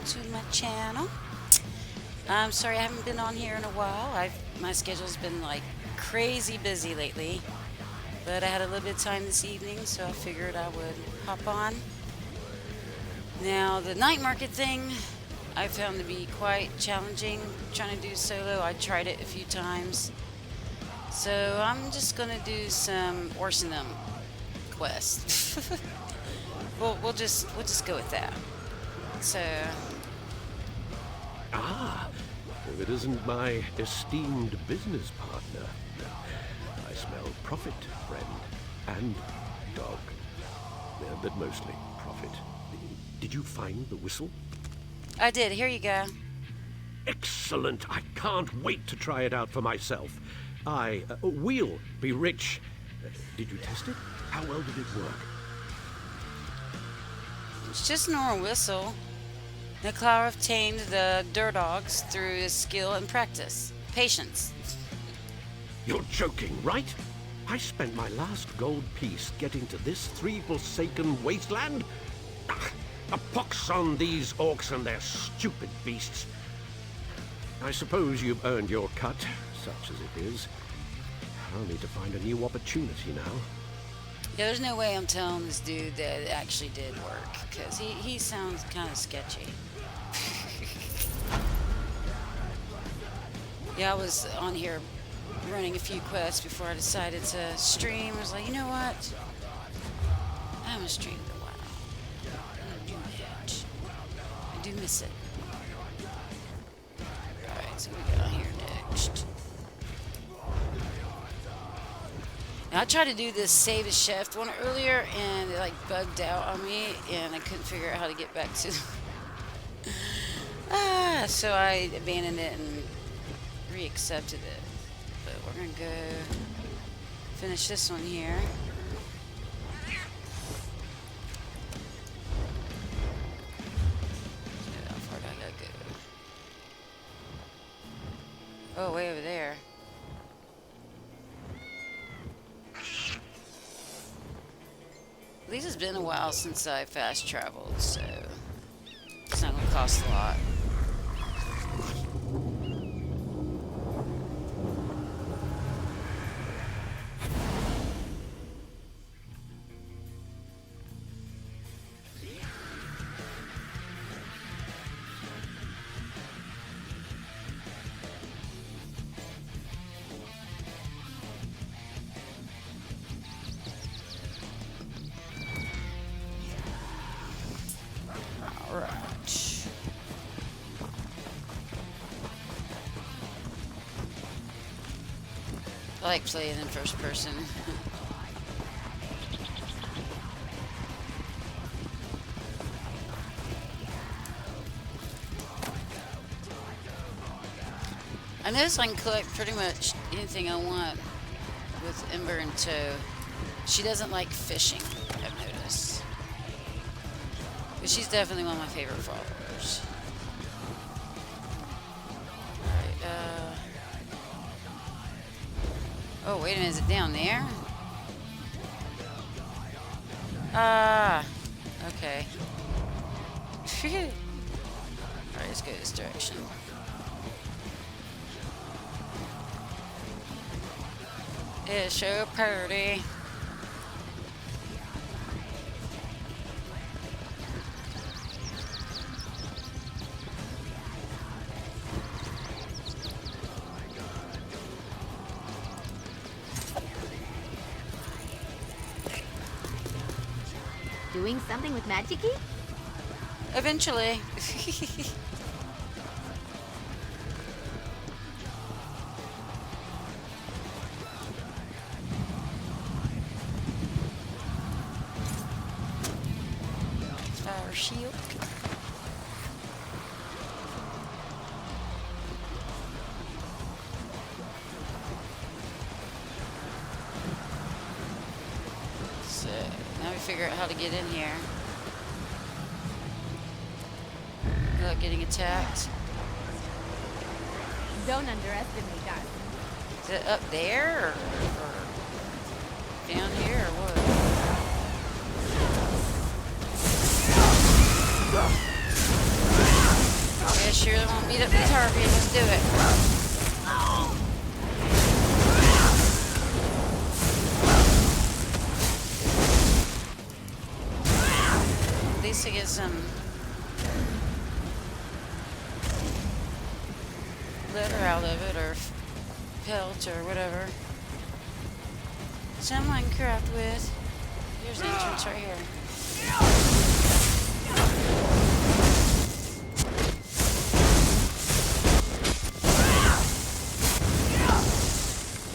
to my channel. I'm sorry I haven't been on here in a while. My schedule's been like crazy busy lately, but I had a little bit of time this evening, so I figured I would hop on. Now, the night market thing I found to be quite challenging trying to do solo. I tried it a few times. So I'm just gonna do some Orsinum quests. we'll just go with that. So If it isn't my esteemed business partner, I smell profit, friend, and dog. But mostly profit. Did you find the whistle? I did. Here you go. Excellent! I can't wait to try it out for myself. We'll be rich. Did you test it? How well did it work? It's just a normal whistle. Niclara obtained the Durdogs through his skill and practice. Patience. You're joking, right? I spent my last gold piece getting to this three-forsaken wasteland? A pox on these orcs and their stupid beasts. I suppose you've earned your cut, such as it is. I'll need to find a new opportunity now. Yeah, there's no way I'm telling this dude that it actually did work, because he sounds kind of sketchy. Yeah, I was on here running a few quests before I decided to stream. I was like, you know what? I haven't streamed in a while. I'm gonna do that. I do miss it. Alright, so we got on here next. Now, I tried to do this save as chef one earlier, and it like bugged out on me, and I couldn't figure out how to get back to. So I abandoned it and re-accepted it. But we're gonna go finish this one here. So how far do I gotta go? Oh, way over there. At least it's been a while since I fast traveled, so it's not gonna cost a lot. Alright. I like playing in first person. I notice I can collect pretty much anything I want with Ember in tow. She doesn't like fishing, I've noticed. But she's definitely one of my favorite followers. Alright, oh, wait a minute, is it down there? Ah, okay. Alright, let's go this direction. It's so pretty. Doing something with Magic-y? Eventually. Fire shield. So now we figure out how to get in here without getting attacked. Don't underestimate us. Is it up there or down here or what? you really want to beat up this Harvey, let's do it. At least I get some leather out of it, or pelt, or whatever. Something I can craft with. Here's the entrance right here.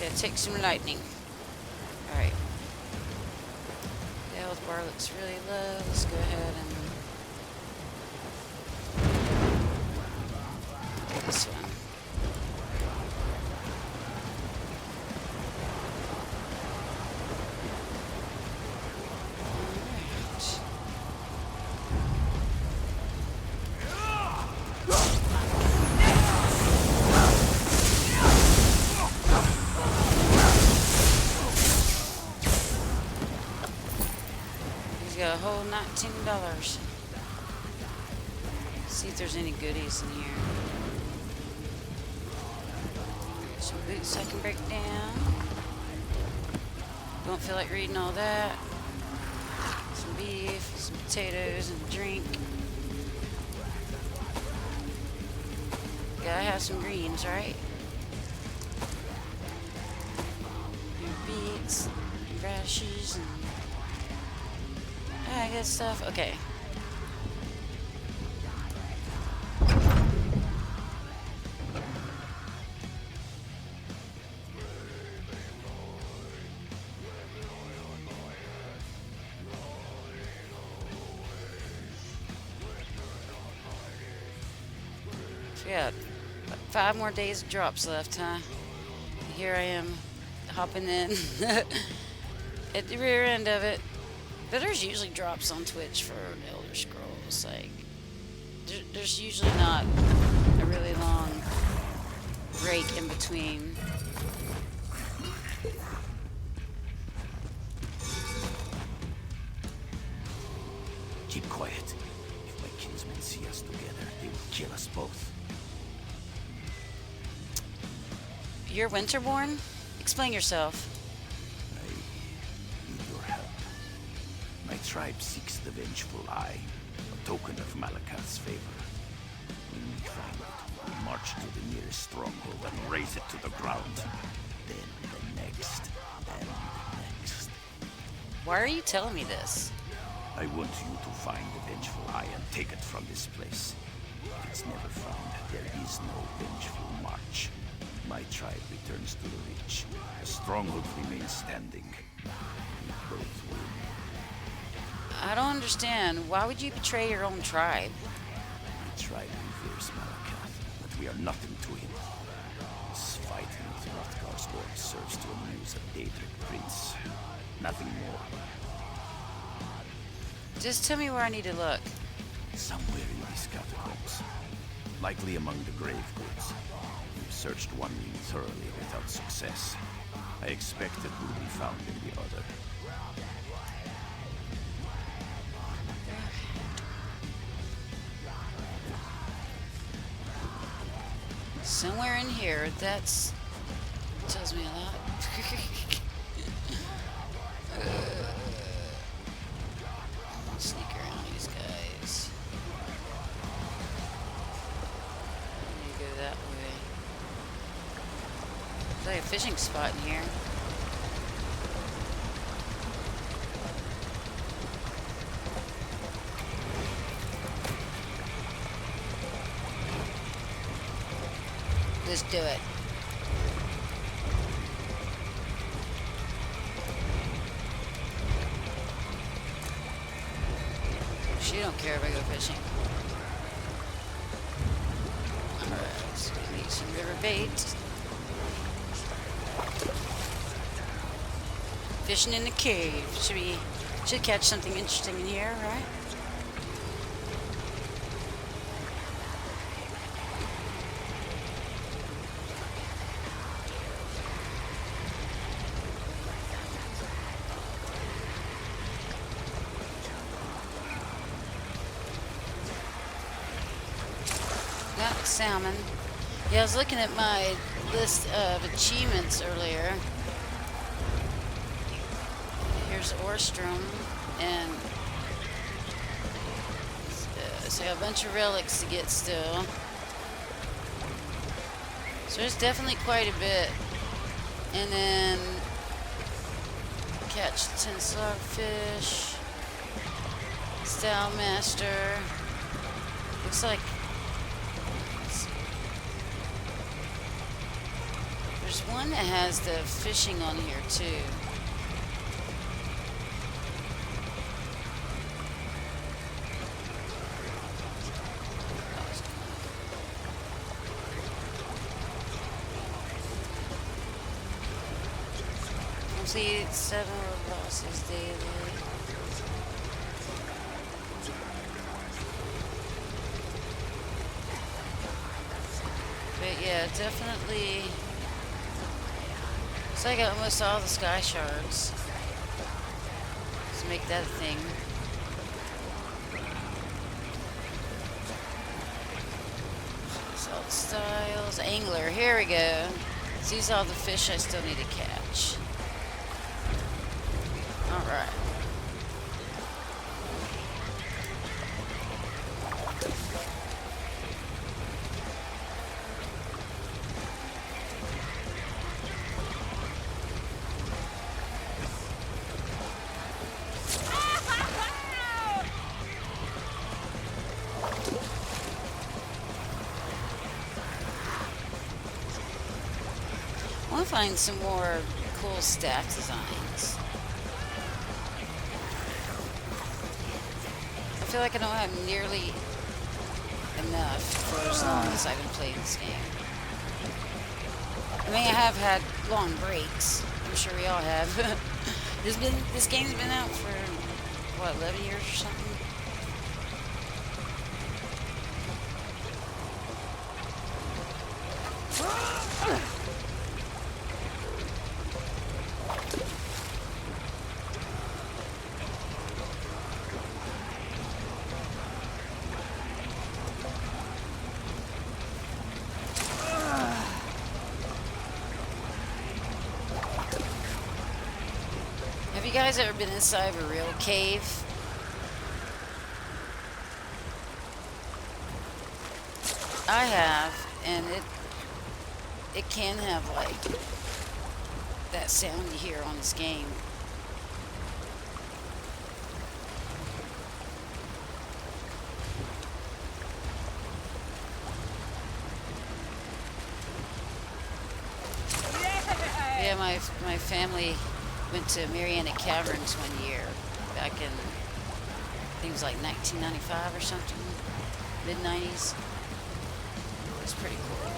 Yeah, take some lightning. Alright. The health bar looks really low. Let's go ahead and get this one. Got a whole $19. See if there's any goodies in here. Some boots I can break down. Don't feel like reading all that. Some beef, some potatoes, and a drink. Gotta have some greens, right? Your beets, radishes, and good stuff. Okay. So yeah, 5 more days of drops left, huh? Here I am, hopping in at the rear end of it. But there's usually drops on Twitch for Elder Scrolls. Like, there's usually not a really long break in between. Keep quiet. If my kinsmen see us together, they will kill us both. You're Winterborn? Explain yourself. I need your help. My tribe seeks the Vengeful Eye, a token of Malakath's favor. When we find it, we march to the nearest stronghold and raze it to the ground. Then the next, and the next. Why are you telling me this? I want you to find the Vengeful Eye and take it from this place. If it's never found, there is no Vengeful March. My tribe returns to the Reach. The stronghold remains standing. We both win. I don't understand. Why would you betray your own tribe? My tribe reveres Malakath, but we are nothing to him. This fighting with Hrothgar's lord serves to amuse a Daedric prince. Nothing more. Just tell me where I need to look. Somewhere in these catacombs. Likely among the grave goods. We've searched one wing thoroughly without success. I expect it will be found in the other. Somewhere in here, that's tells me a lot. Sneak around these guys. I need to go that way. There's like a fishing spot in here. Let's do it. She don't care if I go fishing. Alright, so we need some river bait. Fishing in the cave. Should catch something interesting in here, right? like salmon. Yeah, I was looking at my list of achievements earlier. Here's Orstrom, and so I got a bunch of relics to get still. So there's definitely quite a bit. And then catch 10 slugfish. Style Master. Looks like there's one that has the fishing on here too. Complete 7 bosses daily. But yeah, definitely. So I got almost all the sky shards. Let's make that a thing. Salt styles, angler. Here we go. These are all the fish I still need to catch. All right. I want to find some more cool staff designs. I feel like I don't have nearly enough for as long as I've been playing this game. I mean, I have had long breaks. I'm sure we all have. This game's been out for, what, 11 years or something? Have you guys ever been inside of a real cave? I have, and it can have like that sound you hear on this game. Yeah, my family went to Mariana Caverns one year back in, I think it was like 1995 or something, mid-90s. It was pretty cool.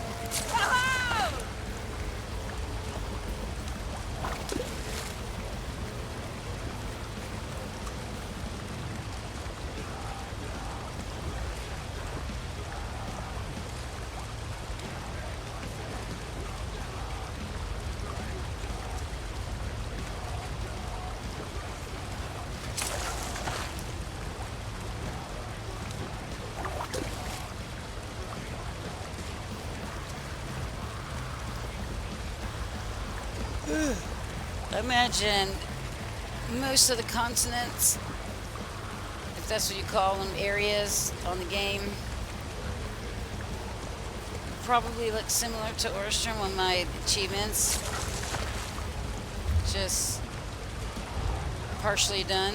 I imagine most of the continents, if that's what you call them, areas on the game, probably look similar to Orstrom on my achievements. Just partially done.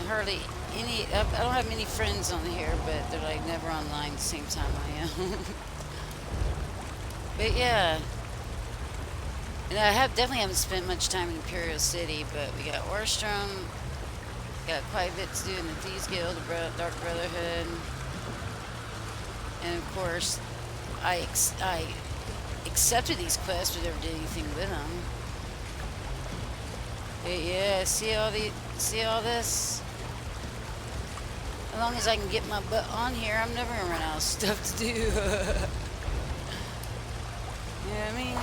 Hardly any, I don't have many friends on here, but they're like never online at the same time I am. But yeah, and I definitely haven't spent much time in Imperial City, but we got Orstrom, got quite a bit to do in the Thieves Guild, the Dark Brotherhood, and of course I accepted these quests but never did anything with them. But yeah, see all this? As long as I can get my butt on here, I'm never gonna run out of stuff to do. You know what I mean?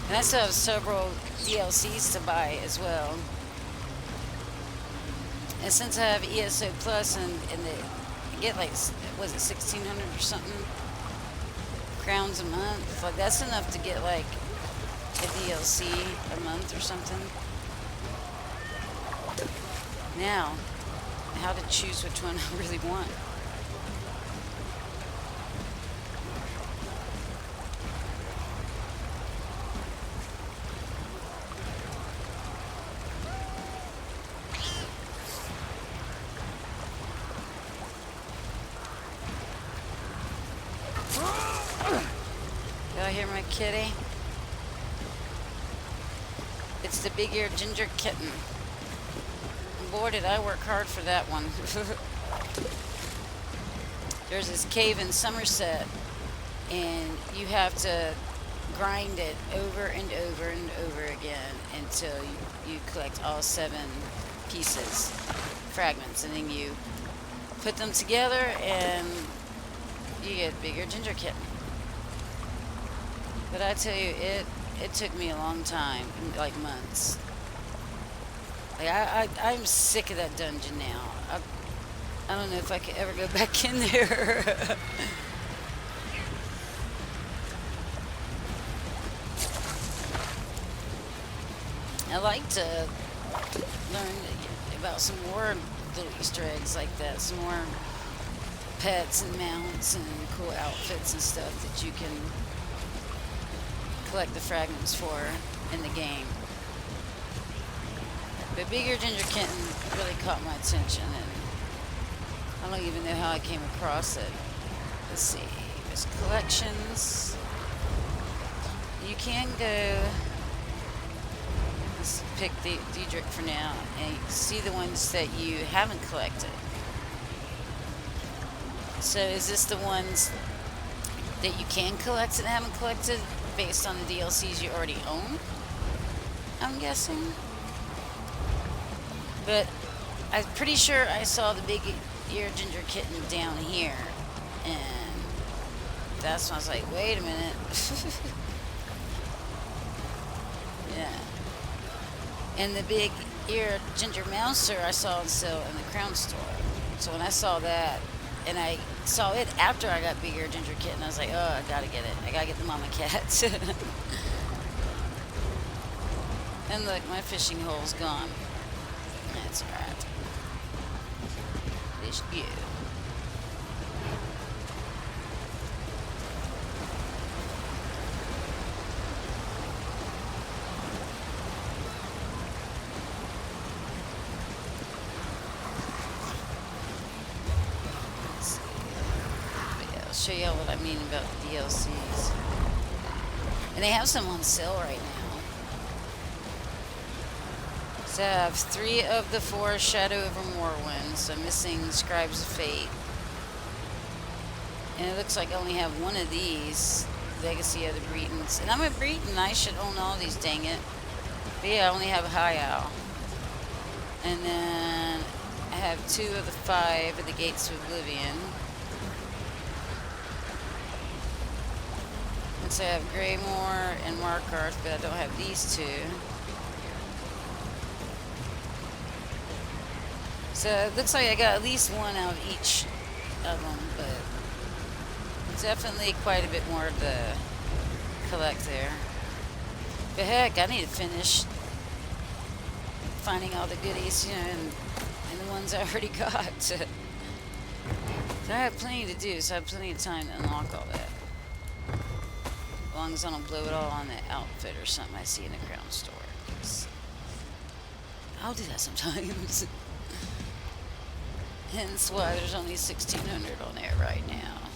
And I still have several DLCs to buy as well. And since I have ESO Plus and I get like, was it 1,600 or something crowns a month? Like that's enough to get like a DLC a month or something. Now, how to choose which one I really want. Y'all hear my kitty? It's the big-eared ginger kitten. Boy, did I work hard for that one. There's this cave in Somerset, and you have to grind it over and over and over again until you collect all 7 pieces, fragments, and then you put them together and you get a bigger ginger kitten. But I tell you, it took me a long time, like months. Like I'm sick of that dungeon now. I don't know if I could ever go back in there. I like to learn about some more little Easter eggs like that, some more pets and mounts and cool outfits and stuff that you can collect the fragments for in the game. But Bigger Ginger Kitten really caught my attention, and I don't even know how I came across it. Let's see, there's collections. You can go, let's pick the Diedrich for now, and see the ones that you haven't collected. So is this the ones that you can collect and haven't collected based on the DLCs you already own? I'm guessing. But I'm pretty sure I saw the big ear ginger kitten down here, and that's when I was like, wait a minute. Yeah. And the big ear ginger mouser I saw on sale in the Crown store. So when I saw that, and I saw it after I got big ear ginger kitten, I was like, oh, I gotta get it. I gotta get the mama cat. And look, my fishing hole's gone. That's alright. Fish you. I'll show you all what I mean about DLCs. And they have some on sale right now. So I have 3 of the 4 Shadow over Morrowind, so I'm missing Scribes of Fate. And it looks like I only have 1 of these, Legacy of the Bretons. And I'm a Breton, I should own all these, dang it. But yeah, I only have High Owl. And then I have 2 of the 5 of the Gates of Oblivion. And so I have Greymore and Markarth, but I don't have these 2. So it looks like I got at least 1 out of each of them, but definitely quite a bit more to collect there. But heck, I need to finish finding all the goodies, you know, and the ones I already got. So I have plenty to do, so I have plenty of time to unlock all that. As long as I don't blow it all on the outfit or something I see in the Crown store. I'll do that sometimes. Hence why there's only 1,600 on there right now.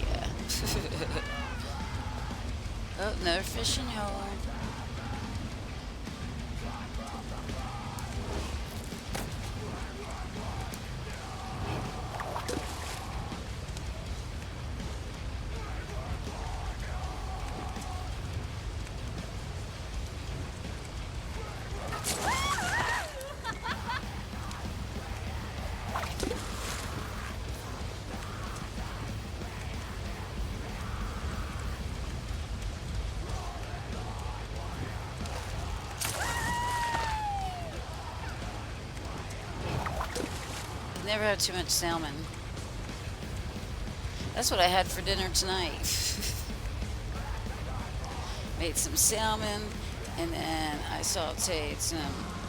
Yeah. Oh, another fishing hole. never have too much salmon. That's what I had for dinner tonight. Made some salmon, and then I sauteed some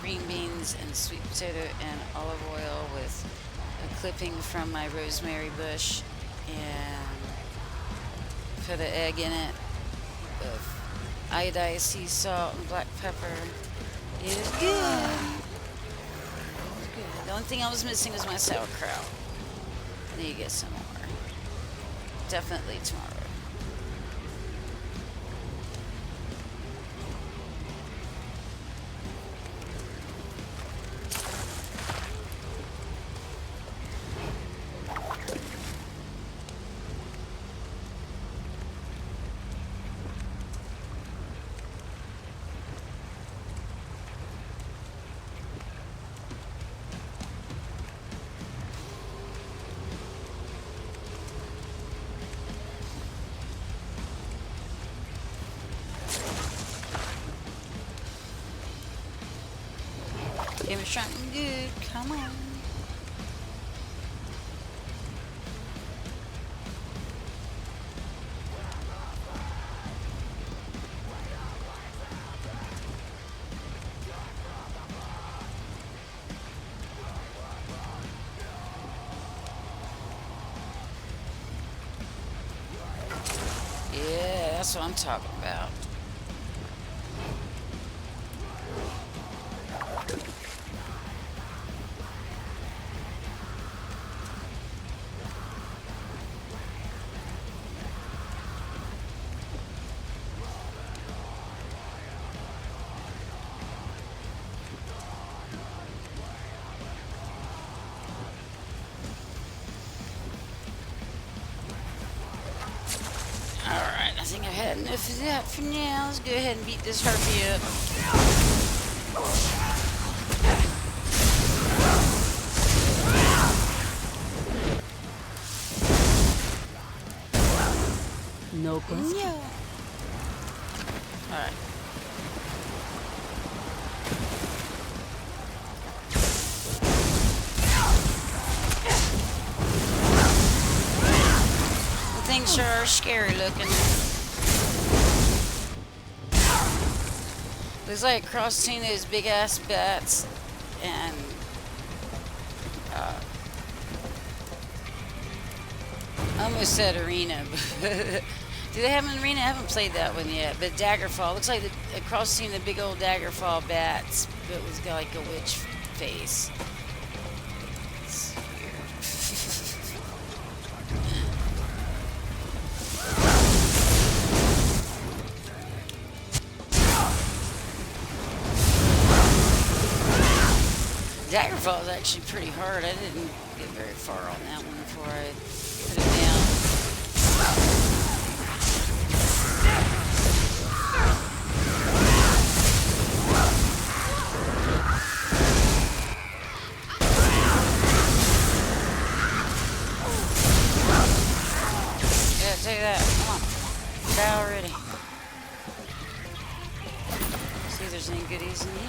green beans and sweet potato and olive oil with a clipping from my rosemary bush, and put an egg in it with iodized sea salt and black pepper. It was good. The only thing I was missing was my sauerkraut. I need to get some more. Definitely tomorrow. Give me something good. Come on. Yeah, that's what I'm talking about. Alright, I think I've had enough of that for now. Let's go ahead and beat this harpy up. No question. Yeah. Alright. The things sure are scary looking. Looks like crossing those big ass bats and I almost said arena. Do they have an arena? I haven't played that one yet. But Daggerfall looks like crossing the big old Daggerfall bats, but it's got like a witch face. It's Daggerfall is actually pretty hard. I didn't get very far on that one before I put it down. Yeah, take that. Come on. Die already. See if there's any goodies in here.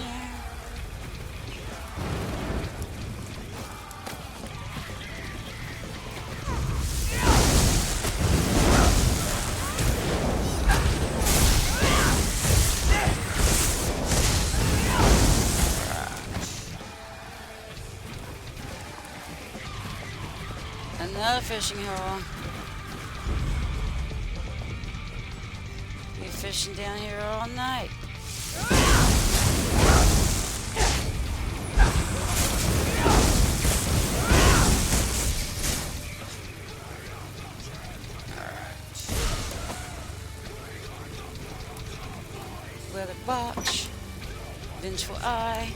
Another fishing hole. Be fishing down here all night. Weather box. Vengeful Eye.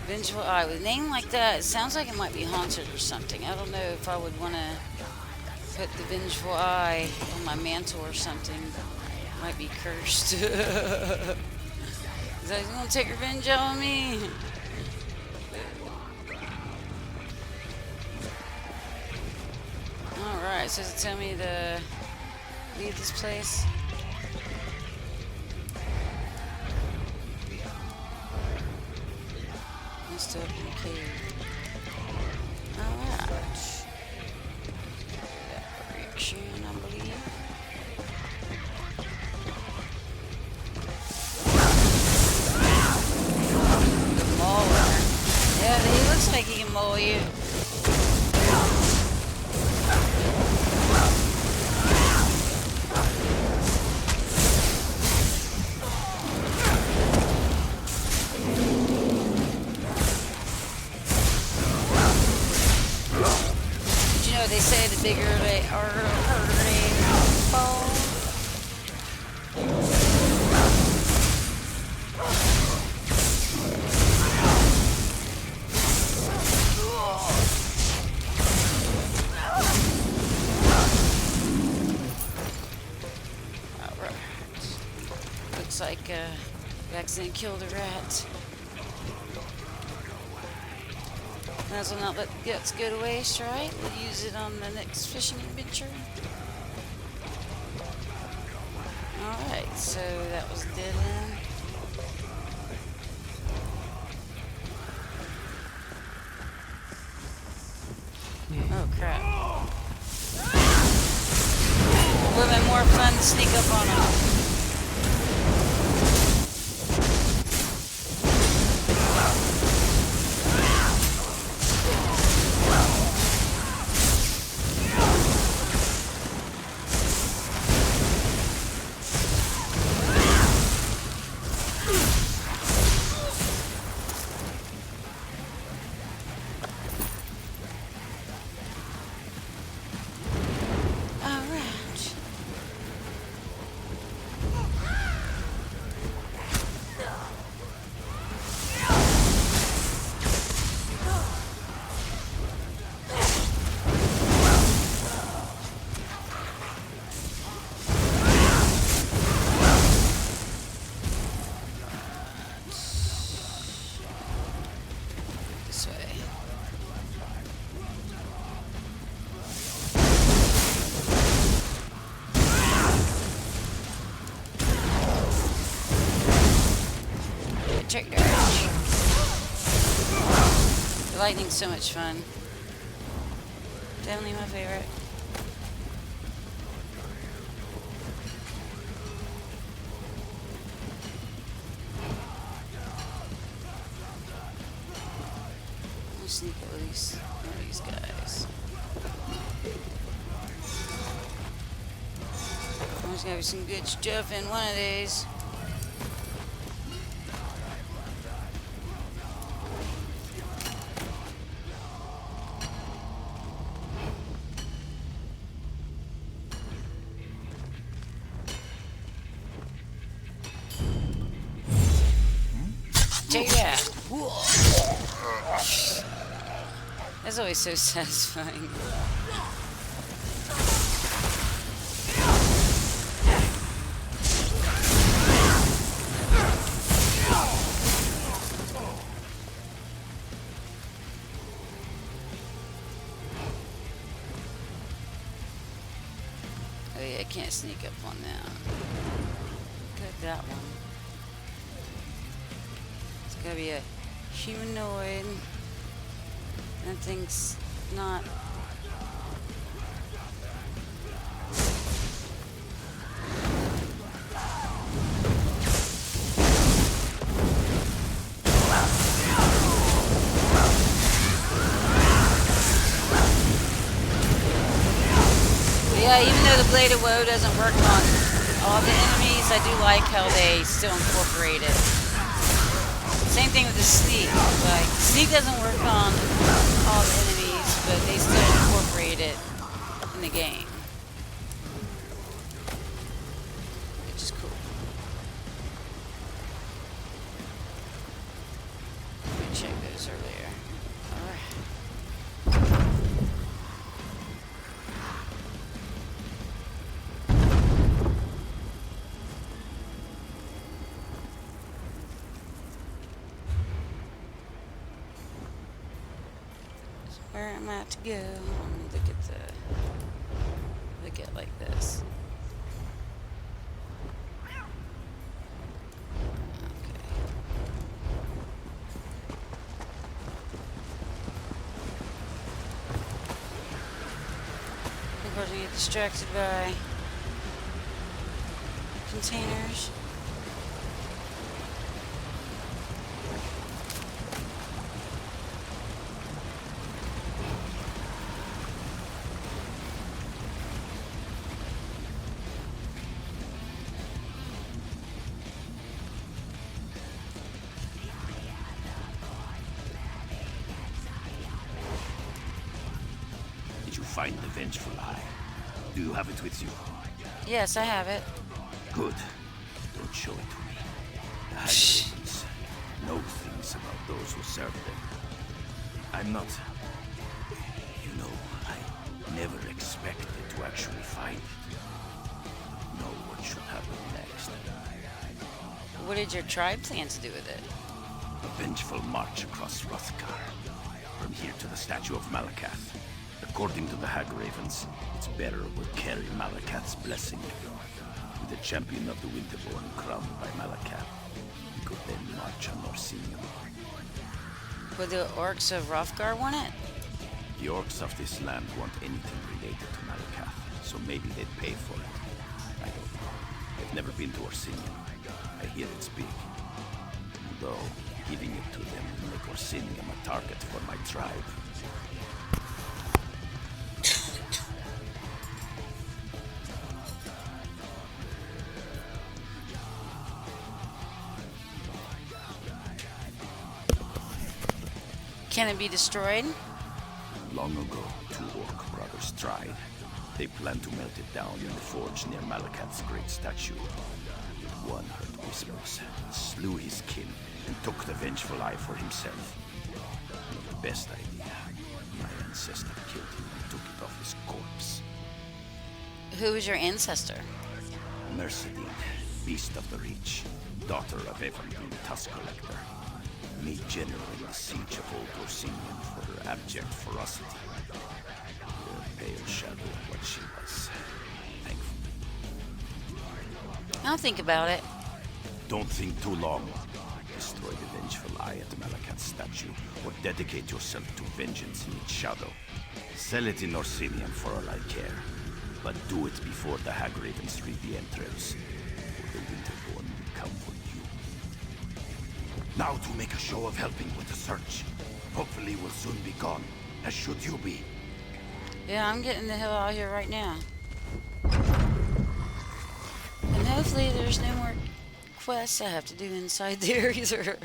Vengeful Eye. With a name like that, it sounds like it might be haunted or something. I don't know if I would want to put the Vengeful Eye on my mantle or something. It might be cursed. Is that going to take revenge on me? Alright, so does it tell me to leave this place? kill you. But you know, they say the bigger they are, the harder they fall. Alright. Looks like we accidentally killed a rat. Might as well not let the guts go to waste, right? We'll use it on the next fishing adventure. Alright, so that was dead end. Oh crap. Would have been more fun to sneak up on them. This way. Check your edge. The lightning's so much fun. Definitely my favorite. I'll sneak at least one of these guys. There's gonna be some good stuff in one of these. Check it out. That's always so satisfying. Oh yeah, I can't sneak up on them. Good, that one. It's gotta be a humanoid. That thing's not. Yeah, even though the Blade of Woe doesn't work on all the enemies, I do like how they still incorporate it. Same thing with the sneak. Like, sneak doesn't work on all the enemies, but they still incorporate it in the game, which is cool. Let me check those earlier. Alright. Where am I to go? Let me look at like this. Okay. I'm going to get distracted by containers. find the Vengeful Eye. Do you have it with you? Yes, I have it. Good. Don't show it to me. The Hagravens know things about those who serve them. I'm not... You know, I never expected to actually find it. Know what should happen next. What did your tribe plan to do with it? A vengeful march across Hrothgar. From here to the statue of Malakath. According to the Hagravens, its bearer will carry Malakath's blessing. With the champion of the Winterborn crowned by Malakath, he could then march on Orsinium. Would the orcs of Hrothgar want it? The orcs of this land want anything related to Malakath, so maybe they'd pay for it. I don't know. I've never been to Orsinium. I hear it's big. Though, giving it to them will make Orsinium a target for my tribe. Can it be destroyed? Long ago, two orc brothers tried. They planned to melt it down in the forge near Malakath's great statue. But one heard whispers, slew his kin, and took the Vengeful Eye for himself. Not the best idea. My ancestor killed him and took it off his corpse. Who was your ancestor? Mercedine, beast of the Reach, daughter of Eevee, Tusk Collector. Made general in the siege of Old Orsinium for her abject ferocity. The pale shadow of what she was. Thankfully. I'll think about it. Don't think too long. Destroy the Vengeful Eye at the Malakath's statue, or dedicate yourself to vengeance in its shadow. Sell it in Orsinium for all I care. But do it before the Hagravens read the entrails, or the Winterborn will come for you. Now to make a show of helping with the search. Hopefully we'll soon be gone, as should you be. Yeah, I'm getting the hell out of here right now. And hopefully there's no more quests I have to do inside there either.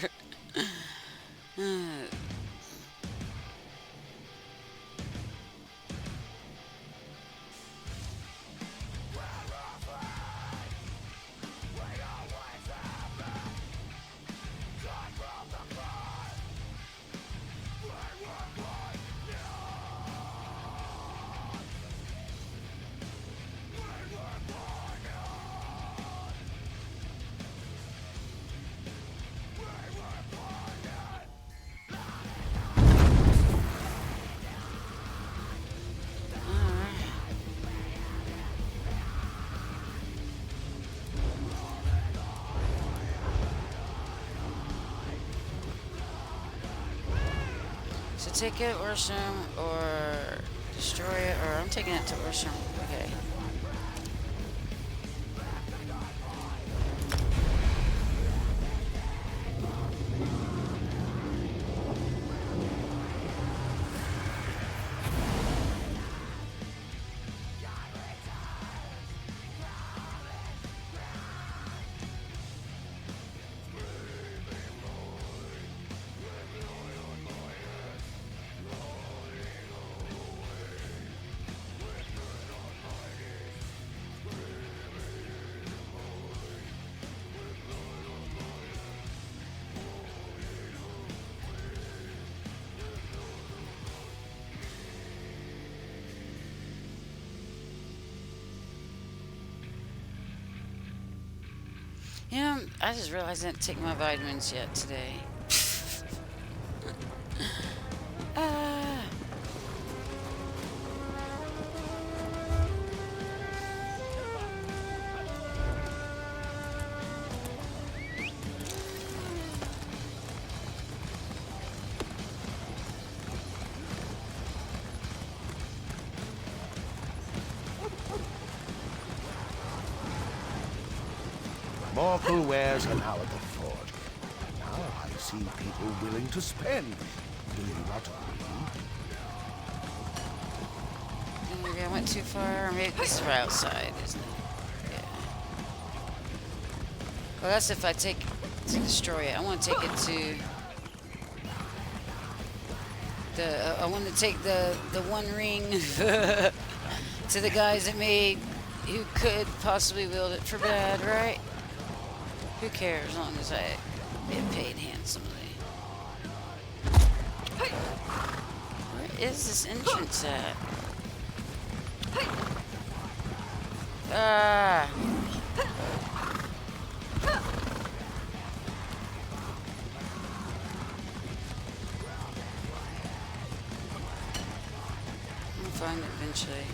So take it, Orsham, or destroy it, or I'm taking it to Orsham. Okay. You know, I just realized I didn't take my vitamins yet today. Ah. Mortal wares are now at the forge. Now I see people willing to spend. Do you not agree? Maybe I went too far, or maybe this is right outside, isn't it? Yeah. Well, that's if I take to destroy it. I want to take it to I want to take the one ring to the guys that made who could possibly wield it for bad, right? Who cares as long as I get paid handsomely. Where is this entrance at? Ah. I'll find it eventually.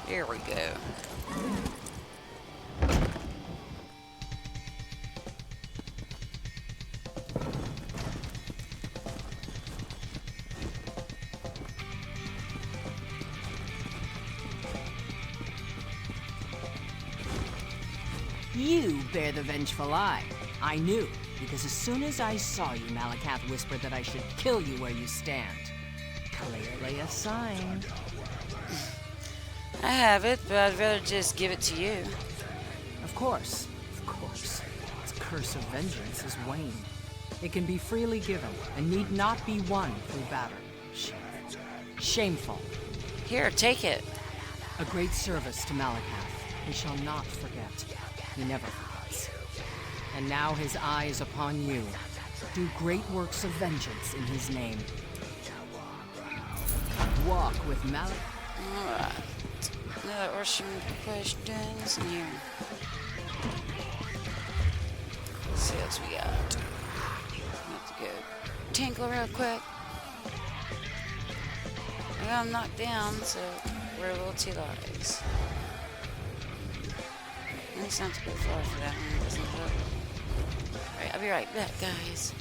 Here we go. You bear the vengeful eye. I knew, because as soon as I saw you, Malakath whispered that I should kill you where you stand. Clearly a sign. I have it, but I'd rather just give it to you. Of course, of course. Its curse of vengeance is waned. It can be freely given, and need not be won through battle. Shameful. Shameful. Here, take it. A great service to Malakath. We shall not forget. He never forgets. And now his eye is upon you. Do great works of vengeance in his name. Walk with Malakath. Alright. Now or some questions in here. Let's see what else we got. Have to go tinkle real quick. I got him knocked down, so we're loyalty lies. At least not to go far for that one, doesn't look. Alright, I'll be right back, guys.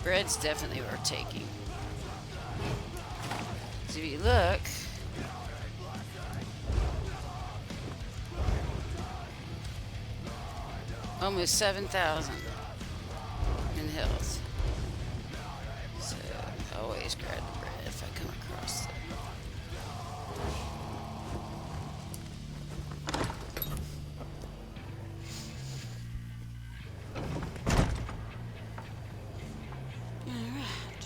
Bread's definitely worth taking. So if you look, almost 7,000 in health. So always grab the bread if I come across it. Alright.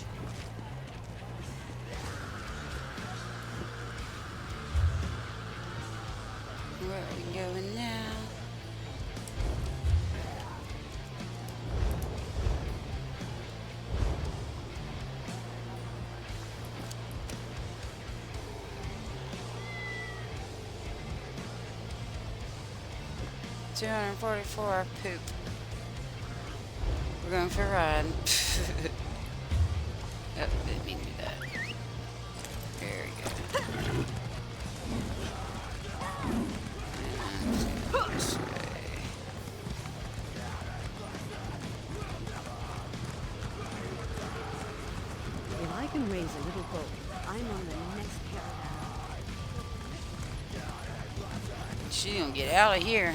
Where are we going now? $244 poop. We're going for a ride. Oh, didn't mean to do that. There we go. And go this way. If I can raise a little boat, I'm on the next caravan. She gonna get out of here.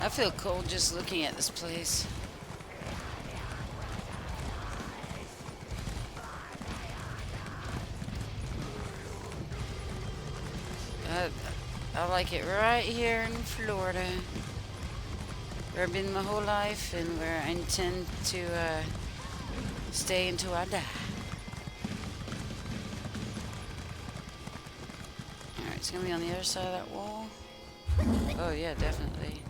I feel cold just looking at this place. I like it right here in Florida, where I've been my whole life and where I intend to stay until I die. Alright, it's gonna be on the other side of that wall. Oh yeah, definitely.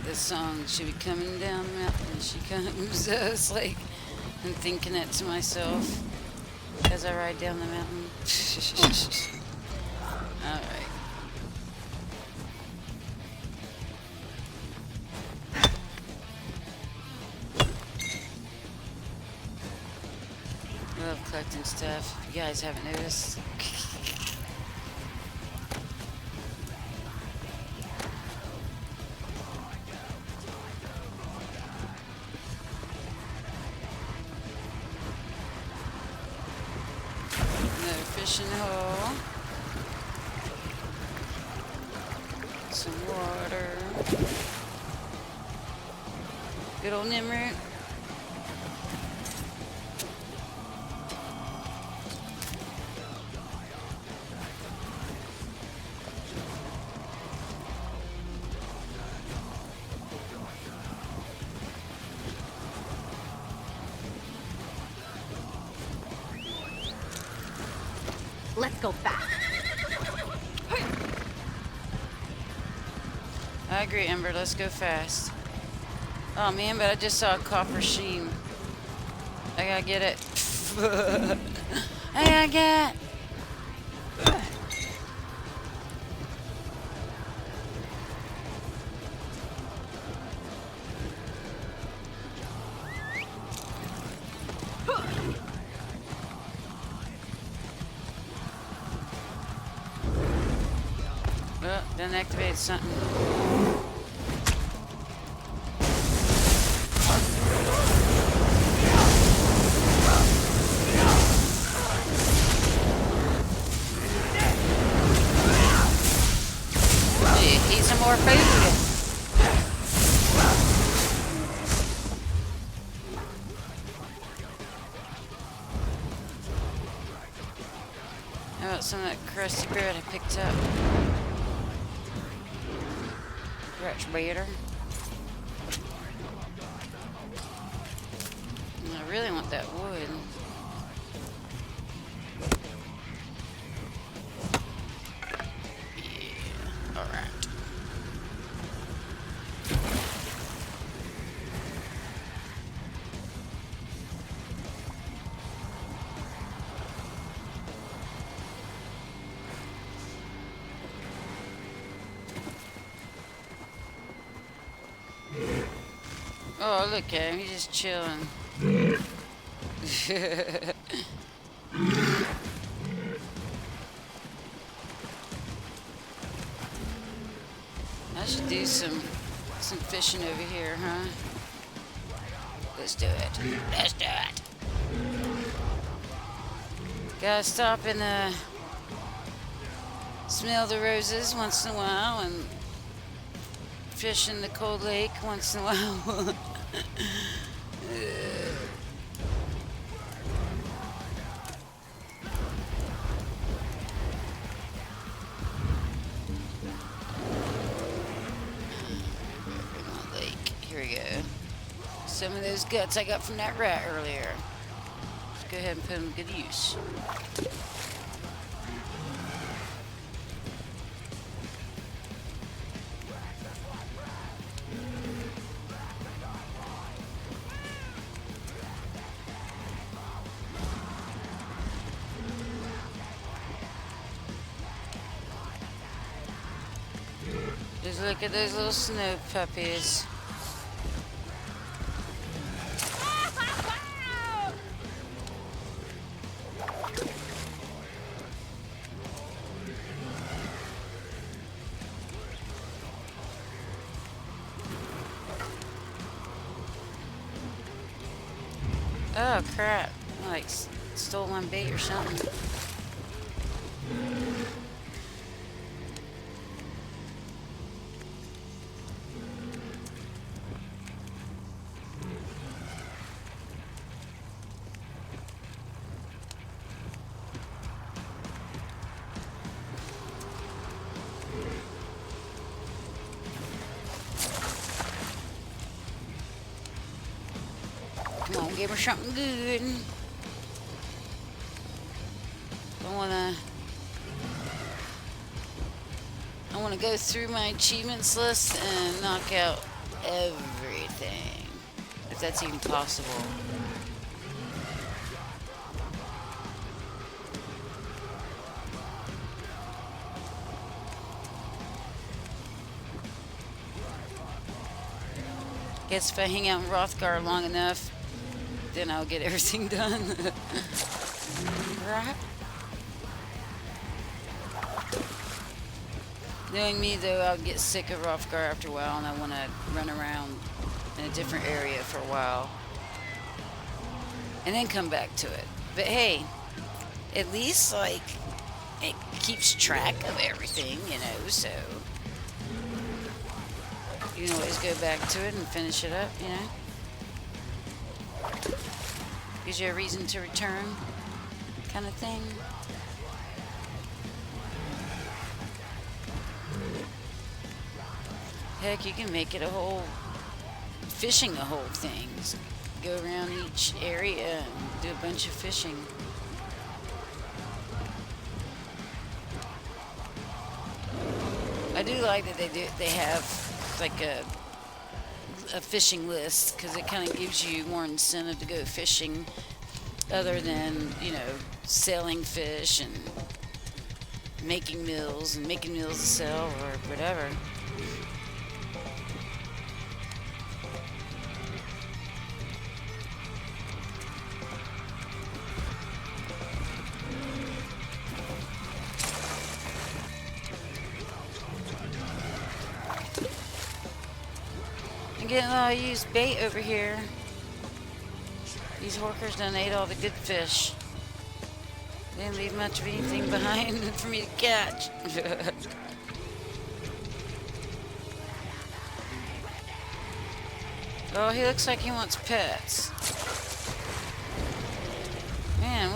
This song should be coming down the mountain. She comes. It's like I'm thinking it to myself as I ride down the mountain. All right. I love collecting stuff. If you guys haven't noticed. Fishing hole. Some water. Good old Nimroot. Let's go fast. I agree, Ember. Let's go fast. Oh man, but I just saw a copper sheen. I gotta get it. I gotta get. Well, done activated something. Eat some more food. How about some of that crusty bread I picked up? Much better. I really want that wood. Yeah, alright. Oh, look at him. He's just chilling. I should do some fishing over here, huh? Let's do it. Let's do it. Gotta stop and smell the roses once in a while and fish in the cold lake once in a while. Lake. Here we go. Some of those guts I got from that rat earlier. Let's go ahead and put them to good use. Just look at those little snow puppies. Oh crap, I like stole my bait or something. Come on, give her something good. I wanna go through my achievements list and knock out everything, if that's even possible. Guess if I hang out in Rothgar long enough, then I'll get everything done. Right? Knowing me though, I'll get sick of Rothgar after a while and I want to run around in a different area for a while. And then come back to it. But hey, at least like it keeps track of everything, you know, so you can always go back to it and finish it up, you know. Gives you a reason to return, kind of thing. Heck, you can make it a whole, fishing the whole thing. Just go around each area and do a bunch of fishing. I do like that they have like a fishing list, because it kind of gives you more incentive to go fishing other than, you know, selling fish and making meals to sell or whatever. Getting a lot of used bait over here. These workers done ate all the good fish. They didn't leave much of anything behind for me to catch. Oh, he looks like he wants pets. Man,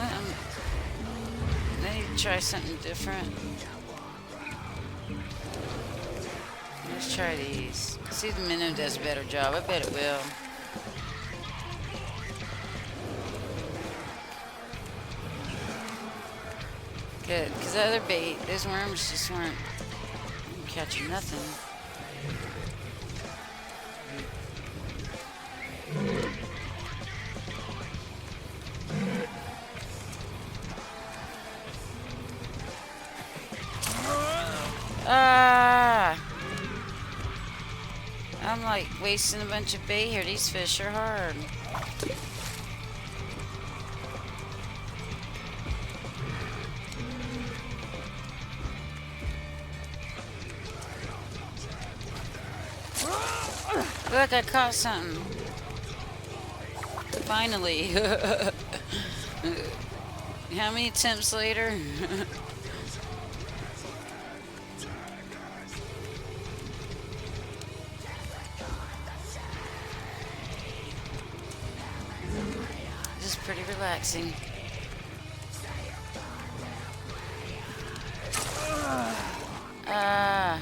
I need to try something different. Let's try these. See if the minnow does a better job. I bet it will. Good, because the other bait, those worms just weren't catching nothing. I I'm like wasting a bunch of bait here. These fish are hard. Look, I caught something. Finally. How many attempts later? This is pretty relaxing. Ah.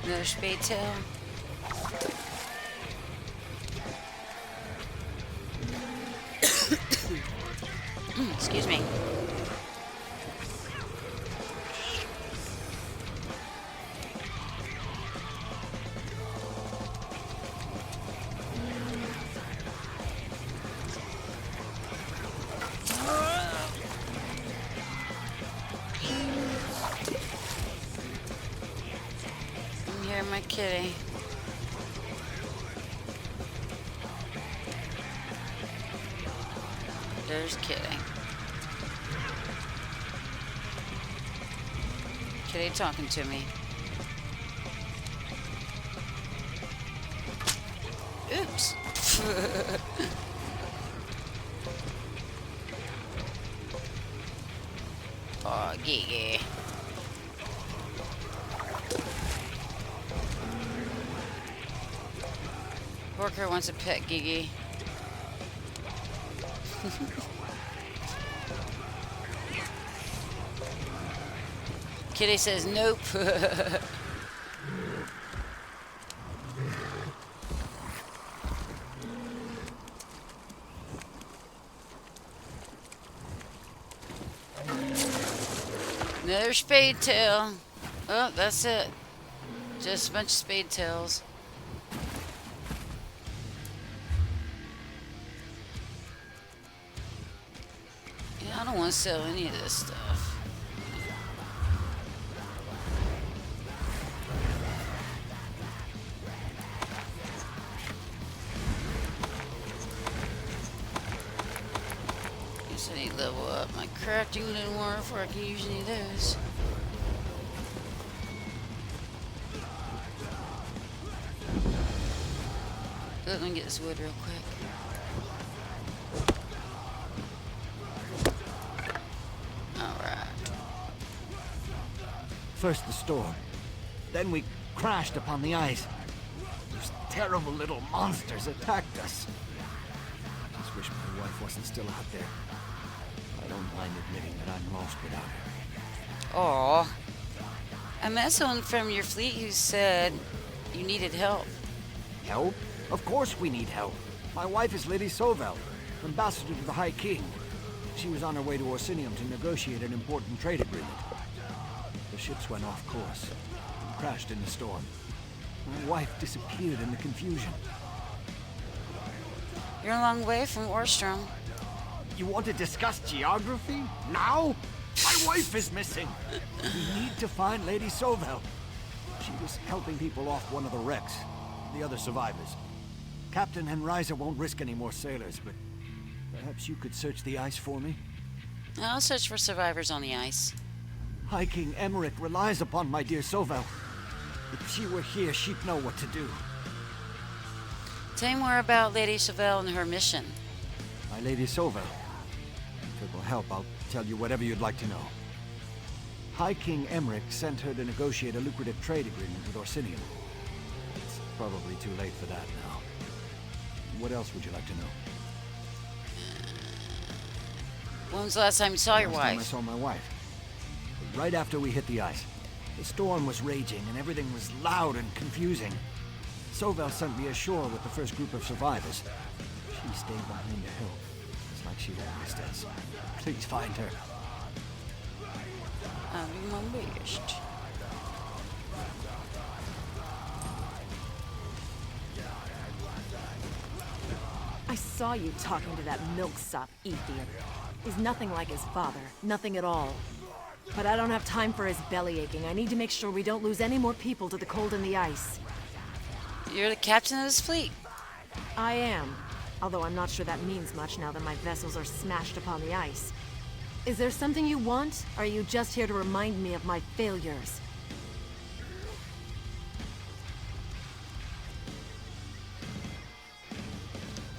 Another spade tail. Excuse me. Here, my kitty. There's Kitty. Kitty talking to me. Oops. Oh, Gigi. Worker wants a pet, Gigi. Kitty says nope. Another spade tail. Oh, that's it. Just a bunch of spade tails. Yeah, I don't want to sell any of this stuff. Guess I need to level up my crafting a little more before I can use any of those. Let me get this wood real quick. First the storm, then we crashed upon the ice. Those terrible little monsters attacked us. I just wish my wife wasn't still out there. I don't mind admitting that I'm lost without her. Aw. I met someone from your fleet who said you needed help. Help? Of course we need help. My wife is Lady Sovel, ambassador to the High King. She was on her way to Orsinium to negotiate an important trade agreement. The ships went off course and crashed in the storm. My wife disappeared in the confusion. You're a long way from Orstrom. You want to discuss geography? Now? My wife is missing! We need to find Lady Sovel. She was helping people off one of the wrecks, the other survivors. Captain Henriza won't risk any more sailors, but perhaps you could search the ice for me? I'll search for survivors on the ice. High King Emmerich relies upon my dear Sovel. If she were here, she'd know what to do. Tell me more about Lady Chauvel and her mission. My Lady Sovel. If it will help, I'll tell you whatever you'd like to know. High King Emmerich sent her to negotiate a lucrative trade agreement with Orsinium. It's probably too late for that now. What else would you like to know? When was the last time you saw your Last time I wife? saw my wife. Right after we hit the ice. The storm was raging and everything was loud and confusing. Sovel sent me ashore with the first group of survivors. She stayed behind to help. It's like she always does. Please find her. I'll do my best. I saw you talking to that milksop, Eevee. He's nothing like his father. Nothing at all. But I don't have time for his belly aching. I need to make sure we don't lose any more people to the cold and the ice. You're the captain of this fleet. I am. Although I'm not sure that means much now that my vessels are smashed upon the ice. Is there something you want? Or are you just here to remind me of my failures?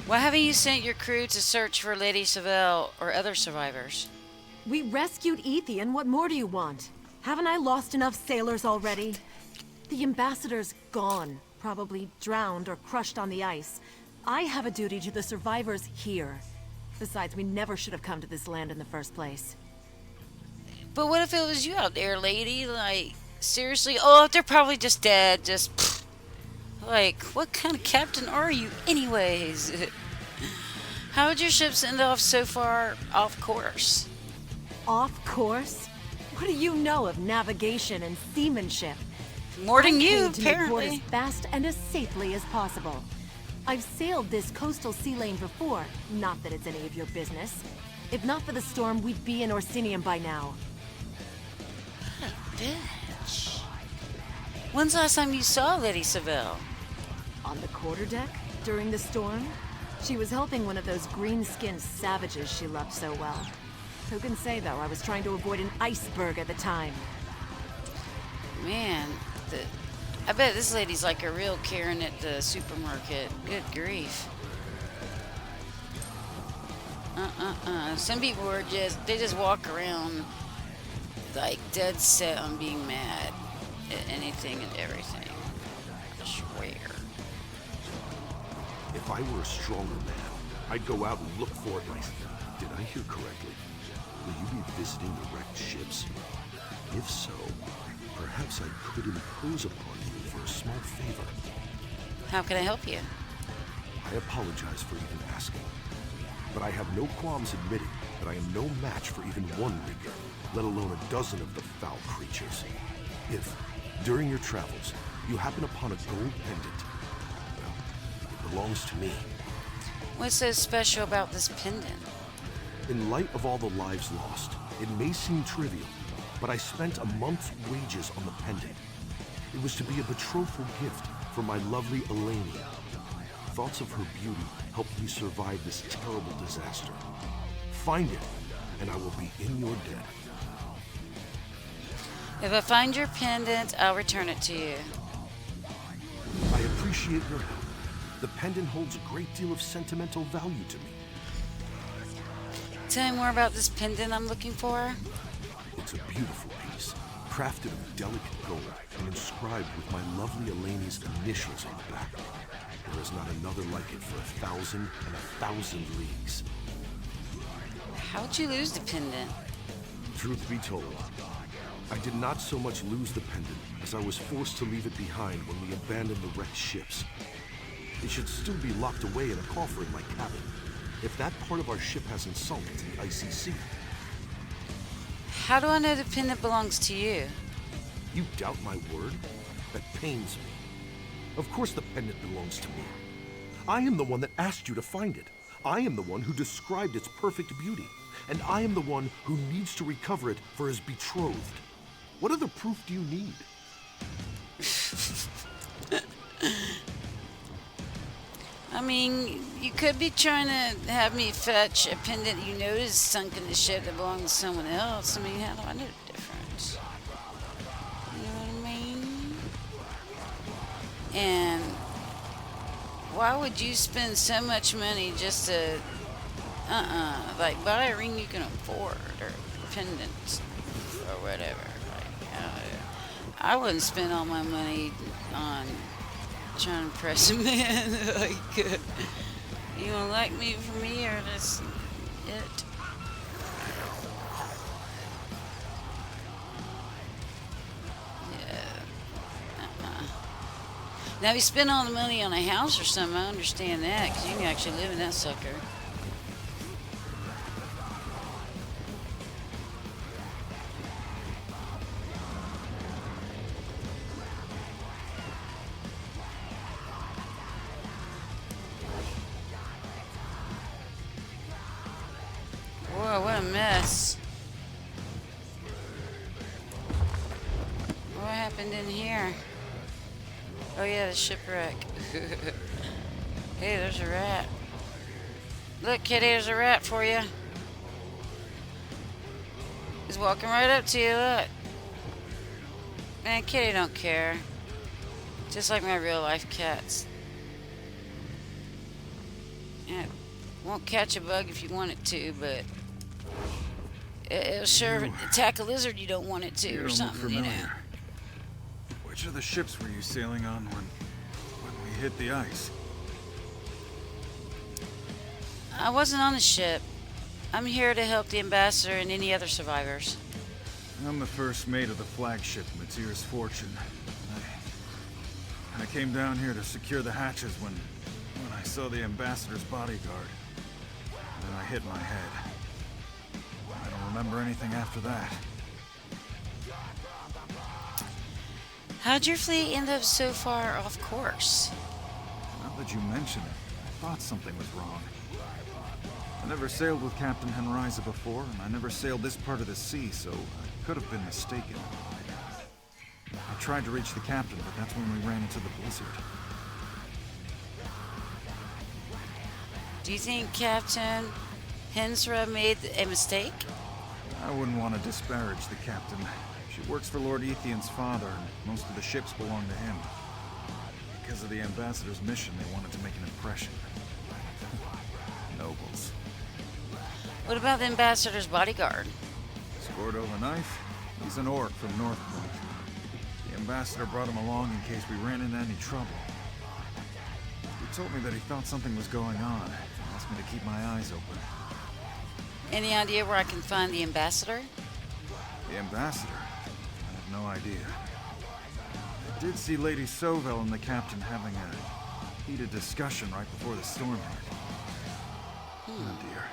Why haven't you sent your crew to search for Lady Savelle or other survivors? We rescued Ethian. What more do you want? Haven't I lost enough sailors already? The ambassador's gone. Probably drowned or crushed on the ice. I have a duty to the survivors here. Besides, we never should have come to this land in the first place. But what if it was you out there, lady? Like, seriously? Oh, they're probably just dead. Just, pfft. Like, what kind of captain are you anyways? How would your ships end off so far off course? Off course? What do you know of navigation and seamanship? More than I you, came to make port apparently. as fast and as safely as possible. I've sailed this coastal sea lane before. Not that it's any of your business. If not for the storm, we'd be in Orsinium by now. Bitch. When's the last time you saw Lady Savelle? On the quarterdeck? During the storm? She was helping one of those green-skinned savages she loved so well. Who can say, though, I was trying to avoid an iceberg at the time. Man, I bet this lady's like a real Karen at the supermarket. Good grief. Some people are they just walk around like dead set on being mad at anything and everything. I swear. If I were a stronger man, I'd go out and look for it myself. Did I hear correctly? Will you be visiting the wrecked ships? If so, perhaps I could impose upon you for a small favor. How can I help you? I apologize for even asking, but I have no qualms admitting that I am no match for even one rigger, let alone a dozen of the foul creatures. If, during your travels, you happen upon a gold pendant, well, it belongs to me. What's so special about this pendant? In light of all the lives lost, it may seem trivial, but I spent a month's wages on the pendant. It was to be a betrothal gift for my lovely Eleni. Thoughts of her beauty helped me survive this terrible disaster. Find it, and I will be in your debt. If I find your pendant, I'll return it to you. I appreciate your help. The pendant holds a great deal of sentimental value to me. Tell me more about this pendant I'm looking for. It's a beautiful piece, crafted of delicate gold and inscribed with my lovely Eleni's initials on the back. There is not another like it for 1,000 leagues. How'd you lose the pendant? Truth be told, I did not so much lose the pendant as I was forced to leave it behind when we abandoned the wrecked ships. It should still be locked away in a coffer in my cabin, if that part of our ship hasn't sunk into the icy sea. How do I know the pendant belongs to you? You doubt my word? That pains me. Of course the pendant belongs to me. I am the one that asked you to find it. I am the one who described its perfect beauty. And I am the one who needs to recover it for his betrothed. What other proof do you need? I mean, you could be trying to have me fetch a pendant you noticed sunk in the ship that belonged to someone else. I mean, how do I know the difference? You know what I mean? And why would you spend so much money just to, like buy a ring you can afford or pendants or whatever? Like, I wouldn't spend all my money on trying to impress a man. Like, you don't like me for me, or that's it? Yeah. Now, if you spend all the money on a house or something, I understand that, because you can actually live in that sucker. happened in here? Oh yeah, the shipwreck. Hey, there's a rat. Look, kitty, there's a rat for you. He's walking right up to you, look. Man, kitty don't care. Just like my real life cats. Yeah, won't catch a bug if you want it to, but it'll sure attack a lizard you don't want it to, or something, you know. Which of the ships were you sailing on when we hit the ice? I wasn't on the ship. I'm here to help the ambassador and any other survivors. I'm the first mate of the flagship, Mateer's Fortune. I came down here to secure the hatches when I saw the ambassador's bodyguard. Then I hit my head. I don't remember anything after that. How'd your fleet end up so far off course? Now that you mention it, I thought something was wrong. I never sailed with Captain Henriza before, and I never sailed this part of the sea, so I could have been mistaken. I tried to reach the captain, but that's when we ran into the blizzard. Do you think Captain Hensra made a mistake? I wouldn't want to disparage the captain. She works for Lord Ethian's father, and most of the ships belong to him. Because of the ambassador's mission, they wanted to make an impression. Nobles. What about the ambassador's bodyguard? Scordo the Knife? He's an orc from Northpoint. The ambassador brought him along in case we ran into any trouble. He told me that he thought something was going on, and asked me to keep my eyes open. Any idea where I can find the ambassador? The ambassador? I have no idea. I did see Lady Sovell and the captain having a heated discussion right before the storm hit. Oh dear.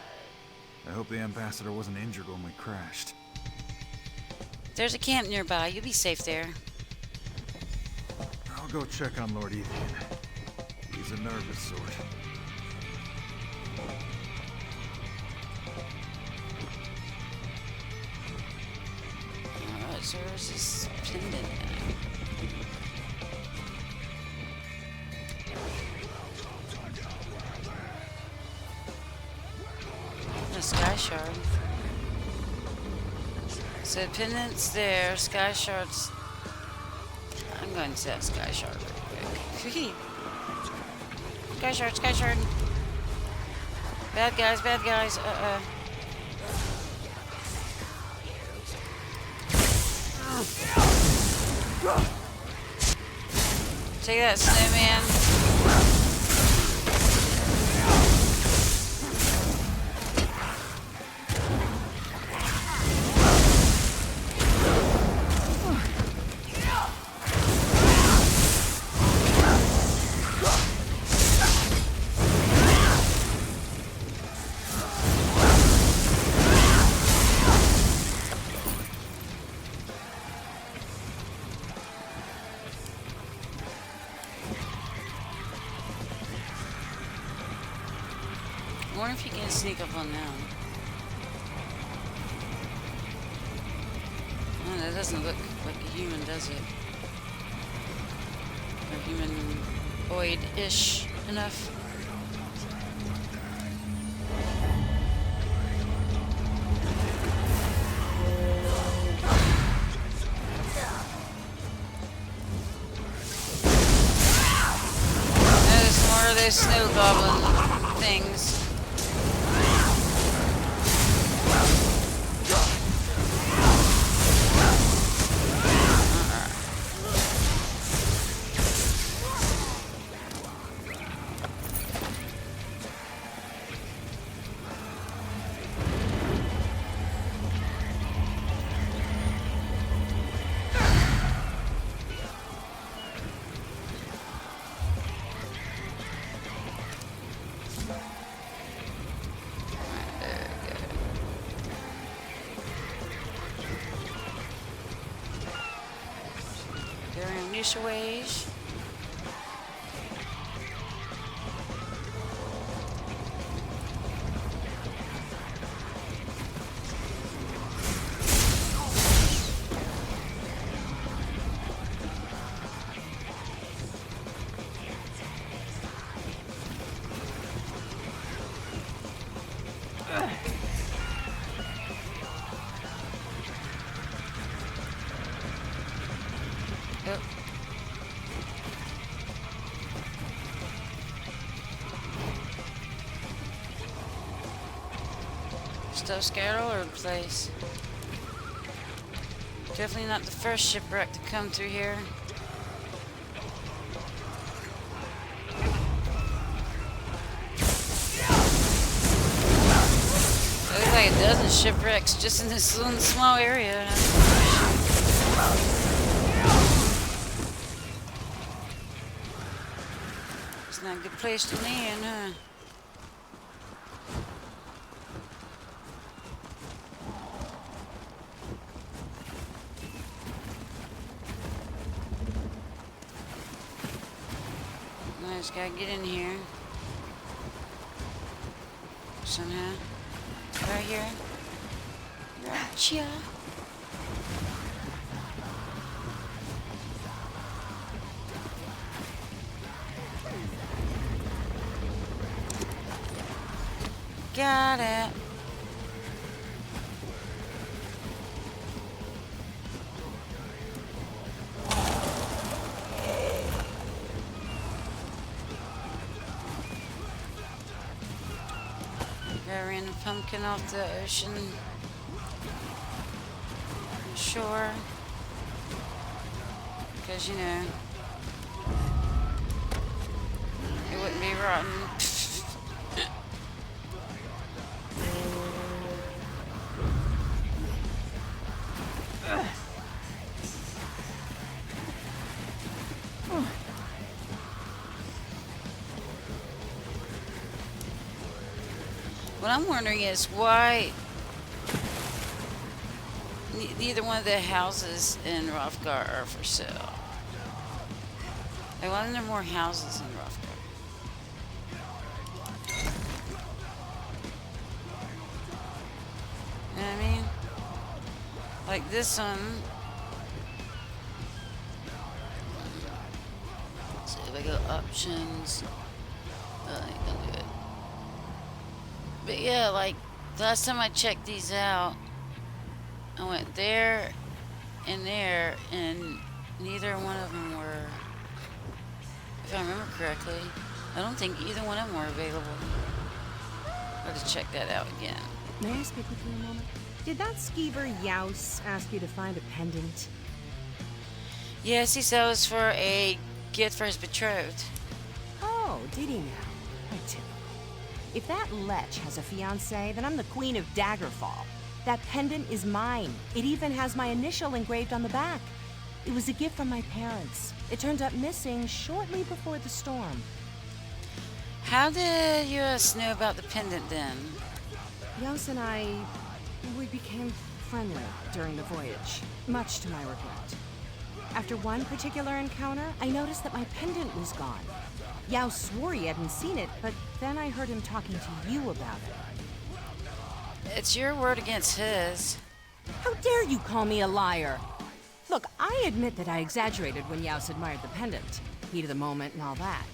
I hope the ambassador wasn't injured when we crashed. There's a camp nearby. You'll be safe there. I'll go check on Lord Ethian. He's a nervous sort. Alright, so where's this pendant at? A sky shard. So pendant's there, sky shards. I'm going to that sky shard real quick. Sky shard, sky shard. Bad guys, bad guys. Take that, snowman. I wonder if you can sneak up on them. Oh, that doesn't look like a human, does it? Or humanoid-ish enough. There's more of those snow goblin things. Ways. Oh. Stuff scared all over the place. Definitely not the first shipwreck to come through here. Looks like a dozen shipwrecks just in this little small area. It's not a good place to land, huh? I just gotta get in here. Somehow. Right here. Gotcha. Got it. Got a random pumpkin off the ocean shore. Because, you know, it wouldn't be rotten. What I'm wondering is why neither one of the houses in Hrothgar are for sale. Like, why aren't there more houses in Hrothgar? You know what I mean? Like this one. Let's see if I go options. Oh, I ain't gonna do it. But yeah, like last time I checked these out, I went there, and neither one of them were, if I remember correctly, I don't think either one of them were available. I'll have to check that out again. May I speak with you a moment? Did that skeever Yaus ask you to find a pendant? Yes, he said it was for a gift for his betrothed. Oh, did he now? I too. If that lech has a fiancé, then I'm the queen of Daggerfall. That pendant is mine. It even has my initial engraved on the back. It was a gift from my parents. It turned up missing shortly before the storm. How did you know about the pendant then? Yaus and we became friendly during the voyage, much to my regret. After one particular encounter, I noticed that my pendant was gone. Yaus swore he hadn't seen it, but then I heard him talking to you about it. It's your word against his. How dare you call me a liar? Look, I admit that I exaggerated when Yaus admired the pendant. Heat of the moment and all that.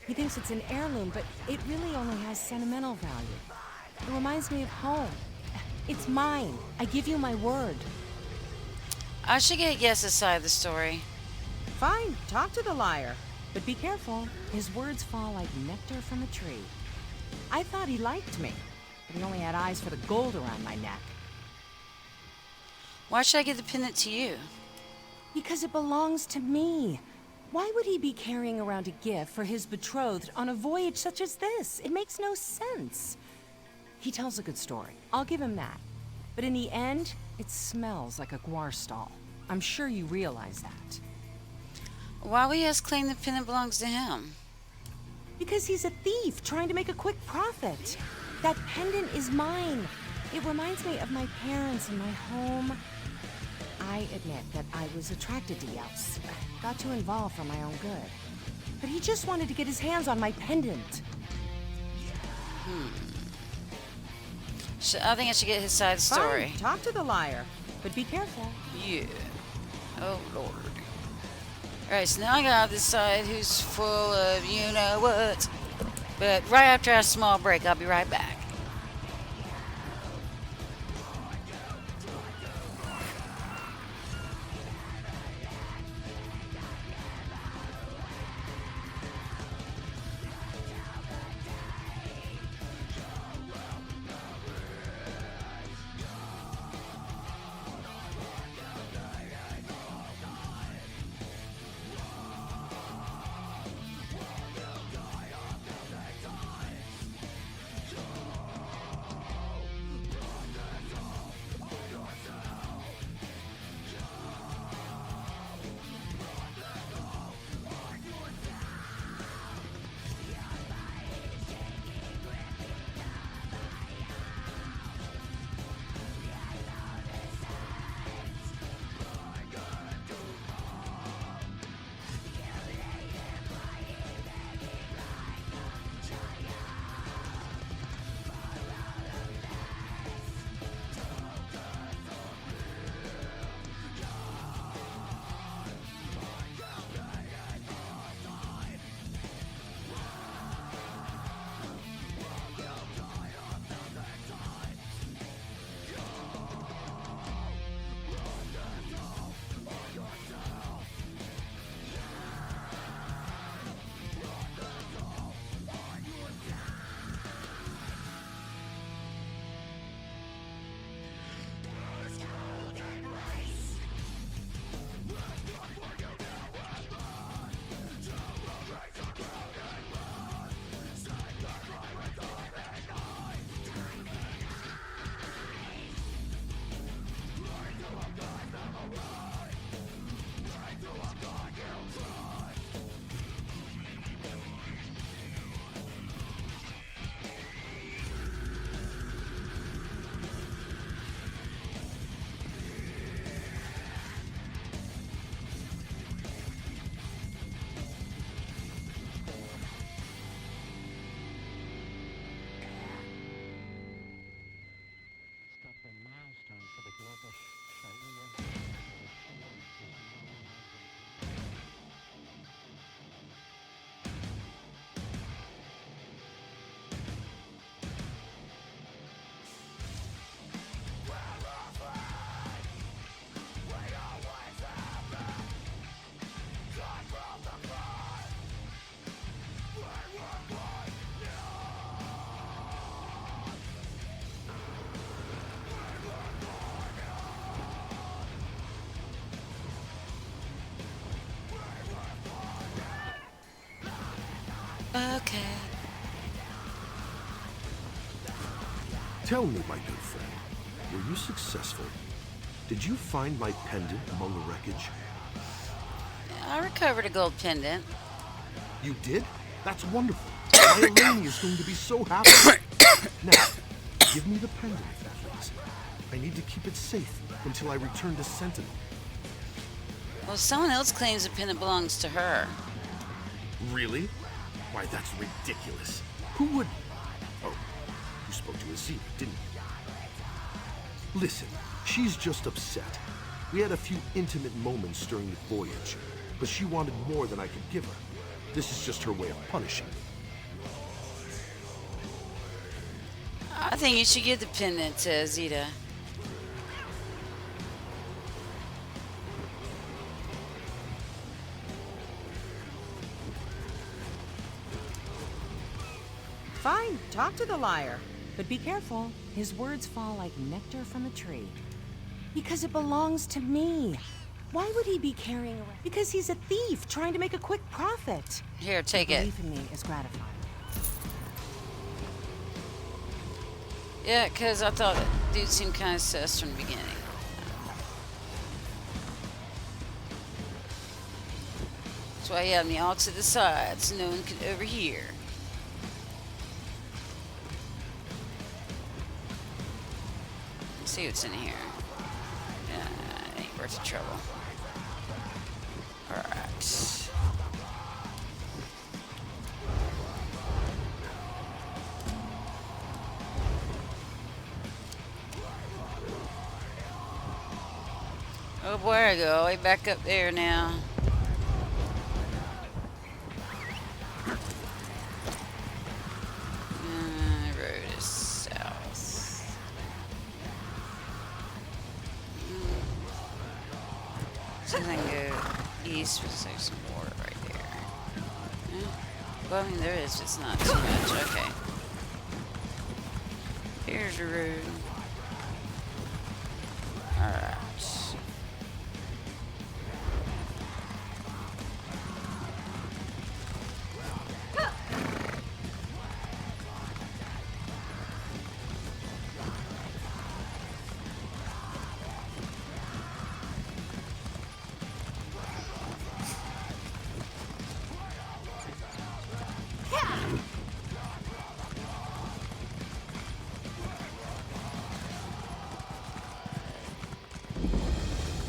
He thinks it's an heirloom, but it really only has sentimental value. It reminds me of home. It's mine. I give you my word. I should get Yes's side of the story. Fine, talk to the liar. But be careful. His words fall like nectar from a tree. I thought he liked me, but he only had eyes for the gold around my neck. Why should I give the pendant to you? Because it belongs to me. Why would he be carrying around a gift for his betrothed on a voyage such as this? It makes no sense. He tells a good story. I'll give him that. But in the end, it smells like a guar stall. I'm sure you realize that. Why would Yes claim the pendant belongs to him? Because he's a thief trying to make a quick profit. That pendant is mine. It reminds me of my parents and my home. I admit that I was attracted to Yaus. Got too involved for my own good. But he just wanted to get his hands on my pendant. I think I should get his side of the story. Fine, talk to the liar. But be careful. Yeah. Oh, Lord. Alright, so now I got this side who's full of you-know-what. But right after a small break, I'll be right back. Okay. Tell me, my good friend, were you successful? Did you find my pendant among the wreckage? I recovered a gold pendant. You did? That's wonderful. My Eleni is going to be so happy. Now, give me the pendant, please. I need to keep it safe until I return to Sentinel. Well, someone else claims the pendant belongs to her. Really? Why, that's ridiculous. Who would... Oh, you spoke to Eevee, didn't you? Listen, she's just upset. We had a few intimate moments during the voyage, but she wanted more than I could give her. This is just her way of punishing me. I think you should give the pendant to Zeta. Fine, talk to the liar. But be careful. His words fall like nectar from a tree. Because it belongs to me. Why would he be carrying around? Because he's a thief trying to make a quick profit. Here, take it. Belief in me is gratifying. Yeah, because I thought that dude seemed kind of sus from the beginning. That's why he had me all to the side so no one could overhear. Let's see what's in here. Ain't worth the trouble. Alright. Oh boy, I go way back up there now. The road is south. So I can go east with like some water right there. Yeah. Well, I mean there is, it's not too much. Okay. Here's the road. Alright.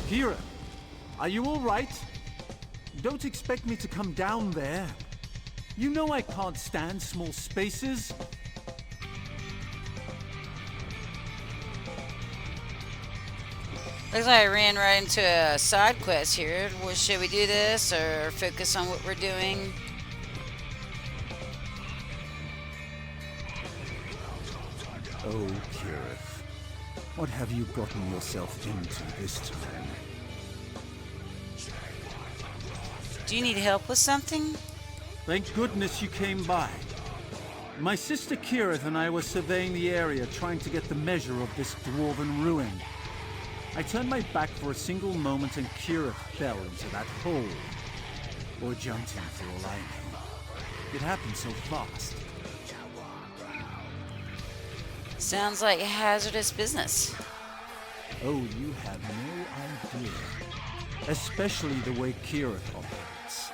Kira, are you all right? Don't expect me to come down there. You know I can't stand small spaces. Looks like I ran right into a side quest here. Well, should we do this or focus on what we're doing? Oh, Kirith. What have you gotten yourself into this time? Do you need help with something? Thank goodness you came by. My sister Kirith and I were surveying the area, trying to get the measure of this dwarven ruin. I turned my back for a single moment and Kirith fell into that hole. Or jumped in for all I know. It happened so fast. Sounds like hazardous business. Oh, you have no idea. Especially the way Kirith operates.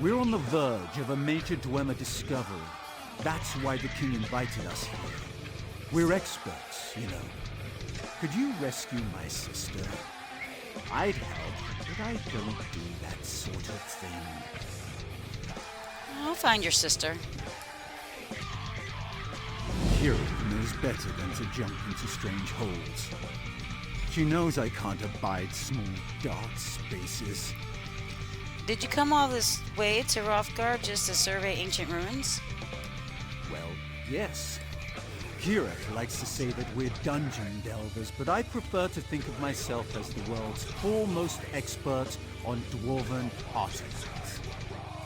We're on the verge of a major Dwemer discovery. That's why the king invited us here. We're experts, you know. Could you rescue my sister? I'd help, but I don't do that sort of thing. I'll find your sister. Kirith knows better than to jump into strange holes. She knows I can't abide small, dark spaces. Did you come all this way to Rothgard just to survey ancient ruins? Well, yes. Kirith likes to say that we're dungeon delvers, but I prefer to think of myself as the world's foremost expert on dwarven artifacts.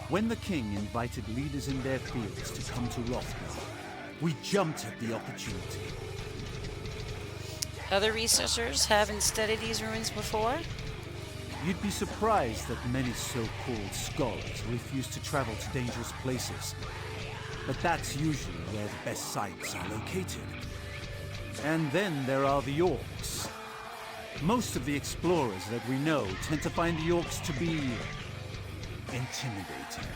When the king invited leaders in their fields to come to Rothgard, we jumped at the opportunity. Other researchers haven't studied these ruins before? You'd be surprised that many so-called scholars refuse to travel to dangerous places. But that's usually where the best sites are located. And then there are the orcs. Most of the explorers that we know tend to find the orcs to be intimidating.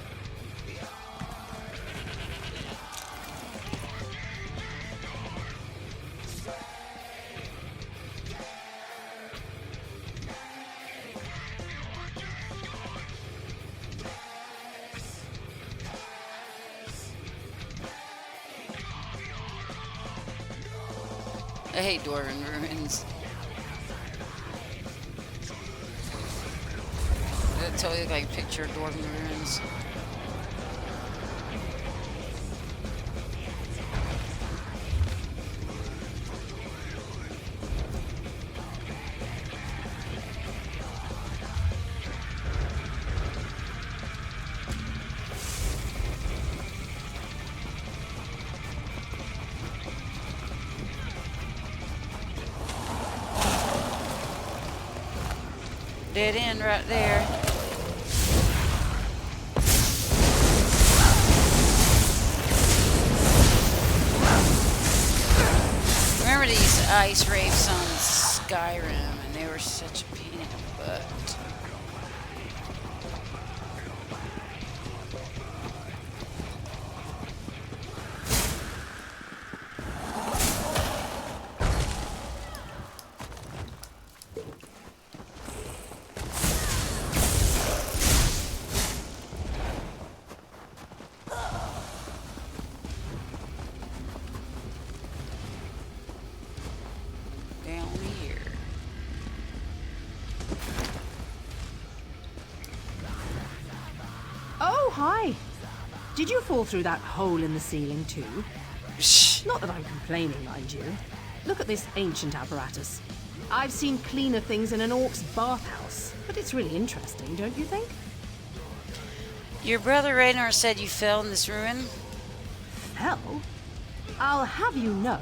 I hate Dwarven ruins. That totally look like a picture of Dwarven ruins. Dead end right there. Remember these ice wraiths on Skyrim, and they were such a pain in the butt. Down here. Oh, hi. Did you fall through that hole in the ceiling too? Shh. Not that I'm complaining, mind you. Look at this ancient apparatus. I've seen cleaner things in an orc's bathhouse, but it's really interesting, don't you think? Your brother Raynor said you fell in this ruin? Hell, I'll have you know,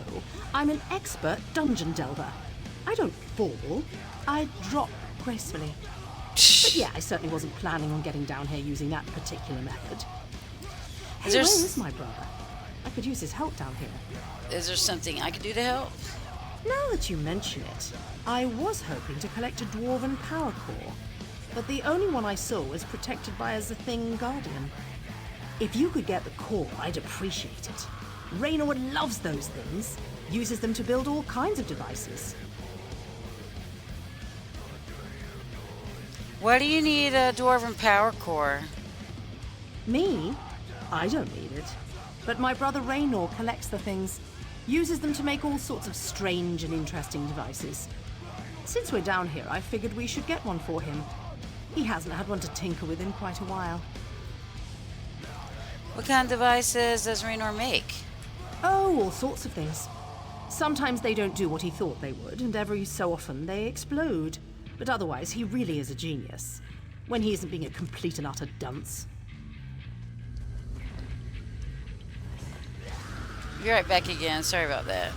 I'm an expert dungeon delver. I don't fall, I drop gracefully. But yeah, I certainly wasn't planning on getting down here using that particular method. Hey, where is my brother? I could use his help down here. Is there something I could do to help? Now that you mention it, I was hoping to collect a dwarven power core, but the only one I saw was protected by a Thing Guardian. If you could get the core, I'd appreciate it. Raynor loves those things, uses them to build all kinds of devices. Why do you need a dwarven power core? Me? I don't need it. But my brother Raynor collects the things, uses them to make all sorts of strange and interesting devices. Since we're down here, I figured we should get one for him. He hasn't had one to tinker with in quite a while. What kind of devices does Raynor make? Oh, all sorts of things. Sometimes they don't do what he thought they would, and every so often they explode. But otherwise, he really is a genius. When he isn't being a complete and utter dunce. Be right back again. Sorry about that.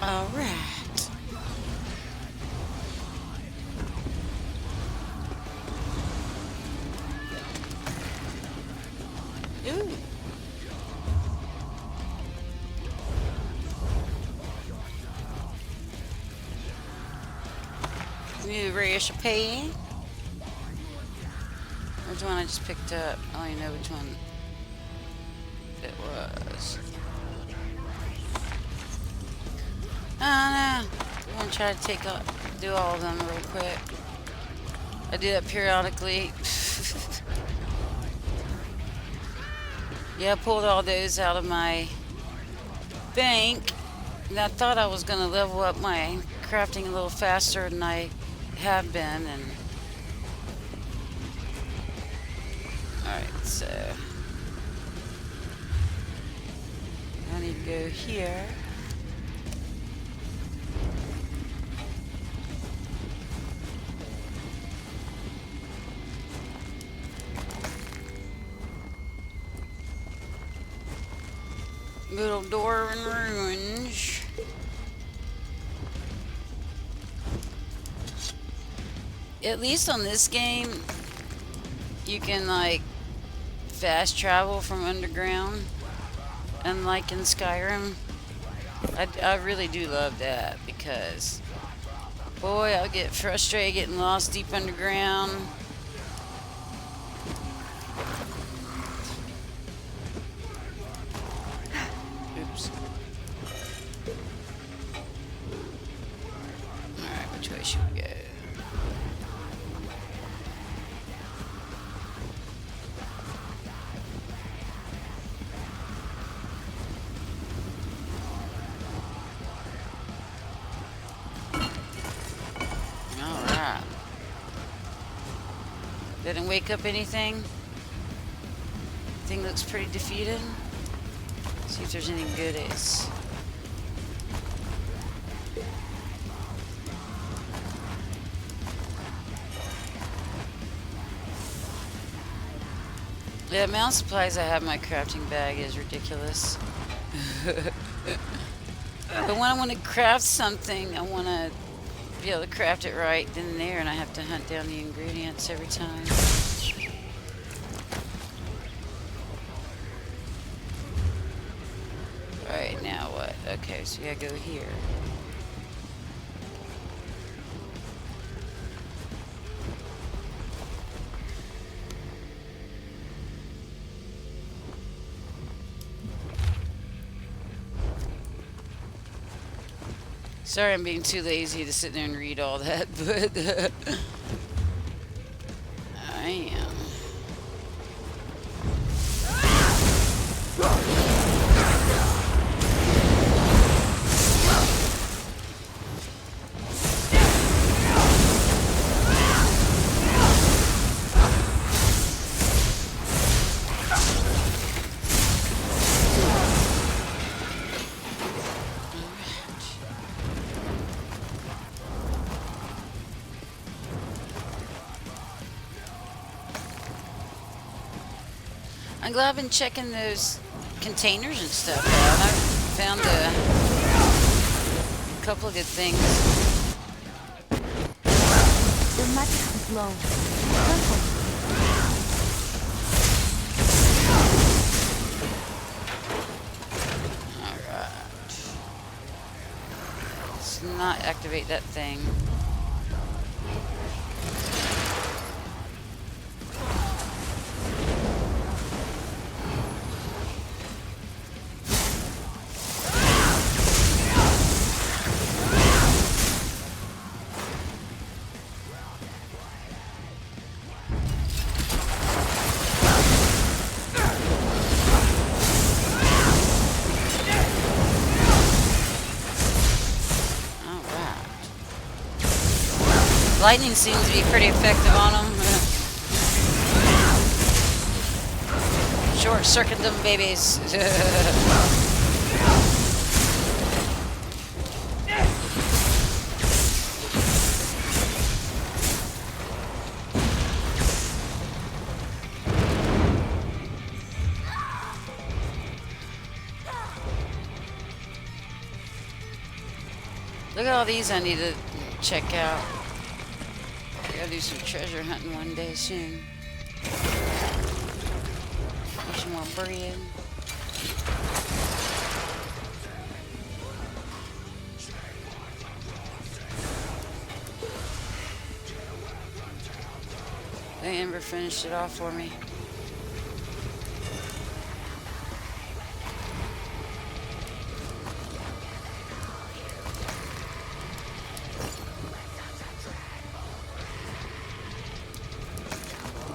All right. Ooh. New recipe. Which one I just picked up? I don't even know which one it was. I don't know. I'm gonna try to do all of them real quick. I do that periodically. Yeah, I pulled all those out of my bank. And I thought I was gonna level up my crafting a little faster than I have been, and alright, so I need to go here. Little door in ruins. At least on this game, you can like fast travel from underground, unlike in Skyrim. I really do love that because, boy, I'll get frustrated getting lost deep underground. Oops. Alright, which way should we go? Alright. Didn't wake up anything? Thing looks pretty defeated. See if there's any goodies. The amount of supplies I have in my crafting bag is ridiculous. But when I want to craft something, I want to be able to craft it right then and there, and I have to hunt down the ingredients every time. Alright, now what? Okay, so we gotta go here. Sorry I'm being too lazy to sit there and read all that, but I am. I'm glad I've been checking those containers and stuff out. I've found a couple of good things. The magic is low. Careful. Alright. Let's not activate that thing. Lightning seems to be pretty effective on them. Short circuit them babies. Look at all these I need to check out. I gotta do some treasure hunting one day soon. Get some more bread. They Ember finished it off for me.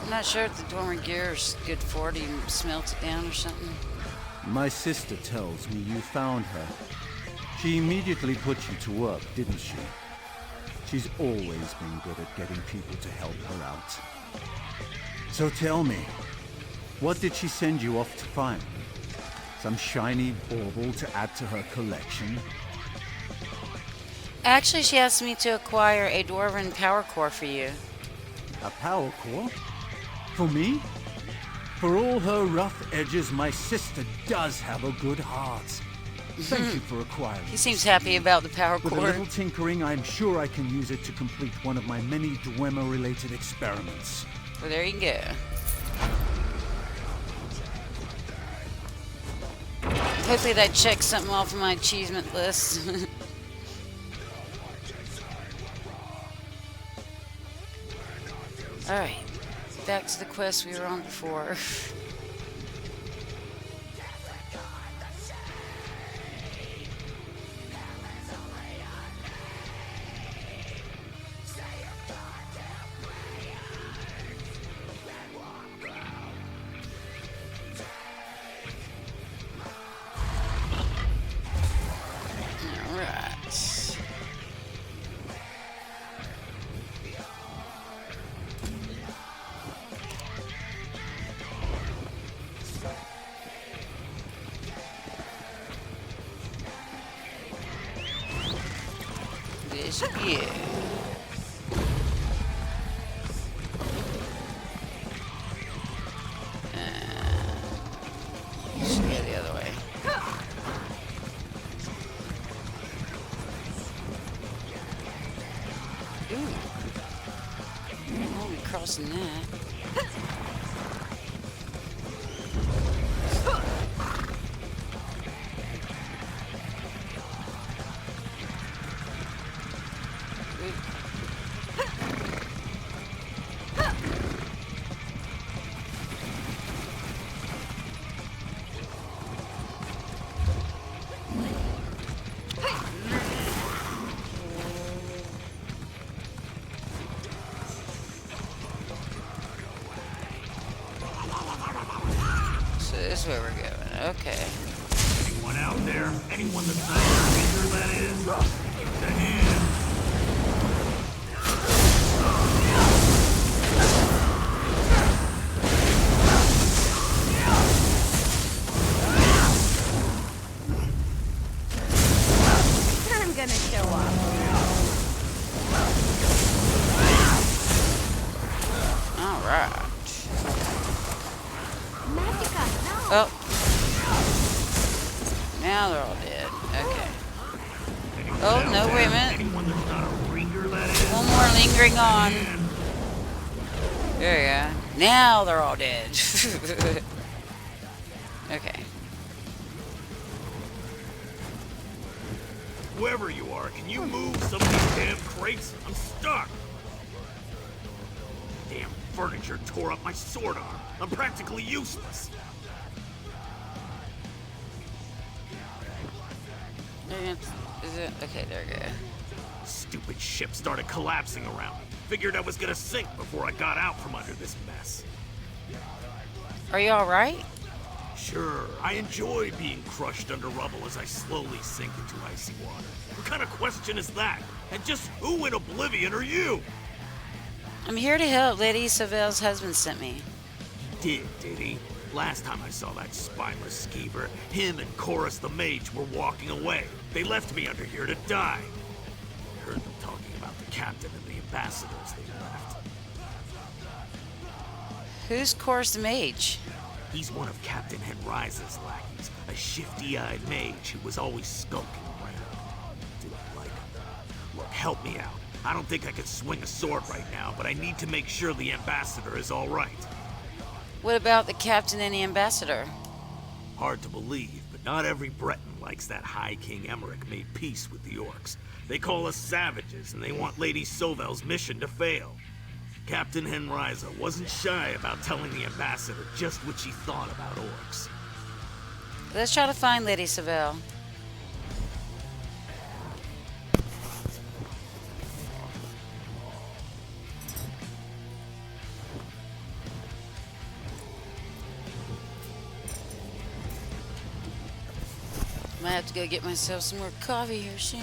I'm not sure if the dormant gear is good for it. You smelt it down or something. My sister tells me you found her. She immediately put you to work, didn't she? She's always been good at getting people to help her out. So tell me, what did she send you off to find? Some shiny bauble to add to her collection? Actually, she asked me to acquire a Dwarven power core for you. A power core? For me? For all her rough edges, my sister does have a good heart. Thank you for acquiring He this. seems happy about the power With a core. little tinkering, I'm sure I can use it to complete one of my many Dwemer-related experiments. Well, there you go. Hopefully that checks something off of my achievement list. Alright. Back to the quest we were on before. Alright. This you. Should go the other way. Ooh. I won't be crossing that. So this is where we're going. Okay. Anyone out there? Anyone that's not a ranger, that is? Give it a hand. I'm gonna show off. All right. Magica, no! Oh. Now they're all dead. Okay. Oh, no, wait a minute. Anyone that's not a ranger, that is? One more lingering on. There you go. Now they're all dead. Okay. Whoever you are, can you move some of these damn crates? I'm stuck. Damn furniture tore up my sword arm. I'm practically useless. Is it? Okay, there we go. Stupid ship started collapsing around me. Figured I was gonna sink before I got out from under this mess. Are you alright? Sure, I enjoy being crushed under rubble as I slowly sink into icy water. What kind of question is that? And just who in oblivion are you? I'm here to help. Lady Savelle's husband sent me. Did he? Last time I saw that spineless skeever, him and Chorus the mage were walking away. They left me under here to die. I heard them talking about the captain and the ambassadors they left. Who's Chorus the Mage? He's one of Captain Henrise's lackeys, a shifty-eyed mage who was always skulking around. Didn't like him. help me out. I don't think I can swing a sword right now, but I need to make sure the ambassador is all right. What about the captain and the ambassador? Hard to believe, but not every Breton likes that High King Emmerich made peace with the orcs. They call us savages, and they want Lady Sovel's mission to fail. Captain Henriza wasn't shy about telling the ambassador just what she thought about orcs. Let's try to find Lady Sovel. Might have to go get myself some more coffee here soon.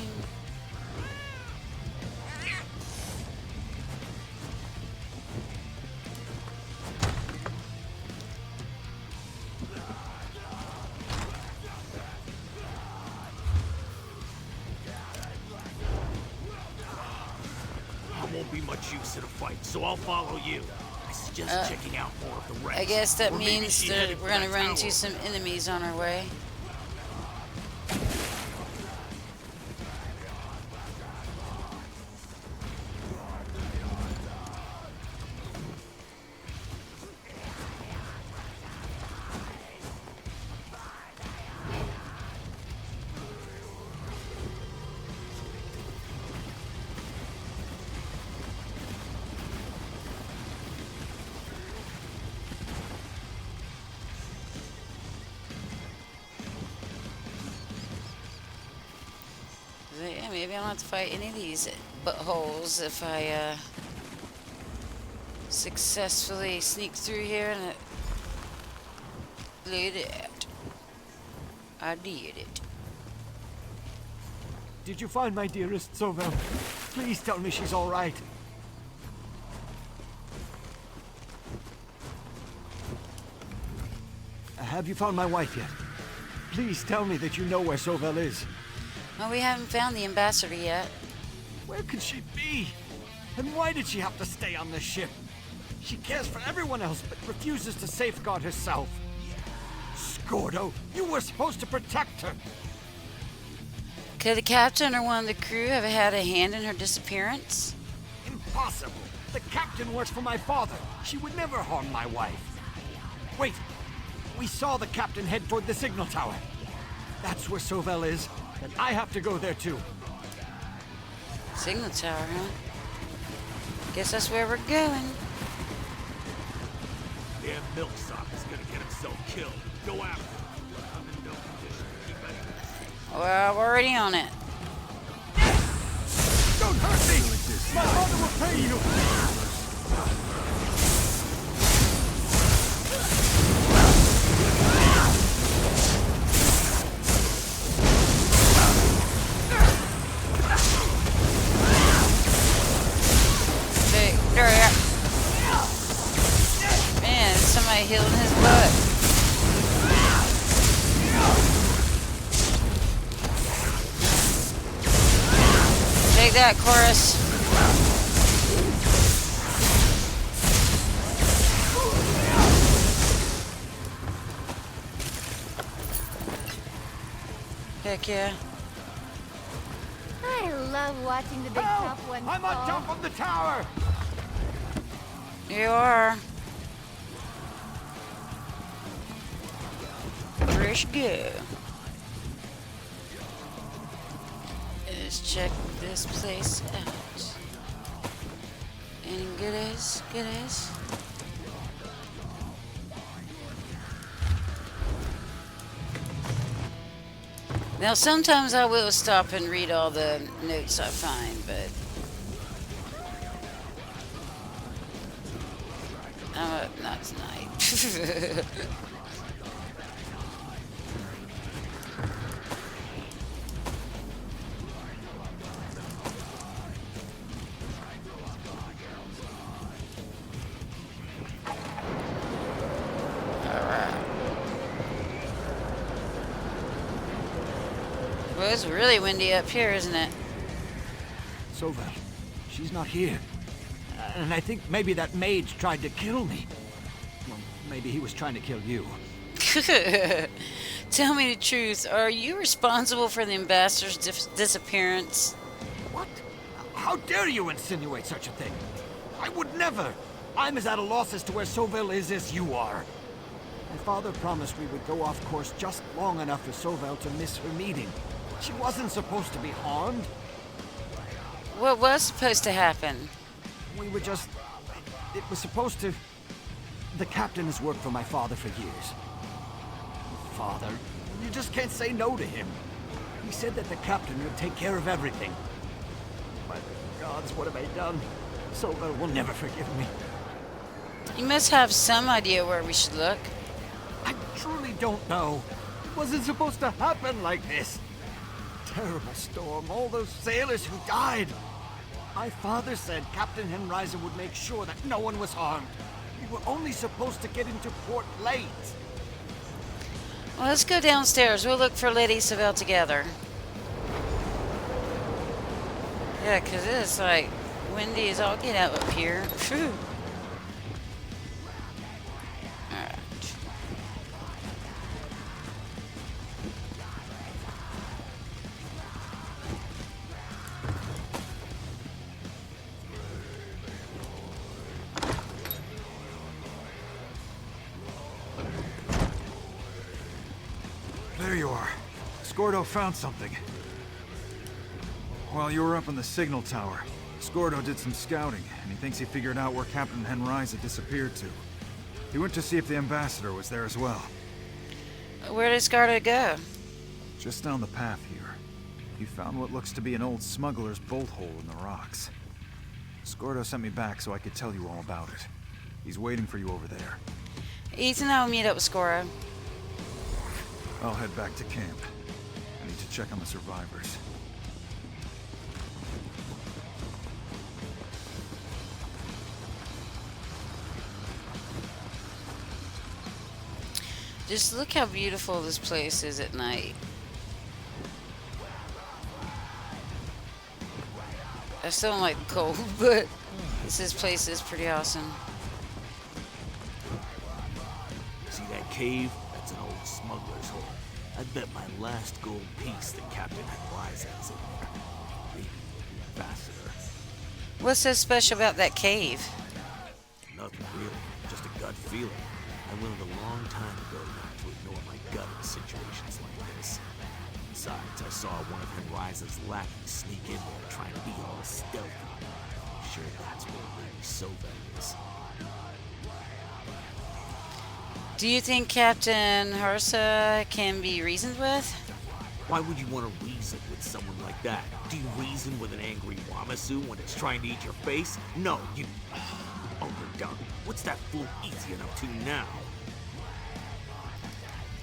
I won't be much use in a fight, so I'll follow you. I suggest checking out more of the wrecks. I guess that Or maybe means she that headed we're for gonna that run tower. into some enemies on our way. So, yeah, maybe I don't have to fight any of these buttholes if I successfully sneak through here and loot it out. I did it. Did you find my dearest Sovel? Please tell me she's all right. Have you found my wife yet? Please tell me that you know where Sovel is. Well, we haven't found the ambassador yet. Where could she be? And why did she have to stay on this ship? She cares for everyone else, but refuses to safeguard herself. Scordo, you were supposed to protect her. Could the captain or one of the crew have had a hand in her disappearance? Impossible. The captain works for my father. She would never harm my wife. Wait. We saw the captain head toward the signal tower. That's where Sovel is, and I have to go there too. Signal tower, huh? Guess that's where we're going. Damn milksop is gonna get himself killed. Go after him. I'm in no condition to keep anything. Well, we're already on it. Don't hurt me! My father will pay you! Man, somebody healed his butt. Take that, Chorus. Heck yeah. I love watching the big tough ones I'm on fall. top of the tower! You are. Where's go? Let's check this place out. Any goodies? Goodies? Now, sometimes I will stop and read all the notes I find, but not tonight. Well, it's really windy up here, isn't it? Sovel, she's not here. And I think maybe that maid tried to kill me. Well, maybe he was trying to kill you. Tell me the truth. Are you responsible for the ambassador's disappearance? What? How dare you insinuate such a thing? I would never. I'm as at a loss as to where Soville is as you are. My father promised we would go off course just long enough for Soville to miss her meeting. She wasn't supposed to be harmed. What was supposed to happen? We were just... It was supposed to... The captain has worked for my father for years. Father? You just can't say no to him. He said that the captain would take care of everything. My gods, what have I done? Soville will never forgive me. You must have some idea where we should look. I truly don't know. It wasn't supposed to happen like this. Terrible storm, all those sailors who died. My father said Captain Henriza would make sure that no one was harmed. We were only supposed to get into port late. Well, let's go downstairs. We'll look for Lady Soville together. Yeah, 'cause it's like windy as all get out up here. Phew. Alright. There you are. Scordo found something. While you were up in the signal tower, Scordo did some scouting, and he thinks he figured out where Captain Henriza disappeared to. He went to see if the ambassador was there as well. Where did Scardo go? Just down the path here. He found what looks to be an old smuggler's bolt hole in the rocks. Scordo sent me back so I could tell you all about it. He's waiting for you over there. Ethan, I'll meet up with Scordo. I'll head back to camp. I need to check on the survivors. Just look how beautiful this place is at night. I still don't like the cold, but this place is pretty awesome. See that cave? That's an old smuggler's hole. I bet my last gold piece the captain Henriza is in there. Maybe the ambassador. What's so special about that cave? Nothing really, just a gut feeling. I learned a long time ago not to ignore my gut in situations like this. Besides, I saw one of Henriza's lackeys sneak in there trying to be all stealthy. I'm sure that's where Lady Soville is. Do you think Captain Harsa can be reasoned with? Why would you want to reason with someone like that? Do you reason with an angry Wamasu when it's trying to eat your face? No, you... Oh, we're done. What's that fool Ethan up to now?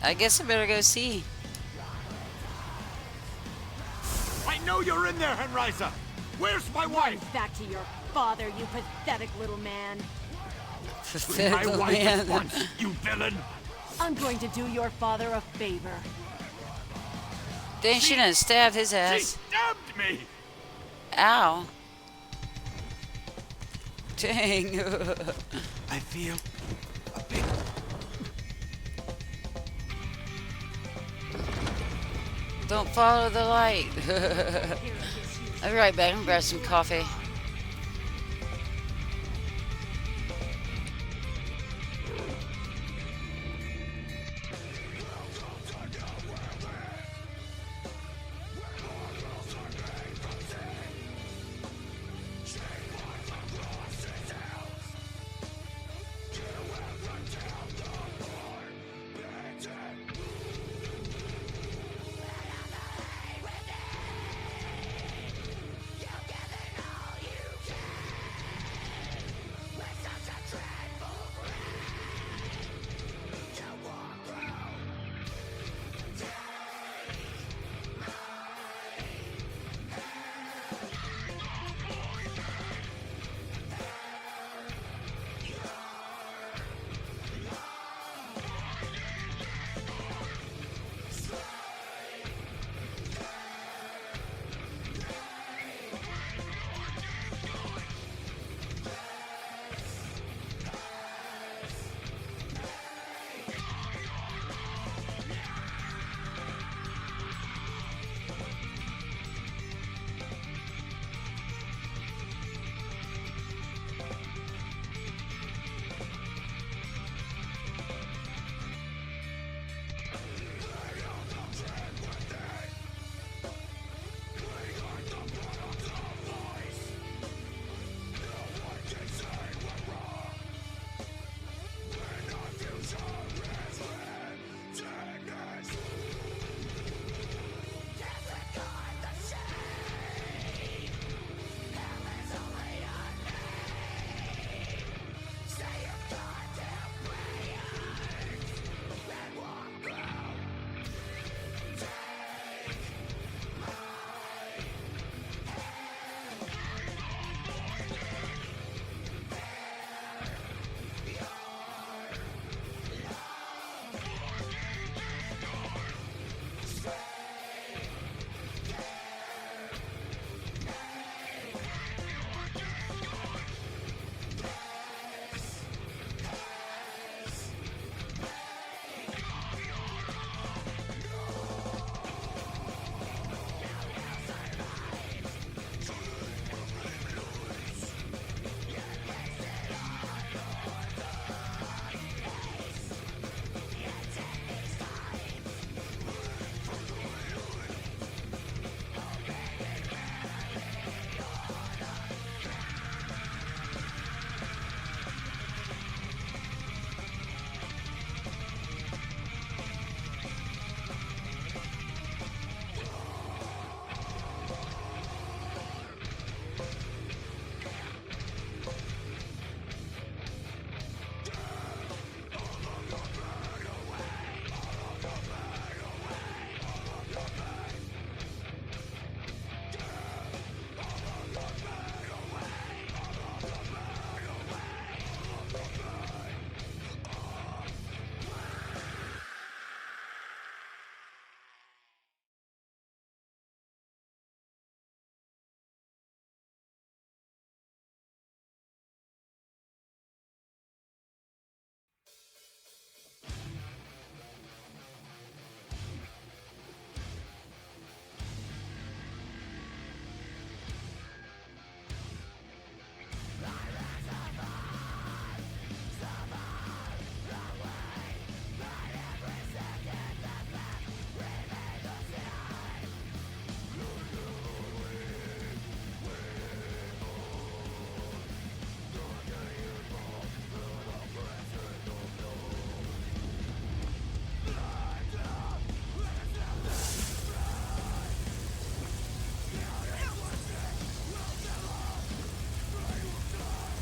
I guess I better go see. I know you're in there, Henriza! Where's my wife? Run back to your father, you pathetic little man. My wife at once, you villain! I'm going to do your father a favor. Dang, she done stabbed his She ass. stabbed me! Ow. Dang. I feel a bit... Don't follow the light. I'll be right back. I'm gonna grab some coffee.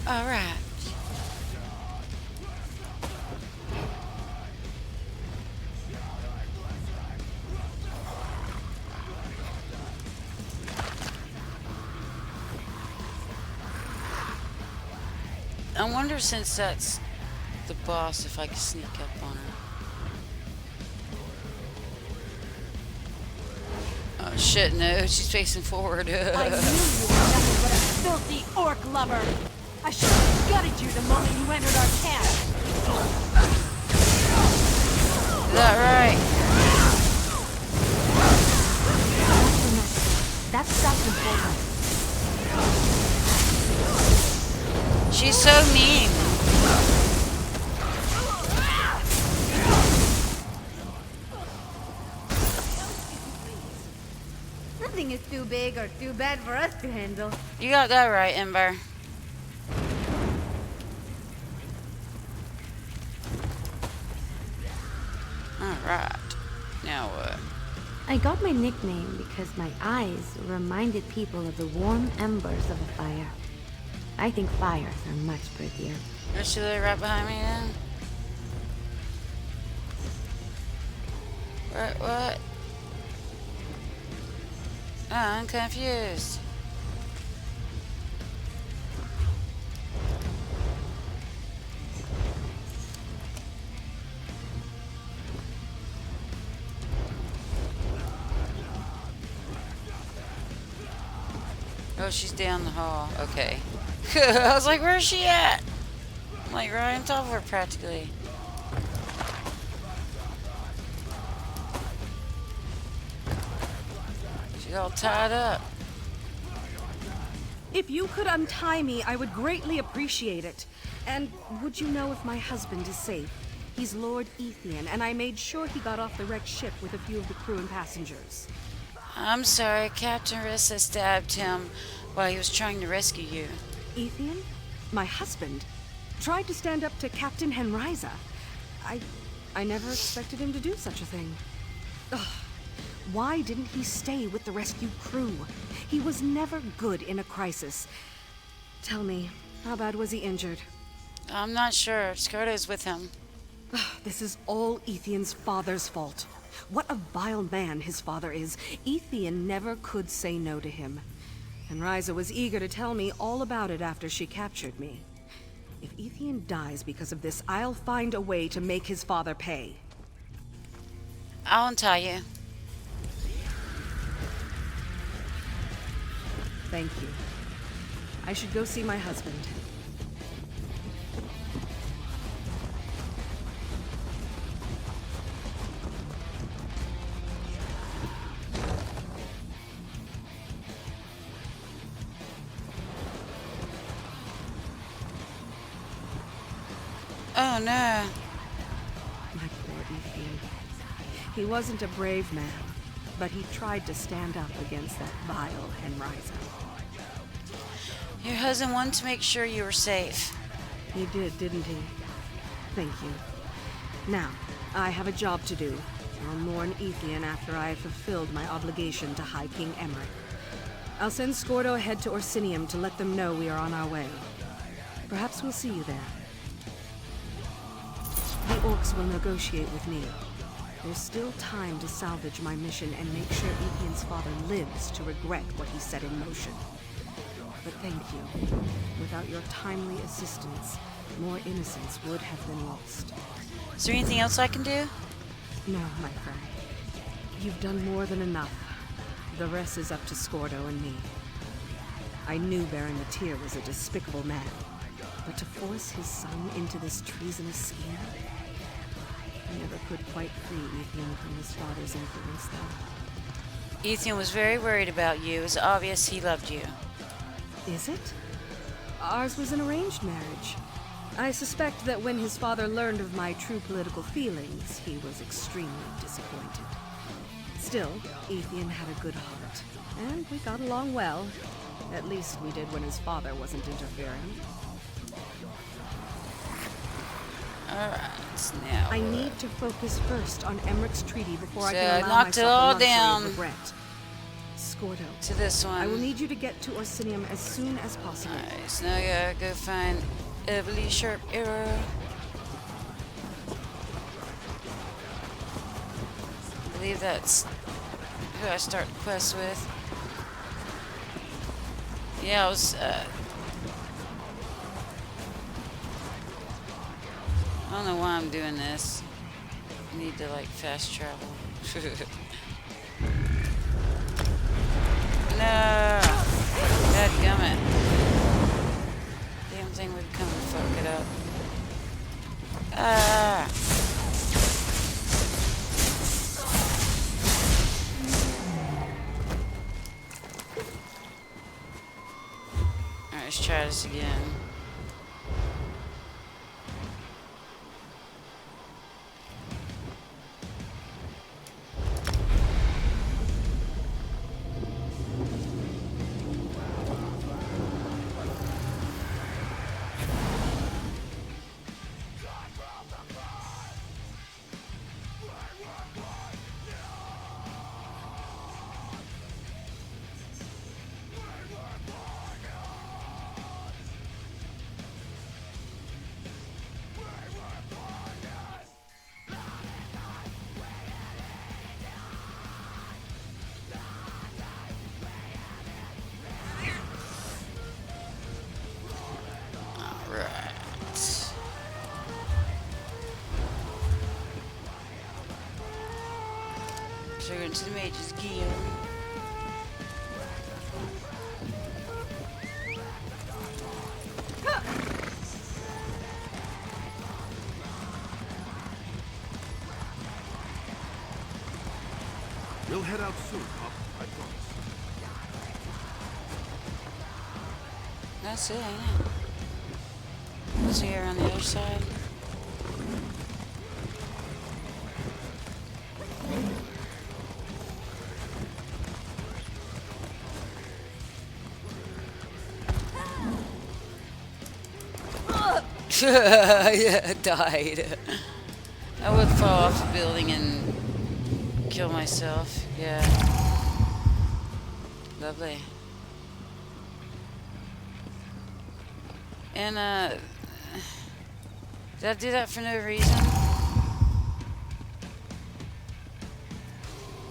Alright. I wonder, since that's the boss, if I can sneak up on her. Oh shit, no, she's facing forward. I knew you were nothing but a filthy orc lover. I should have gutted you the moment you entered our camp. Is that right? That's stuff important. She's so mean. Nothing is too big or too bad for us to handle. You got that right, Ember. Alright. Now what? I got my nickname because my eyes reminded people of the warm embers of a fire. I think fires are much prettier. Is she right behind me then? What? Oh, I'm confused. Oh, she's down the hall. Okay. I was like, where's she at? I'm like right on top of her practically. She's all tied up. If you could untie me, I would greatly appreciate it. And would you know if my husband is safe? He's Lord Eevee, and I made sure he got off the wrecked ship with a few of the crew and passengers. I'm sorry, Captain Rissa stabbed him while he was trying to rescue you. Eevee, my husband, tried to stand up to Captain Henriza. I never expected him to do such a thing. Ugh. Why didn't he stay with the rescue crew? He was never good in a crisis. Tell me, how bad was he injured? I'm not sure. Scardo's with him. This is all Eeveen's father's fault. What a vile man his father is. Eevee never could say no to him. And Ryza was eager to tell me all about it after she captured me. If Eevee dies because of this, I'll find a way to make his father pay. I'll untie you. Thank you. I should go see my husband. Oh no. My poor Eevee. He wasn't a brave man, but he tried to stand up against that vile Henriza. Your husband wanted to make sure you were safe. He did, didn't he? Thank you. Now, I have a job to do. I'll mourn Eevee after I have fulfilled my obligation to High King Emmerich. I'll send Scordo ahead to Orsinium to let them know we are on our way. Perhaps we'll see you there. The orcs will negotiate with me. There's still time to salvage my mission and make sure Eeveen's father lives to regret what he set in motion. But thank you. Without your timely assistance, more innocents would have been lost. Is there anything else I can do? No, my friend. You've done more than enough. The rest is up to Scordo and me. I knew Baron Matir was a despicable man, but to force his son into this treasonous scheme, I never could quite free Eevee from his father's influence, though. Ethan was very worried about you. It's obvious he loved you. Is it? Ours was an arranged marriage. I suspect that when his father learned of my true political feelings, he was extremely disappointed. Still, Eevee had a good heart, and we got along well. At least we did when his father wasn't interfering. Alright, now. I need to focus first on Emmerich's treaty before I So can I allow knocked it myself all the luxury down. of regret. Scordo. To this one. I will need you to get to Orsinium as soon as possible. Alright, so now I gotta go find Eevee Sharp Arrow. I believe that's who I start the quest with. Yeah, I was, I don't know why I'm doing this. I need to, like, fast travel. No! Dadgummit. Damn thing would come and fuck it up. Ah! Alright, let's try this again. So we're into the Mage's Guild. We'll head out soon, Pop. I promise. That's it, ain't it? What's here on the other side? Yeah, died. I would fall off the building and kill myself. Yeah. Lovely. And, did I do that for no reason?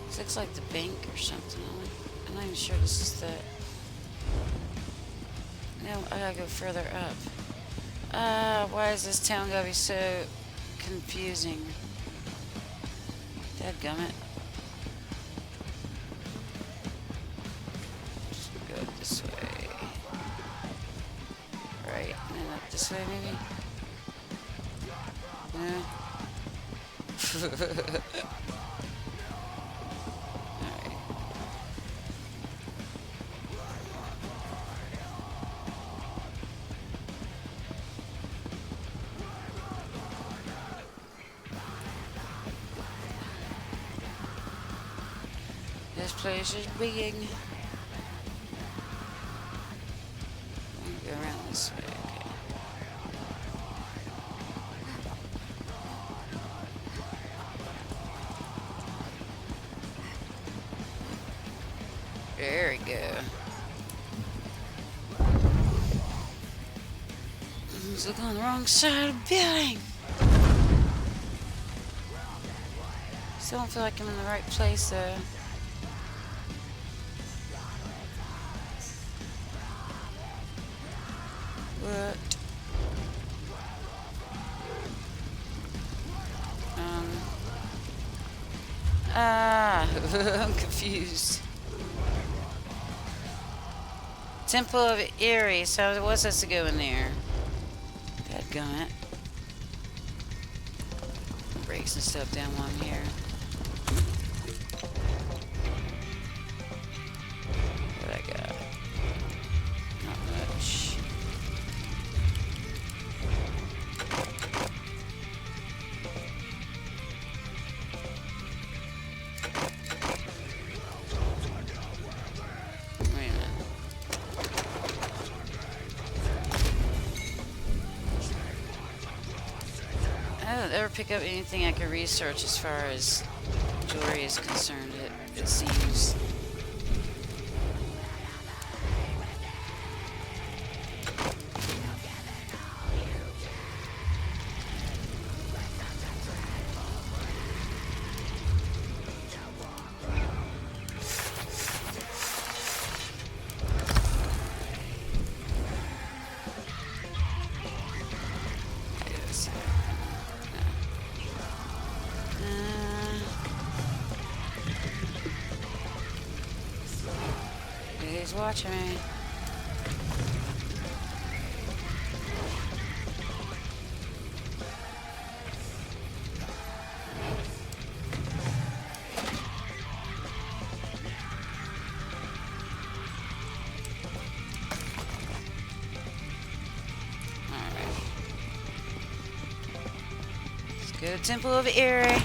This looks like the bank or something. I'm not even sure this is the... No, I gotta go further up. Why is this town gotta be so confusing? Dadgummit. Just go this way. Right, and then up this way maybe? No? Alright. This place is big. I'm gonna go around this way, okay. There we go. Let's look on the wrong side of the building. Still don't feel like I'm in the right place though. What? I'm confused. Temple of Eevee, so it was supposed to go in there. Dadgummit. Break some stuff down while I'm here. What I got? Not much. Wait a minute. I don't ever pick up anything I could research as far as jewelry is concerned, it seems. Somebody's watching me. Go to Temple of Erie.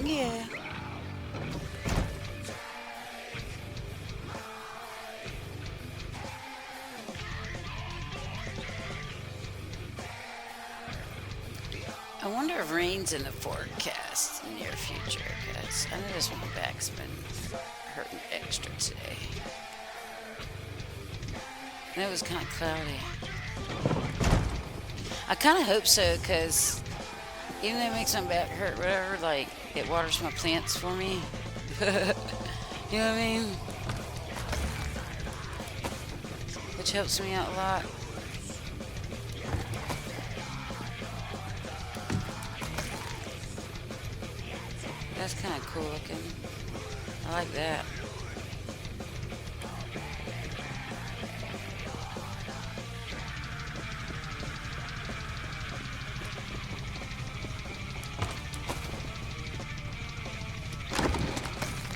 Yeah. I wonder if rain's in the forecast in the near future, because I noticed my back's been hurting extra today. And it was kind of cloudy. I kind of hope so, because even though it makes my back hurt, whatever, like, it waters my plants for me. You know what I mean? Which helps me out a lot. That's kind of cool looking. I like that.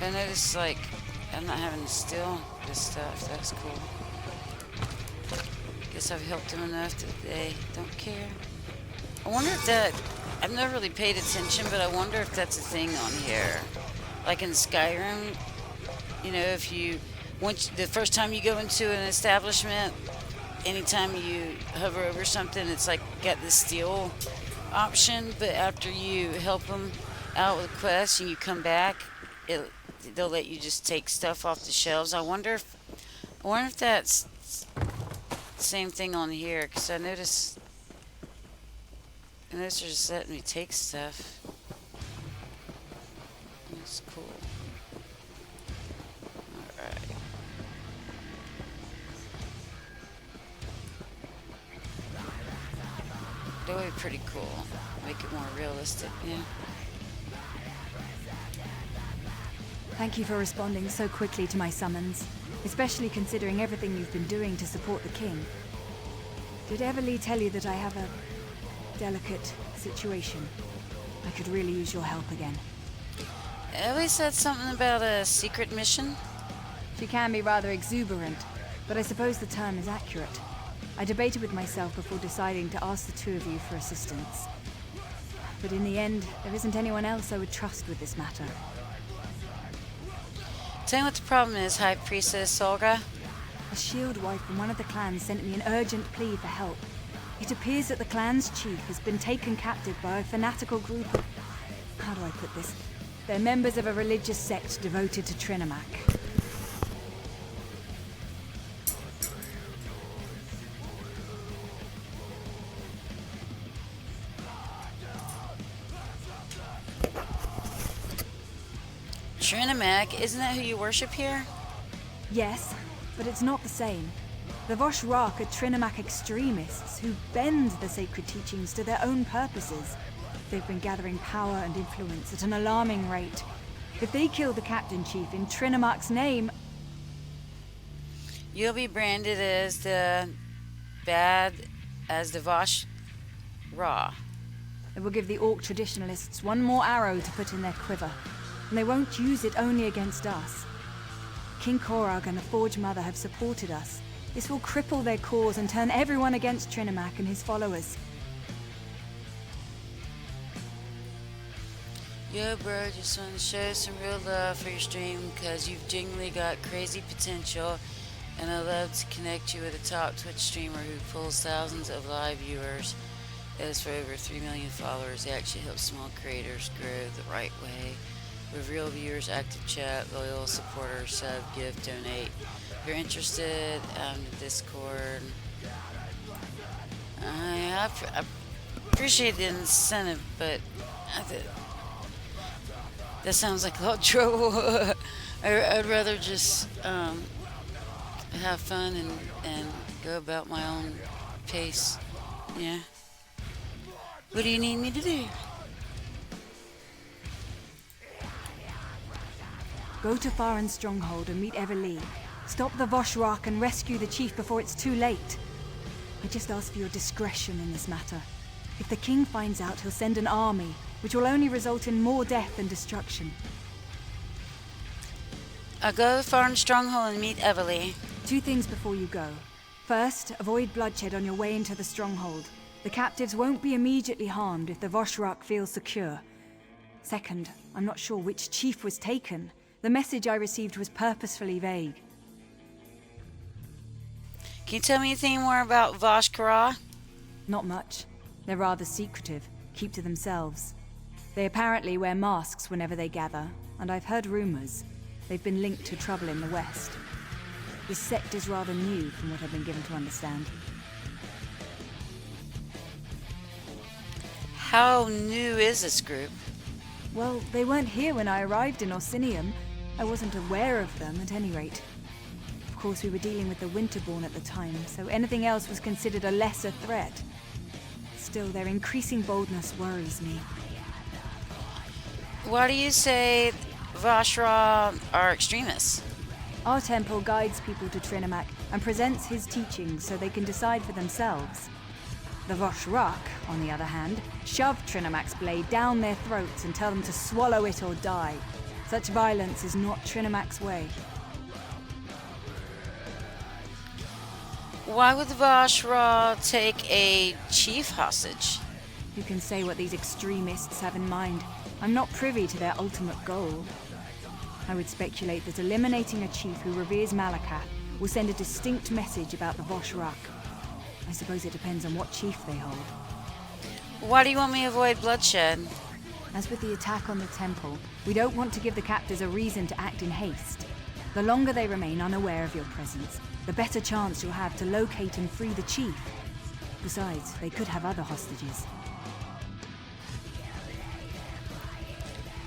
I noticed, like, I'm not having to steal this stuff. That's cool. Guess I've helped them enough that they don't care. I wonder if that... I've never really paid attention, but I wonder if that's a thing on here. Like in Skyrim, you know, if you... once the first time you go into an establishment, anytime you hover over something, it's like got the steal option, but after you help them out with a quest and you come back, they'll let you just take stuff off the shelves. I wonder if that's the same thing on here, because I noticed they're just letting me take stuff. That's cool. Alright. That would be pretty cool. Make it more realistic, yeah. Thank you for responding so quickly to my summons, especially considering everything you've been doing to support the king. Did Everly tell you that I have a delicate situation? I could really use your help again. Ellie said something about a secret mission. She can be rather exuberant, but I suppose the term is accurate. I debated with myself before deciding to ask the two of you for assistance. But in the end, there isn't anyone else I would trust with this matter. Tell me what the problem is, High Priestess Olga. A shield wife from one of the clans sent me an urgent plea for help. It appears that the clan's chief has been taken captive by a fanatical group of... how do I put this? They're members of a religious sect devoted to Trinimac. Trinimac, isn't that who you worship here? Yes, but it's not the same. The Vosh Rak are Trinimac extremists who bend the sacred teachings to their own purposes. They've been gathering power and influence at an alarming rate. If they kill the Captain Chief in Trinimac's name... You'll be branded as the Vosh Ra. It will give the Orc traditionalists one more arrow to put in their quiver, and they won't use it only against us. King Korag and the Forge Mother have supported us. This will cripple their cause and turn everyone against Trinimac and his followers. Yo, bro, just want to show some real love for your stream, because you've genuinely got crazy potential, and I love to connect you with a top Twitch streamer who pulls thousands of live viewers. As for over 3 million followers, they actually help small creators grow the right way. with real viewers, active chat, loyal supporter, sub, gift, donate. If you're interested, the Discord. I appreciate the incentive, but that sounds like a lot of trouble. I'd rather just have fun and go about my own pace. Yeah. What do you need me to do? Go to Farron's stronghold and meet Eevee. Stop the Voshrak and rescue the chief before it's too late. I just ask for your discretion in this matter. If the king finds out, he'll send an army, which will only result in more death and destruction. I'll go to Farron's stronghold and meet Eevee. 2 things before you go. First, avoid bloodshed on your way into the stronghold. The captives won't be immediately harmed if the Voshrak feels secure. Second, I'm not sure which chief was taken. The message I received was purposefully vague. Can you tell me anything more about Voshkara? Not much. They're rather secretive, keep to themselves. They apparently wear masks whenever they gather, and I've heard rumors. They've been linked to trouble in the West. This sect is rather new from what I've been given to understand. How new is this group? Well, they weren't here when I arrived in Orsinium. I wasn't aware of them, at any rate. Of course, we were dealing with the Winterborn at the time, so anything else was considered a lesser threat. Still, their increasing boldness worries me. Why do you say Vashra are extremists? Our temple guides people to Trinimac and presents his teachings so they can decide for themselves. The Voshrak, on the other hand, shove Trinimac's blade down their throats and tell them to swallow it or die. Such violence is not Trinimac's way. Why would the Vashra take a chief hostage? You can say what these extremists have in mind. I'm not privy to their ultimate goal. I would speculate that eliminating a chief who reveres Malakath will send a distinct message about the Voshrak. I suppose it depends on what chief they hold. Why do you want me to avoid bloodshed? As with the attack on the temple, we don't want to give the captors a reason to act in haste. The longer they remain unaware of your presence, the better chance you'll have to locate and free the chief. Besides, they could have other hostages.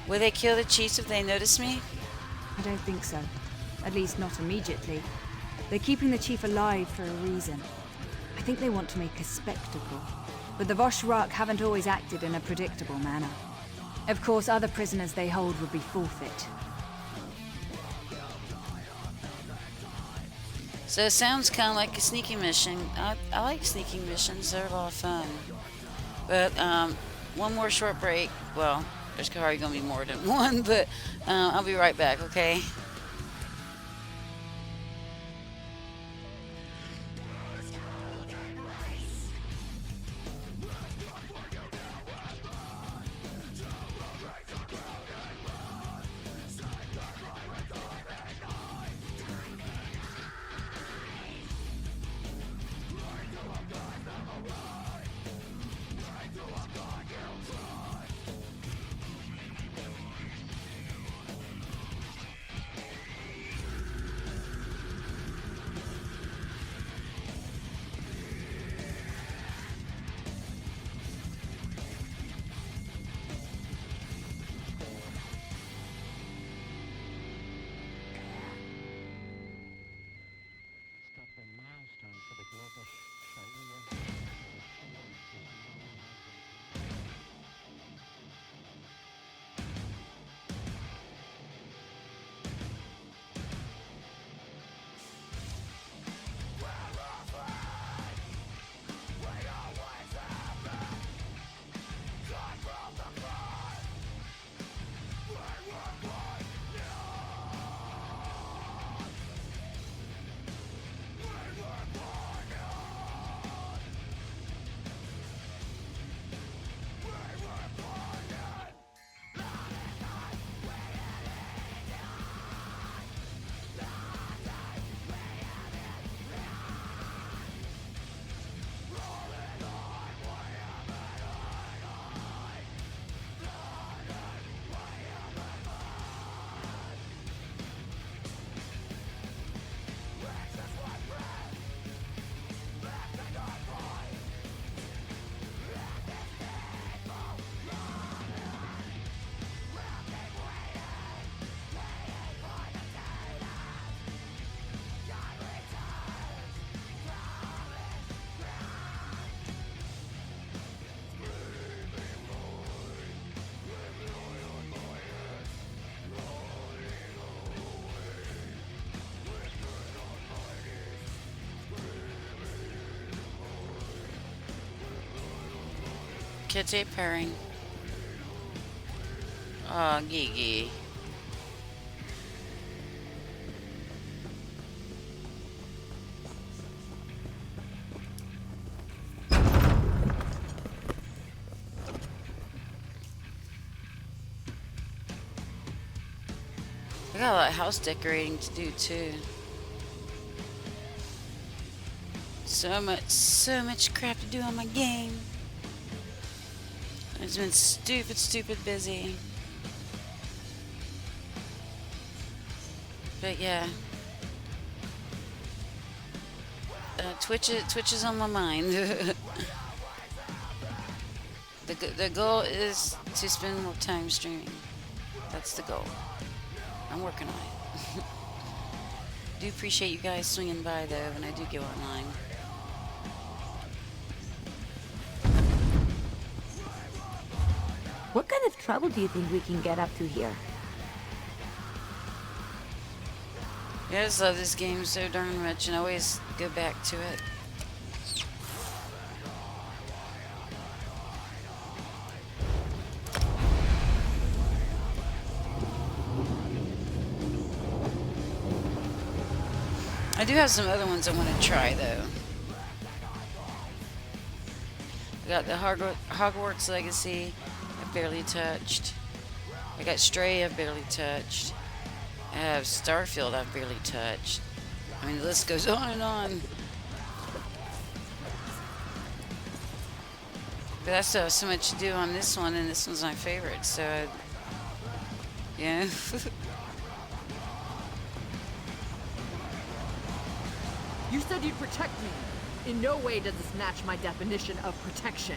Will they kill the chiefs if they notice me? I don't think so. At least not immediately. They're keeping the chief alive for a reason. I think they want to make a spectacle. But the Voshrak haven't always acted in a predictable manner. Of course, other prisoners they hold would be forfeit. So it sounds kind of like a sneaking mission. I like sneaking missions. They're a lot of fun. But one more short break. Well, there's probably going to be more than one, but I'll be right back, okay? Kitty purring. Oh, Gigi. I got a lot of house decorating to do too. So much crap to do on my game. It's been stupid busy. But yeah. Twitch is on my mind. The goal is to spend more time streaming. That's the goal. I'm working on it. Do appreciate you guys swinging by though when I do go online. What kind of trouble do you think we can get up to here? Yeah, I just love this game so darn much and I always go back to it. I do have some other ones I want to try though. I got the Hogwarts Legacy, I barely touched. I got Stray, I've barely touched. I have Starfield, I've barely touched. I mean, the list goes on and on. But I still have so much to do on this one, and this one's my favorite, so yeah. You said you'd protect me. In no way does this match my definition of protection.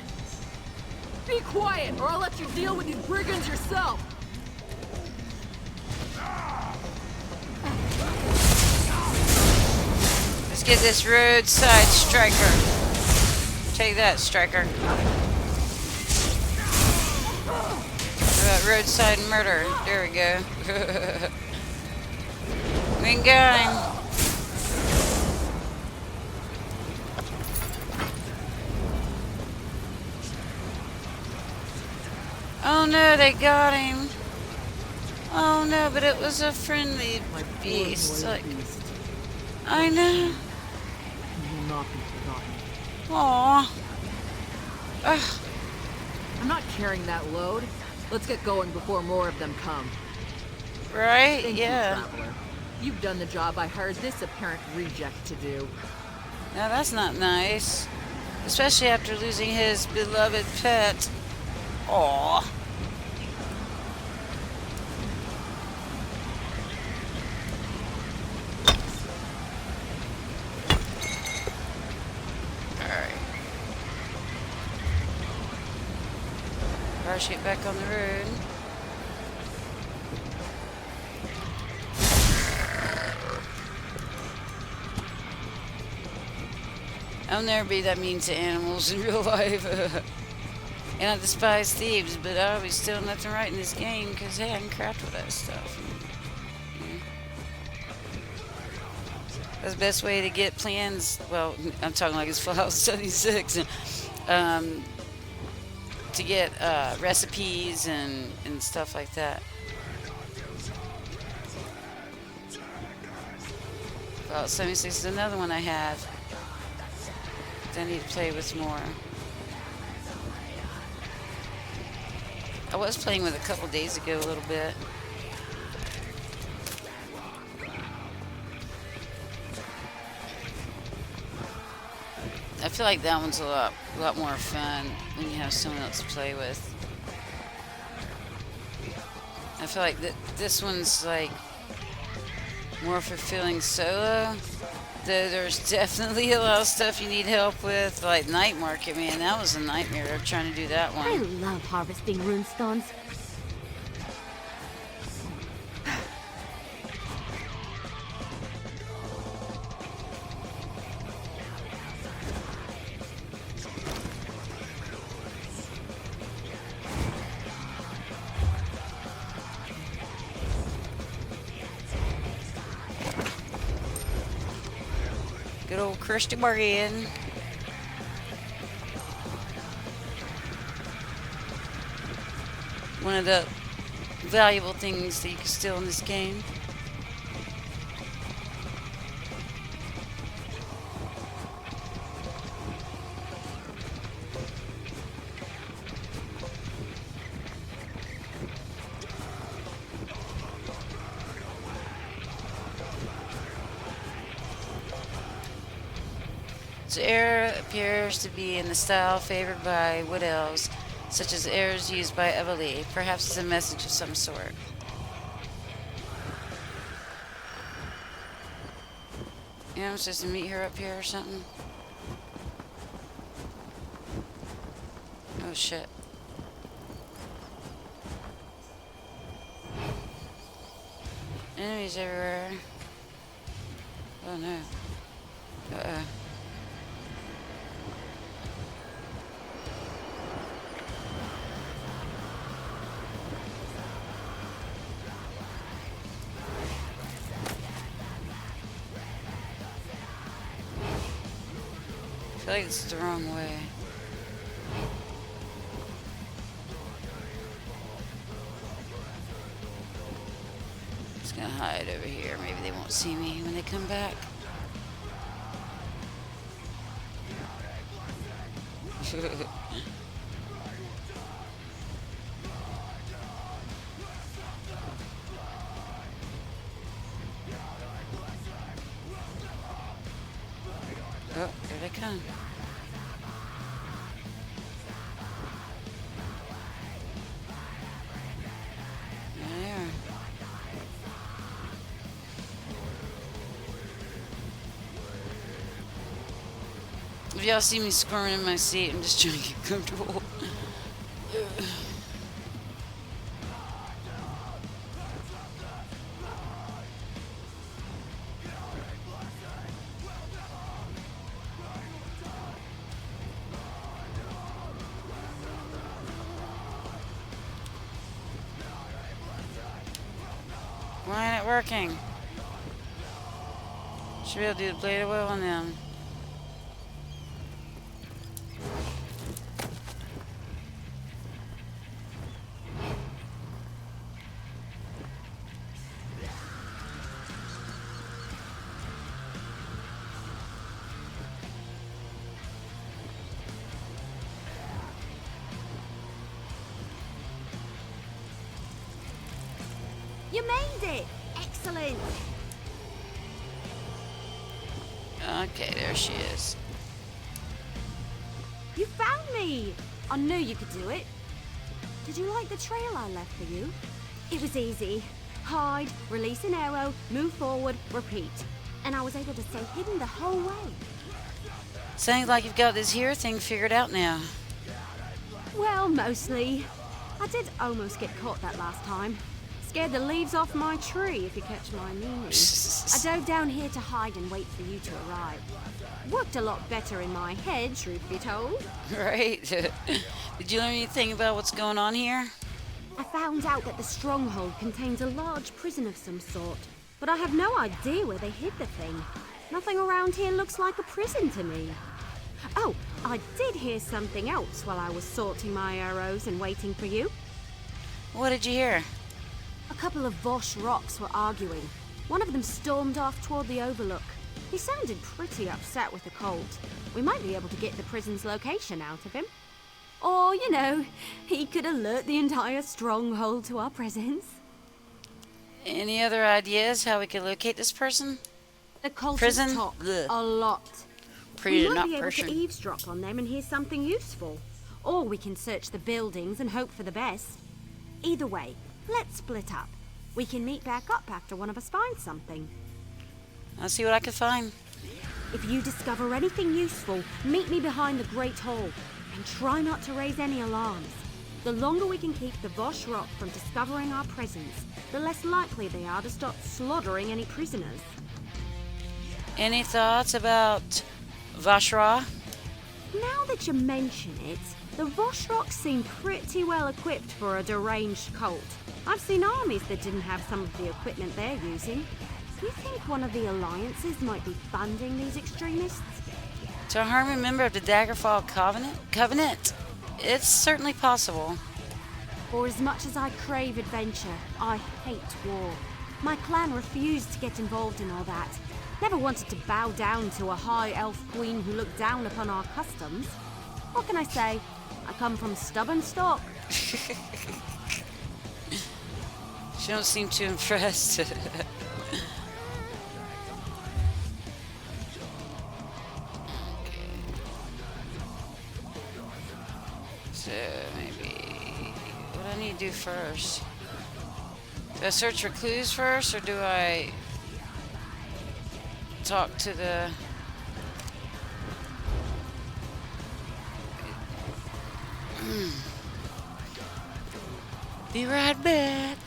Be quiet, or I'll let you deal with these brigands yourself! Let's get this roadside striker. Take that, striker. What about roadside murder? There we go. We got him. Oh no, they got him. Oh no, but it was a friendly beast. Like, I know. You will not be forgotten. Aww. Ugh. I'm not carrying that load. Let's get going before more of them come. Right? Thank Yeah. you, Traveler. You've done the job I hired this apparent reject to do. Now that's not nice. Especially after losing his beloved pet. Aww. Alright. Cars get back on the road. I'll never be that mean to animals in real life. And I despise thieves, but I always steal nothing right in this game because, hey, I can craft with that stuff. Yeah. That's the best way to get plans. Well, I'm talking like it's Fallout 76. To get recipes and stuff like that. Fallout 76 is another one I have that I need to play with more. I was playing with a couple days ago a little bit. I feel like that one's a lot more fun when you have someone else to play with. I feel like this one's like more fulfilling solo. Though there's definitely a lot of stuff you need help with, like Night Market, man. That was a nightmare trying to do that one. I love harvesting runestones. Good old Christy Morgan. one of the valuable things that you can steal in this game. This air appears to be in the style favored by wood elves, such as airs used by Eevee. Perhaps it's a message of some sort. You know, I'm supposed to meet her up here or something. Oh shit. Enemies everywhere. Oh no. Uh-oh. I feel like it's the wrong way. Just gonna hide over here. Maybe they won't see me when they come back. Oh, here they come. There they are. If y'all see me squirming in my seat, I'm just trying to get comfortable. Why ain't it working? Should be able to do the blade of will on them. You made it! Excellent! Okay, there she is. You found me! I knew you could do it. Did you like the trail I left for you? It was easy. Hide, release an arrow, move forward, repeat. And I was able to stay hidden the whole way. Sounds like you've got this here thing figured out now. Well, mostly. I did almost get caught that last time. Scared the leaves off my tree, if you catch my meaning. I dove down here to hide and wait for you to arrive. Worked a lot better in my head, truth be told. Right. Did you learn anything about what's going on here? I found out that the stronghold contains a large prison of some sort, but I have no idea where they hid the thing. Nothing around here looks like a prison to me. Oh, I did hear something else while I was sorting my arrows and waiting for you. What did you hear? A couple of Vosh rocks were arguing. One of them stormed off toward the overlook. He sounded pretty upset with the colt. We might be able to get the prison's location out of him. Or, you know, he could alert the entire stronghold to our presence. Any other ideas how we could locate this person? The cultists Prison? talk Ugh. a lot. Pretty We might not be able person. to eavesdrop on them and hear something useful. Or we can search the buildings and hope for the best. Either way, let's split up. We can meet back up after one of us finds something. I'll see what I can find. If you discover anything useful, meet me behind the Great Hall. And try not to raise any alarms. The longer we can keep the Vosh Rock from discovering our presence, the less likely they are to start slaughtering any prisoners. Any thoughts about Vashra? Now that you mention it, the Vosh Rock seem pretty well equipped for a deranged cult. I've seen armies that didn't have some of the equipment they're using. You think one of the alliances might be funding these extremists? To harm a member of the Daggerfall Covenant? It's certainly possible. For as much as I crave adventure, I hate war. My clan refused to get involved in all that. Never wanted to bow down to a high elf queen who looked down upon our customs. What can I say? I come from stubborn stock. She don't seem too impressed. So maybe what do I need to do first? Do I search for clues first, or do I talk to the... Be right back.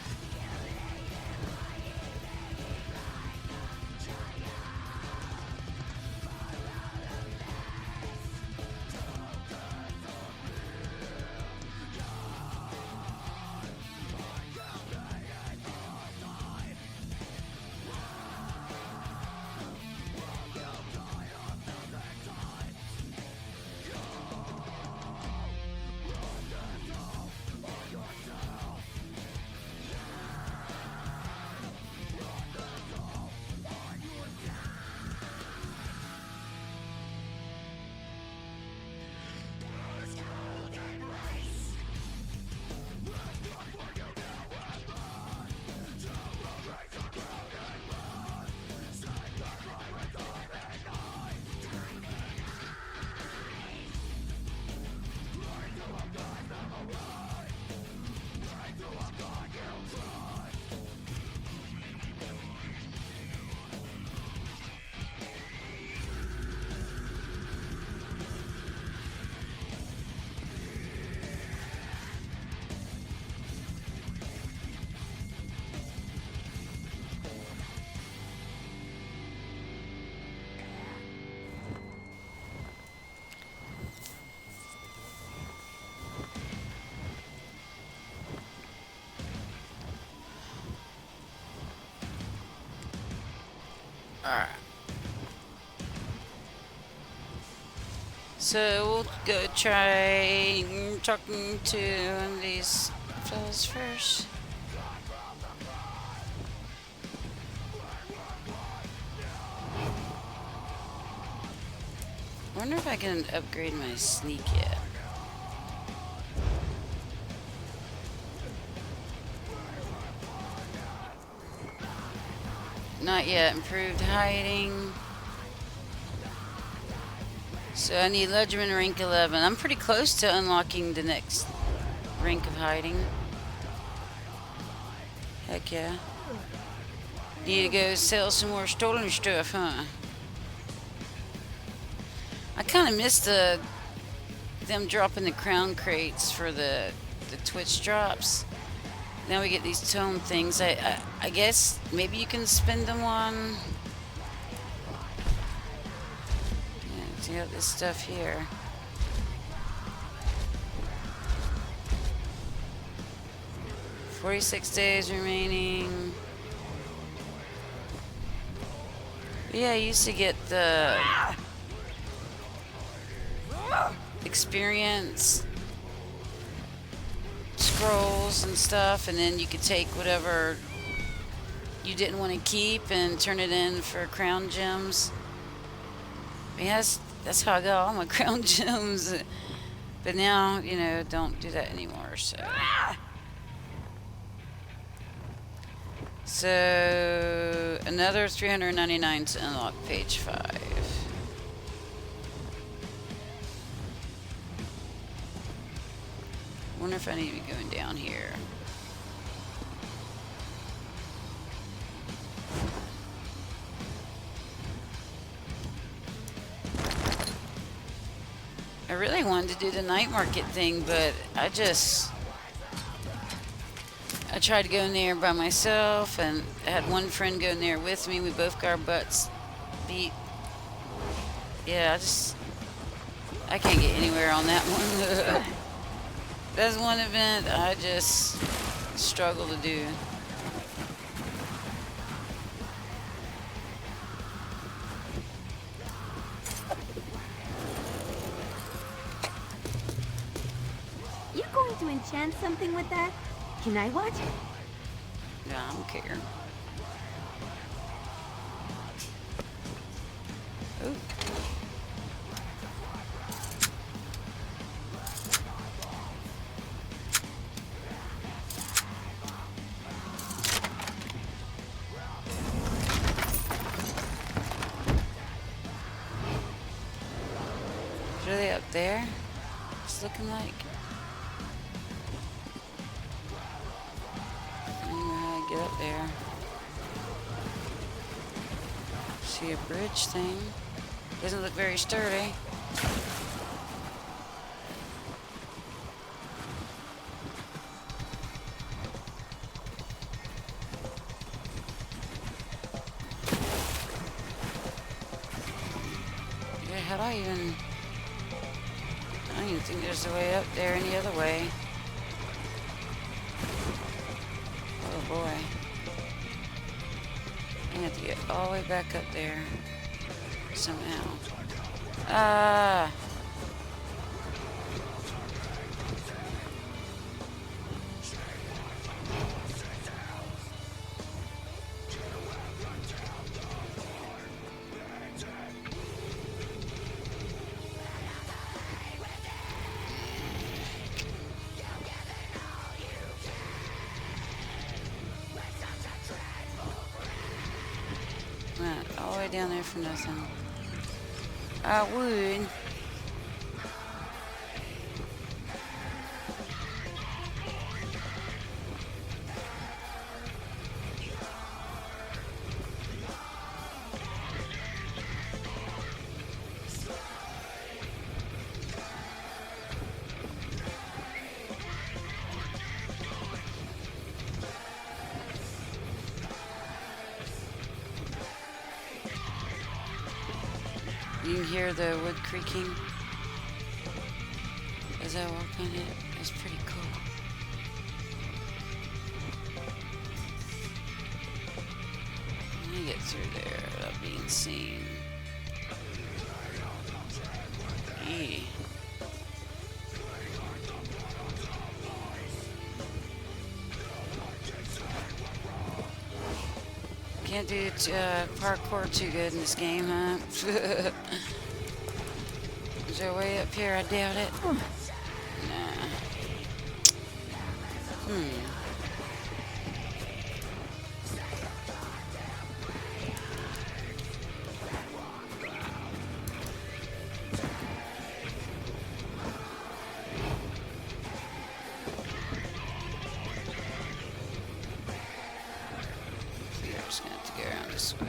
Alright. So we'll go try talking to one of these fellas first. I wonder if I can upgrade my sneak yet. Not yet. Improved hiding. So I need Ledgerman rank 11. I'm pretty close to unlocking the next rank of hiding. Heck yeah. Need to go sell some more stolen stuff, huh? I kind of missed them dropping the crown crates for the Twitch drops. Now we get these tome things. I guess maybe you can spend them on... Yeah, see out this stuff here. "46 days remaining." But yeah, I used to get the experience scrolls and stuff, and then you could take whatever you didn't want to keep and turn it in for crown gems. I mean, that's how I got all my crown gems. But now, you know, don't do that anymore. So another 399 to unlock page 5. Wonder if I need to be going down here. I really wanted to do the night market thing, but I tried to go in there by myself, and I had one friend go in there with me. We both got our butts beat. Yeah, I can't get anywhere on that one. That's one event I just struggle to do. You going to enchant something with that? Can I watch? Yeah, I don't care. Ooh. Are they up there? It's looking like. I don't know how to get up there. See a bridge thing. Doesn't look very sturdy. Yeah, how'd I even... I don't even think there's a way up there any other way. Oh boy. I have to get all the way back up there. Somehow. Ah! Went all the way down there for nothing. I would. You can hear the wood creaking as I walk on it. It's pretty cool. Let me get through there without being seen. Eee. Can't do parkour too good in this game, huh? Is there a way up here? I doubt it. Nah. I'm just gonna have to go around this way.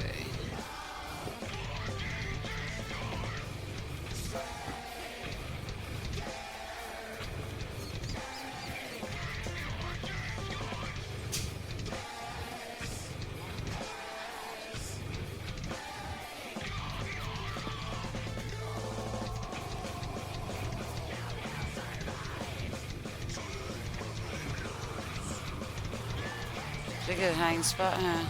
Pretty good hiding spot, huh?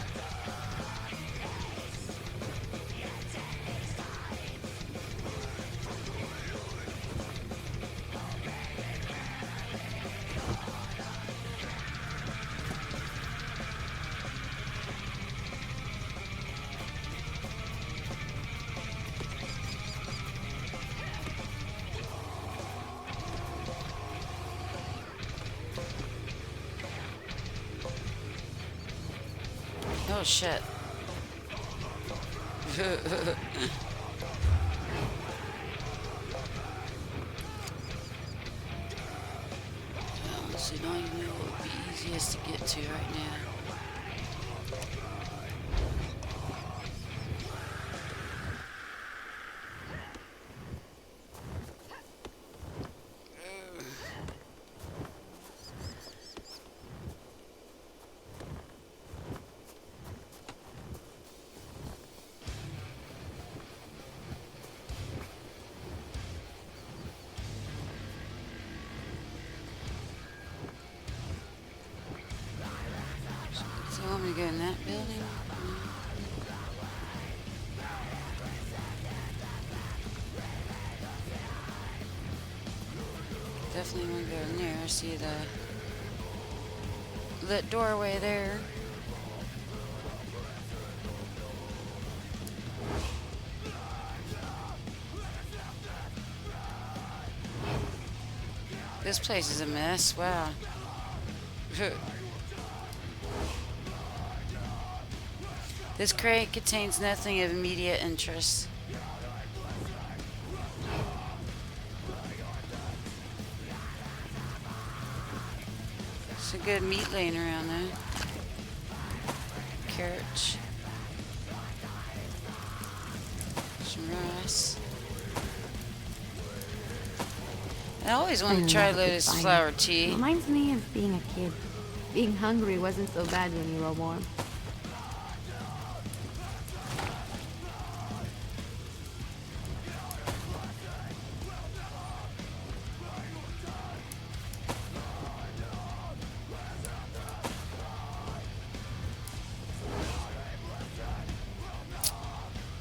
Oh shit. Honestly, don't even know what would be easiest to get to right now. So you want me to go in that building? definitely want to go in there. I see the lit doorway there. This place is a mess. Wow. This crate contains nothing of immediate interest. Some good meat laying around though. Carrots. Some rice. I always wanted to try Lotus flower tea. Reminds me of being a kid. Being hungry wasn't so bad when you were warm.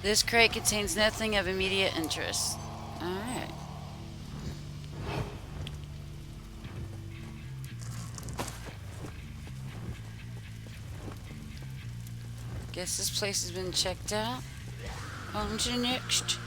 This crate contains nothing of immediate interest. Alright. Guess this place has been checked out. On to the next.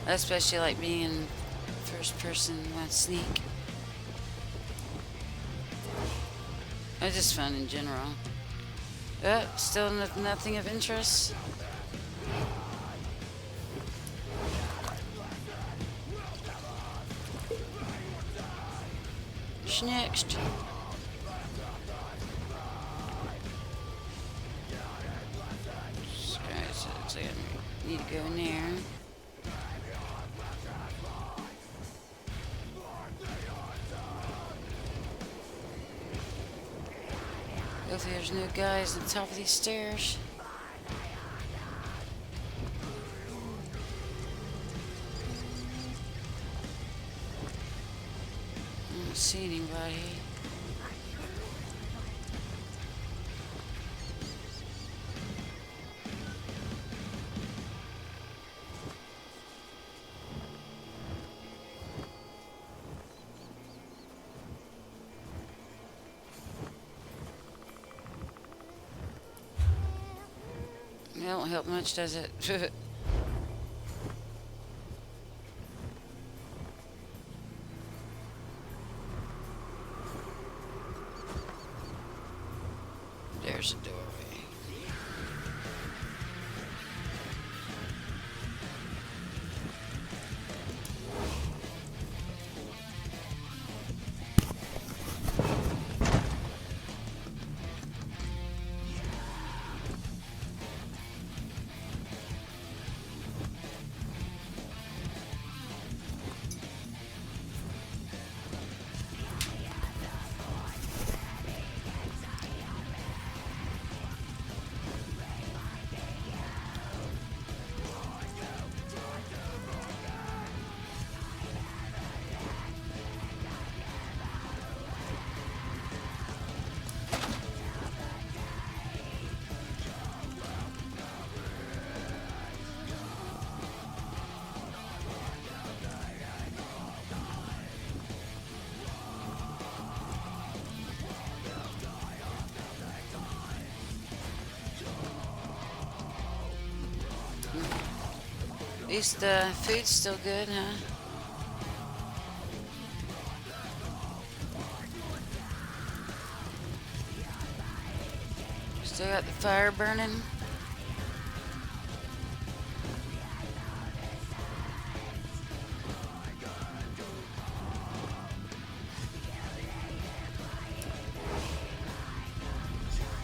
I especially like being in first person when I sneak. It's just fun in general. Still nothing of interest. Next. So it looks like I need to go in there. Hopefully there's no guys on the top of these stairs. I don't see anybody. It don't help much, does it? There's a doorway. At least the food's still good, huh? Still got the fire burning.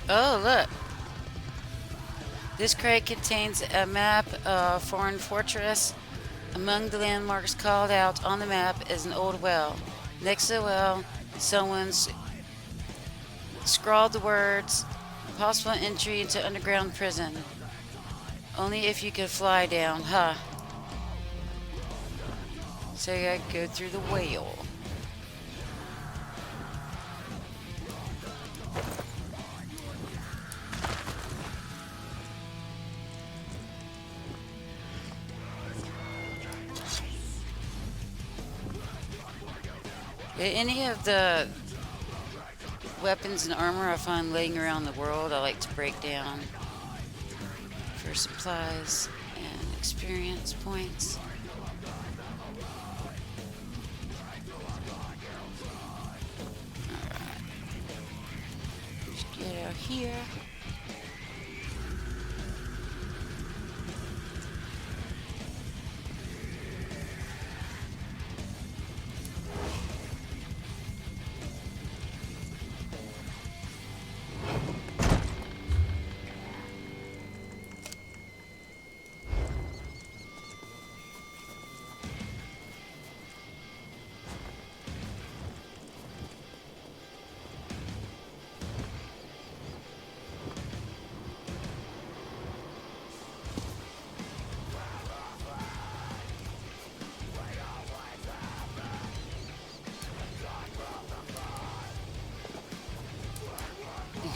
Oh, look. This crate contains a map of Foreign Fortress. Among the landmarks called out on the map is an old well. Next to the well, someone's scrawled the words, possible entry into underground prison. Only if you could fly down, huh? So you gotta go through the whale. Any of the weapons and armor I find laying around the world, I like to break down for supplies and experience points. Alright. Just get out here.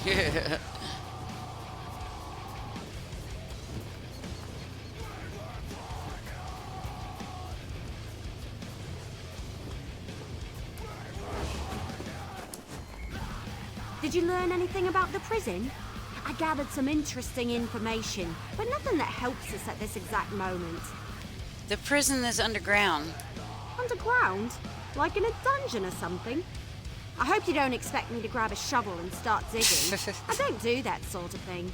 Yeah. Did you learn anything about the prison? I gathered some interesting information, but nothing that helps us at this exact moment. The prison is underground. Underground? Like in a dungeon or something? I hope you don't expect me to grab a shovel and start digging. I don't do that sort of thing.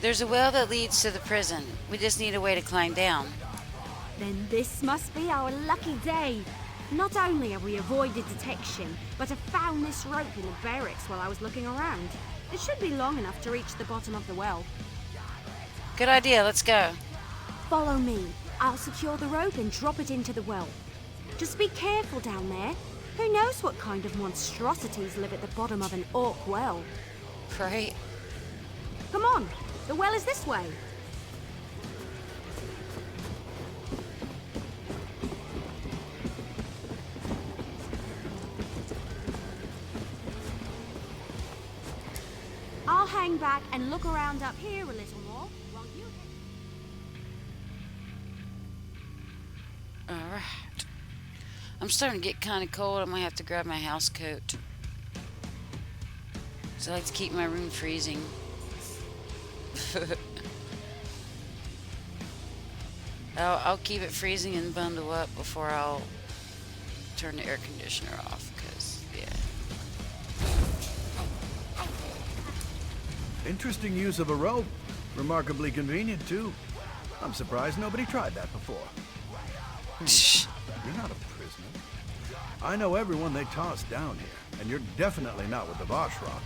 There's a well that leads to the prison. We just need a way to climb down. Then this must be our lucky day. Not only have we avoided detection, but have found this rope in the barracks while I was looking around. It should be long enough to reach the bottom of the well. Good idea, let's go. Follow me. I'll secure the rope and drop it into the well. Just be careful down there. Who knows what kind of monstrosities live at the bottom of an orc well? Right. Come on, the well is this way. I'll hang back and look around up here a little more while you... Alright. I'm starting to get kind of cold. I might have to grab my house coat. So I like to keep my room freezing. I'll keep it freezing and bundle up before I'll turn the air conditioner off, because, yeah. Interesting use of a rope. Remarkably convenient, too. I'm surprised nobody tried that before. You're not a prisoner. I know everyone they tossed down here, and you're definitely not with the Voshrock.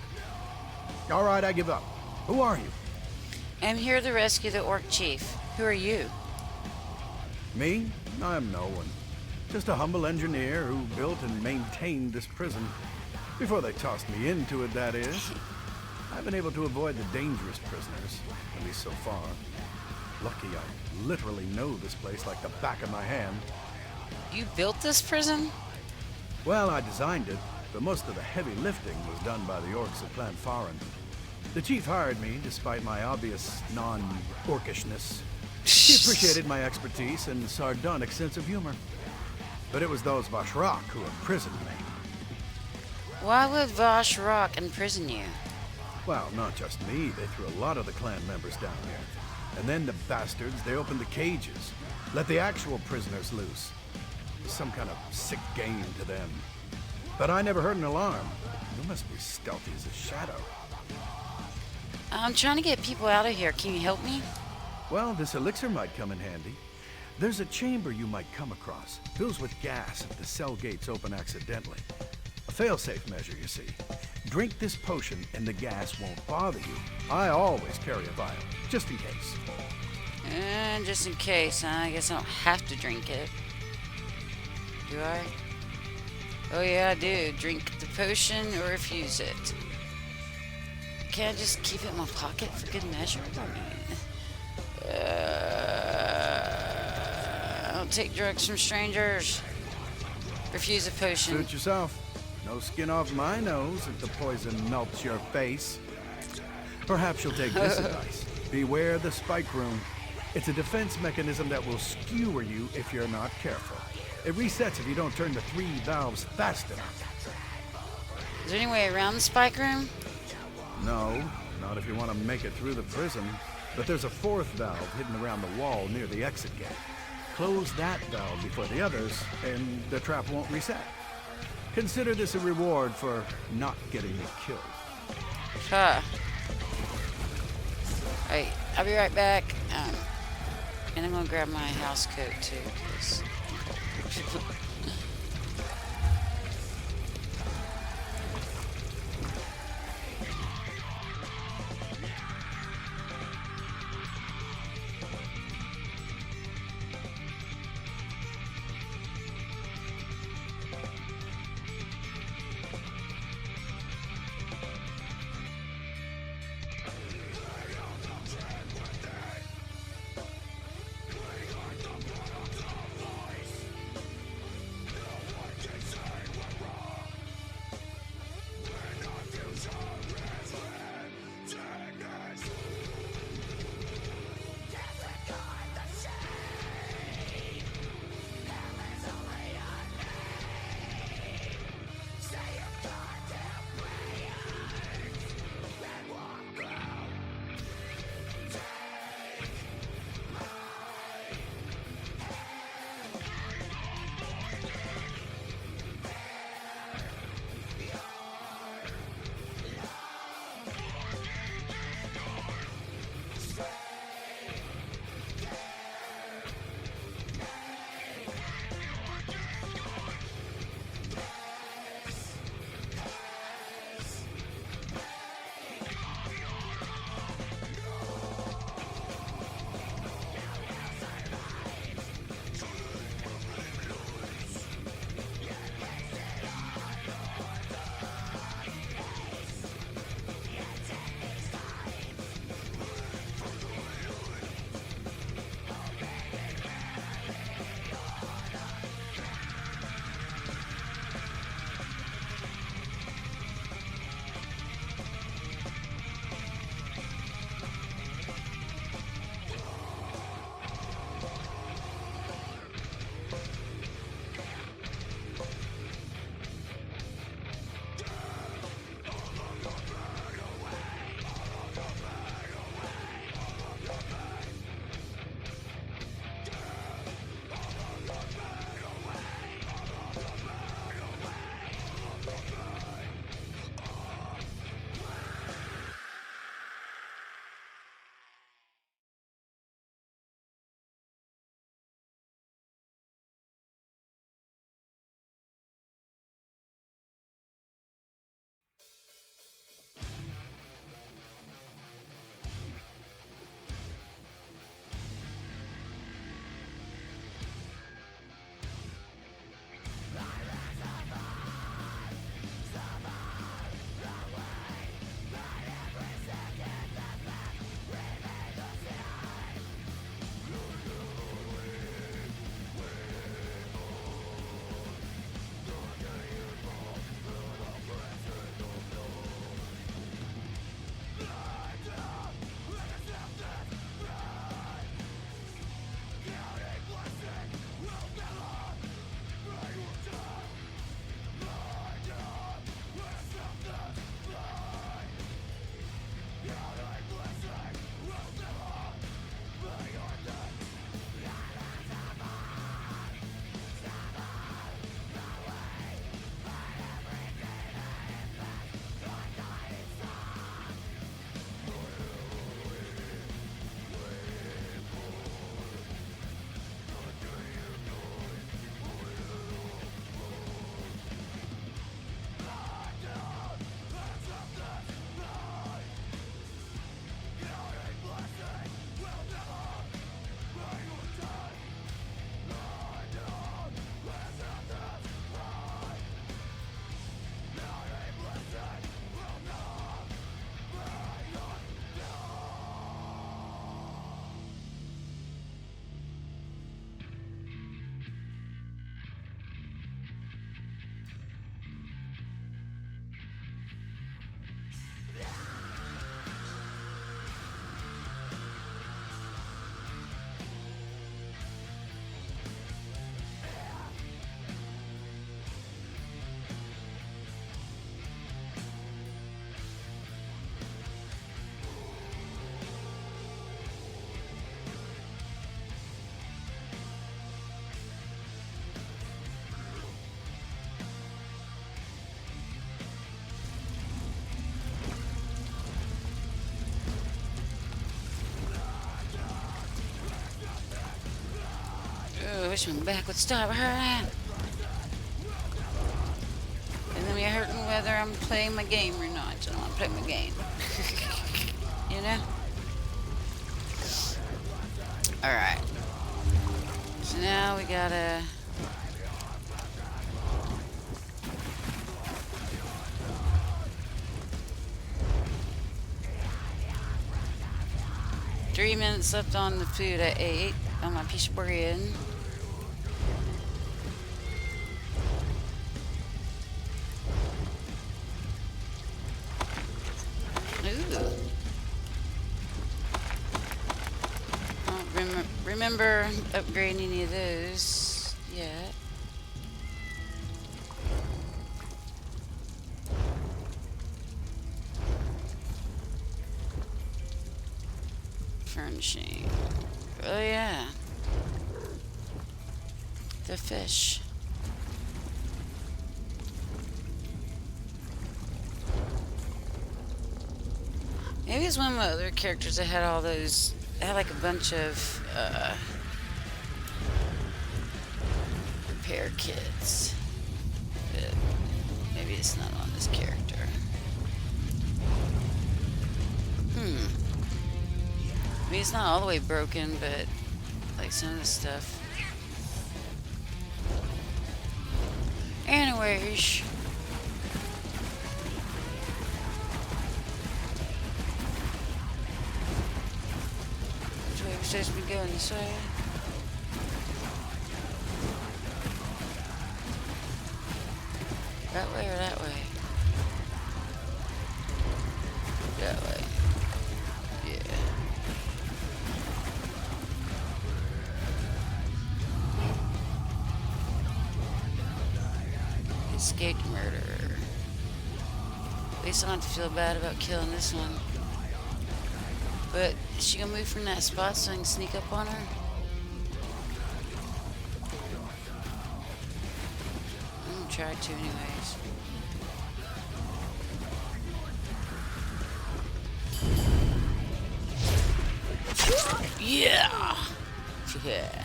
All right, I give up. Who are you? I'm here to rescue the orc chief. Who are you? Me? I'm no one. Just a humble engineer who built and maintained this prison. Before they tossed me into it, that is. I've been able to avoid the dangerous prisoners, at least so far. Lucky I literally know this place like the back of my hand. You built this prison? Well, I designed it, but most of the heavy lifting was done by the orcs of Clan Farin. The chief hired me despite my obvious non-orcishness. He appreciated my expertise and sardonic sense of humor. But it was those Voshrock who imprisoned me. Why would Voshrock imprison you? Well, not just me. They threw a lot of the clan members down here. And then the bastards, they opened the cages. Let the actual prisoners loose. Some kind of sick game to them. But I never heard an alarm. You must be stealthy as a shadow. I'm trying to get people out of here. Can you help me? Well, this elixir might come in handy. There's a chamber you might come across. Fills with gas if the cell gates open accidentally. A fail-safe measure, you see. Drink this potion and the gas won't bother you. I always carry a vial, just in case. And just in case, I guess I don't have to drink it. Do I? Oh yeah, I do. Drink the potion or refuse it. Can't I just keep it in my pocket for good measure? I don't take drugs from strangers. Refuse a potion. Suit yourself. No skin off my nose if the poison melts your face. Perhaps you'll take this advice. Beware the spike room. It's a defense mechanism that will skewer you if you're not careful. It resets if you don't turn the 3 valves fast enough. Is there any way around the spike room? No, not if you want to make it through the prison. But there's a 4th valve hidden around the wall near the exit gate. Close that valve before the others, and the trap won't reset. Consider this a reward for not getting me killed. Huh. Alright, I'll be right back. And I'm gonna grab my house coat too, 'cause wish my back would stop hurting. And then you're hurting whether I'm playing my game or not. I don't want to play my game. You know? Alright. So now we gotta... Three minutes left on the food I ate on my piece of bread. Ooh. Don't remember upgrading any of those yet. Furnishing. Oh yeah. The fish. Maybe it's one of my other characters that had all those. I had like a bunch of repair kits. But maybe it's not on this character. I mean, it's not all the way broken, but like some of the stuff. Anyways. Which way we're supposed to be going? This way? That way or that way? That way. Yeah. Escaped murderer. At least I don't have to feel bad about killing this one. But is she gonna move from that spot so I can sneak up on her? I'm gonna try to anyways. Yeah! Yeah.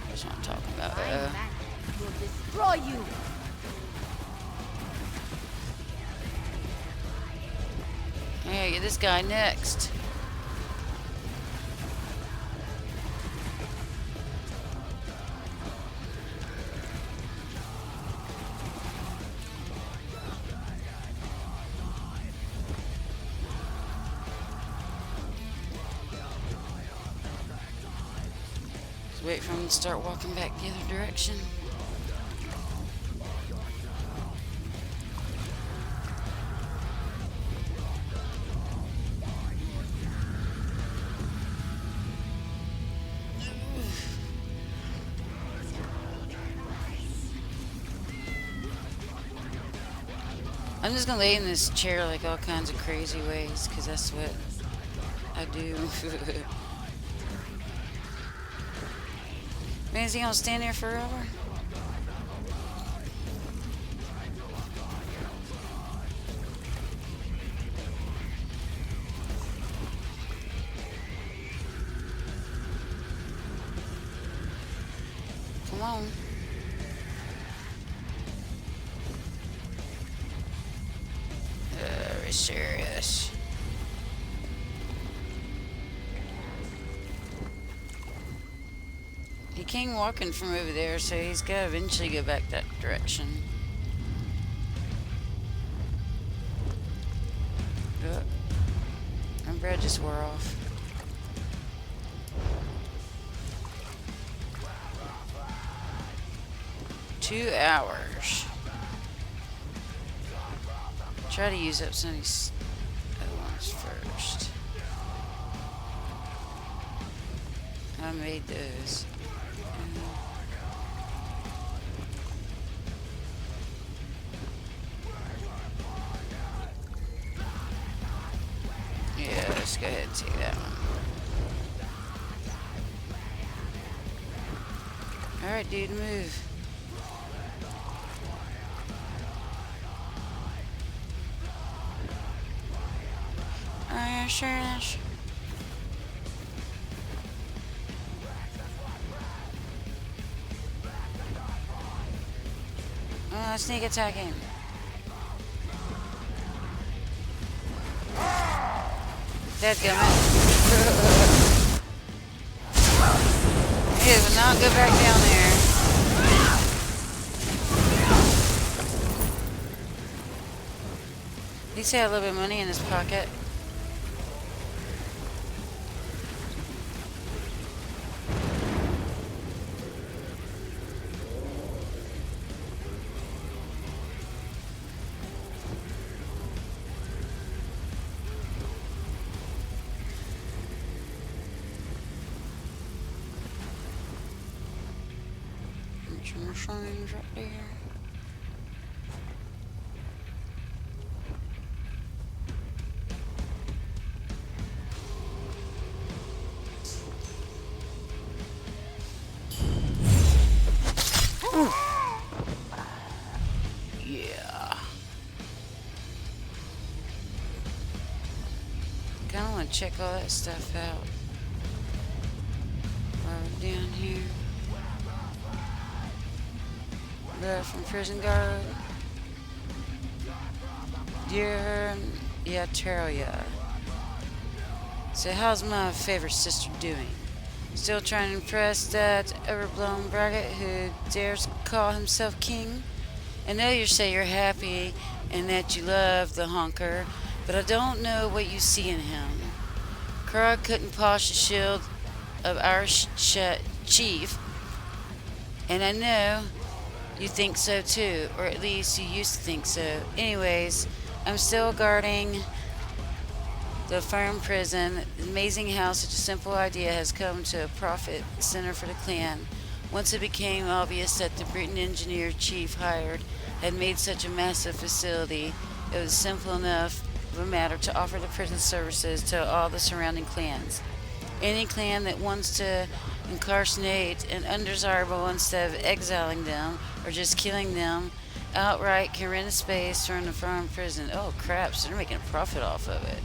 That's what I'm talking about. Will destroy you. Hey, get this guy next. Just wait for him to start walking back the other direction. I'm just gonna lay in this chair like all kinds of crazy ways, because that's what I do. Man, is he gonna stand there forever? Come on. Serious. He came walking from over there, so he's got to eventually go back that direction. Oh, my bread just wore off. Two hours. Try to use up some of these other ones first. I made those. Yeah, let's go ahead and take that one. Alright, dude, move. Sure is. gonna sneak attack him. Dadgummit. He will not go back down there. At least he had a little bit of money in his pocket. Some more signs right there. Yeah. Kinda wanna check all that stuff out. Right down here. Letter from prison guard. Dear Yataria. So how's my favorite sister doing? Still trying to impress that overblown braggart who dares call himself king? I know you say you're happy and that you love the honker, but I don't know what you see in him. Krog couldn't polish the shield of our chief, and I know you think so too, or at least you used to think so. Anyways, I'm still guarding the firm prison. It's amazing how such a simple idea has come to a profit center for the clan. Once it became obvious that the Britain engineer chief hired had made such a massive facility, it was simple enough of a matter to offer the prison services to all the surrounding clans. Any clan that wants to incarcerate an undesirable instead of exiling them or just killing them outright can rent a space from the farm prison. Oh crap, so they're making a profit off of it.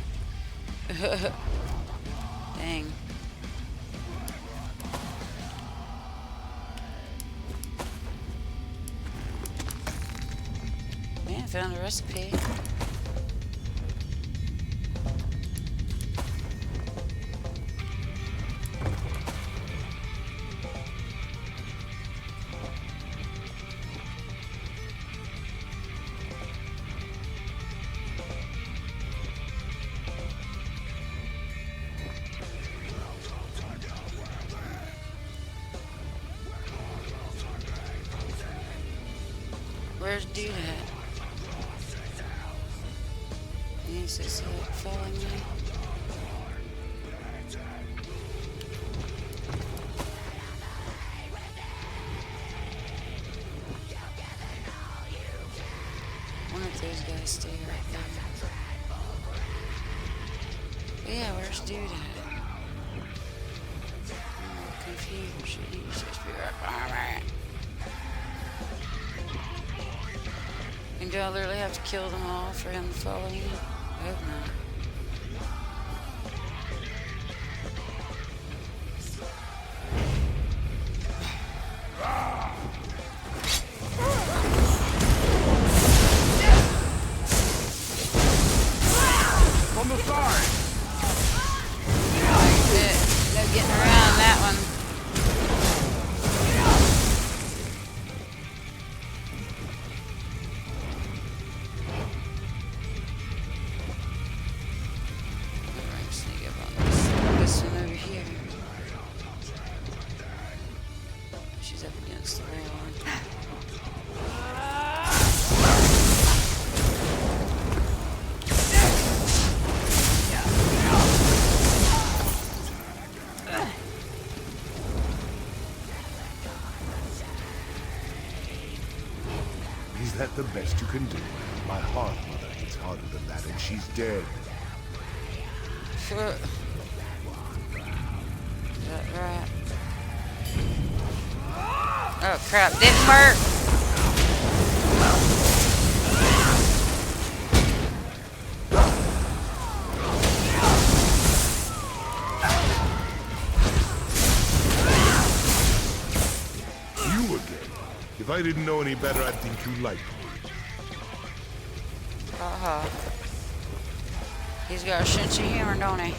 Dang. Man, I found a recipe. Where's dude at? He's just following me. One of those guys stay right there. But yeah, where's dude at? I'm confused. He's supposed to be right behind me. And do I literally have to kill them all for him to follow me? I hope not. From the side! No getting around that one. Is that the best you can do? My heart mother hits harder than that, and she's dead. Sure. Is that right? Oh crap, didn't work! You again? If I didn't know any better, I'd think you liked me. He's got a sense of humor, don't he?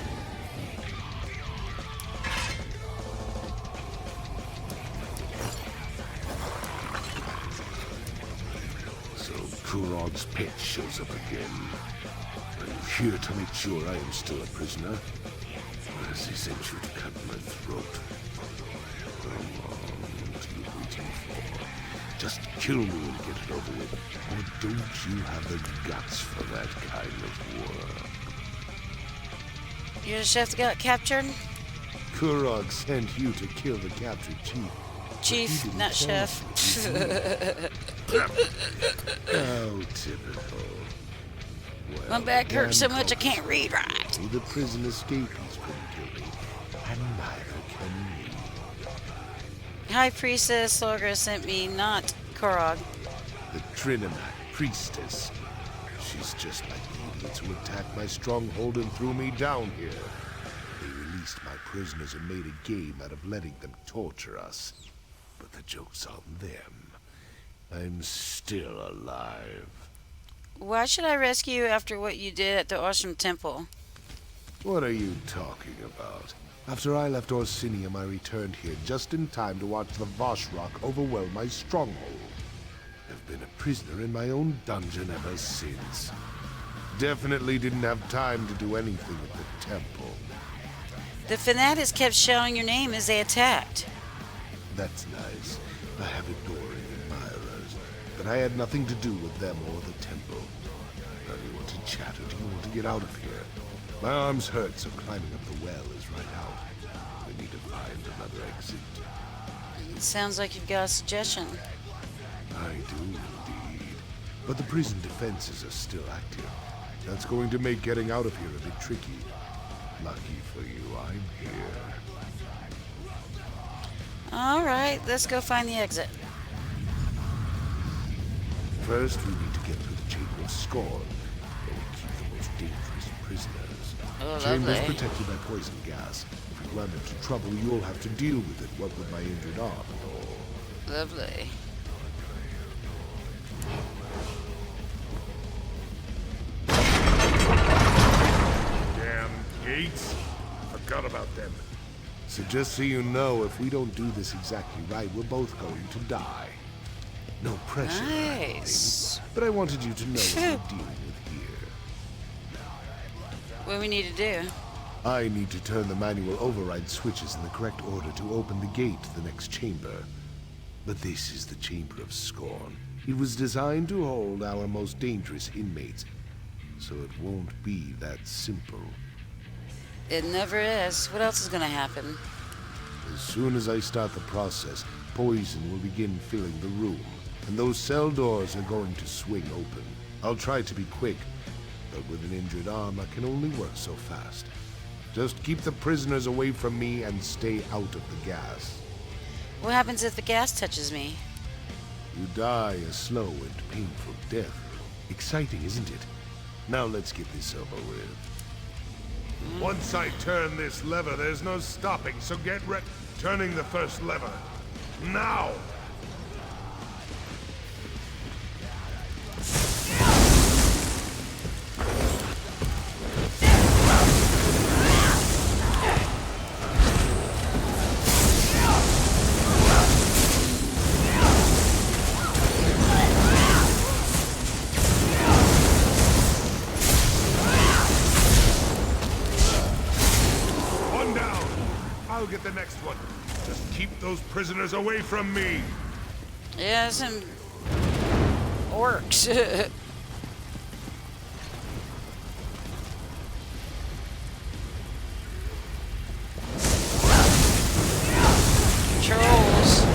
So Kurog's pet shows up again. Are you here to make sure I am still a prisoner? Or has he sent you to cut my throat? How long are you waiting for? Just kill me and get it over with. Or don't you have the guts for that kind of work? You just have to get captured? Kurog sent you to kill the captured chief. Chief, not chef. How typical. Well, My back hurts so much I Hancock can't read right. told me the prison escapees couldn't kill me, and neither can we. High Priestess Sorga sent me, not Korog. The Trinimac priestess. She's just like the idiots who attacked my stronghold and threw me down here. They released my prisoners and made a game out of letting them torture us. But the joke's on them. I'm still alive. Why should I rescue you after what you did at the Awesome Temple? What are you talking about? After I left Orsinium, I returned here just in time to watch the Voshrock overwhelm my stronghold. I've been a prisoner in my own dungeon ever since. Definitely didn't have time to do anything at the temple. The fanatics kept shouting your name as they attacked. That's nice. I have adoring admirers. But I had nothing to do with them or the temple. Now do you want to chat or do you want to get out of here? My arms hurt, so climbing up the well is right out. We need to find another exit. It sounds like you've got a suggestion. I do indeed. But the prison defenses are still active. That's going to make getting out of here a bit tricky. Lucky for you, I'm here. Alright, let's go find the exit. First, we need to get through the Chamber of Scorn, where we keep the most dangerous prisoners. Oh, The chamber's lovely. protected by poison gas. If we run into trouble, you'll have to deal with it. What with my injured arm and all. Lovely. Damn gates! Forgot about them. So just so you know, if we don't do this exactly right, we're both going to die. No pressure, Nice. but I wanted you to know what we're dealing with here. What do we need to do? I need to turn the manual override switches in the correct order to open the gate to the next chamber. But this is the Chamber of Scorn. It was designed to hold our most dangerous inmates, so it won't be that simple. It never is. What else is gonna happen? As soon as I start the process, poison will begin filling the room, and those cell doors are going to swing open. I'll try to be quick, but with an injured arm, I can only work so fast. Just keep the prisoners away from me and stay out of the gas. What happens if the gas touches me? You die a slow and painful death. Exciting, isn't it? Now let's get this over with. Once I turn this lever, there's no stopping, so get ready. Turning the first lever. Now! One down. I'll get the next one. Just keep those prisoners away from me. Yeah, some orcs. Trolls.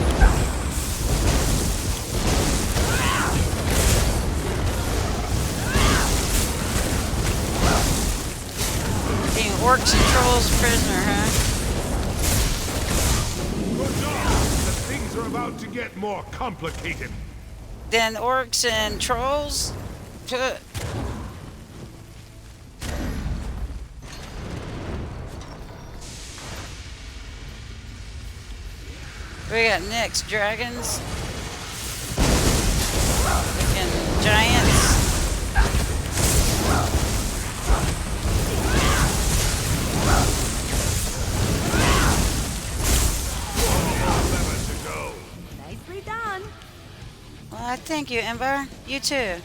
Being orcs and trolls prisoner, huh? Good job. The things are about to get more complicated. Then orcs and trolls? Puh. We got next dragons. Freaking giants. thank you, Ember. You too.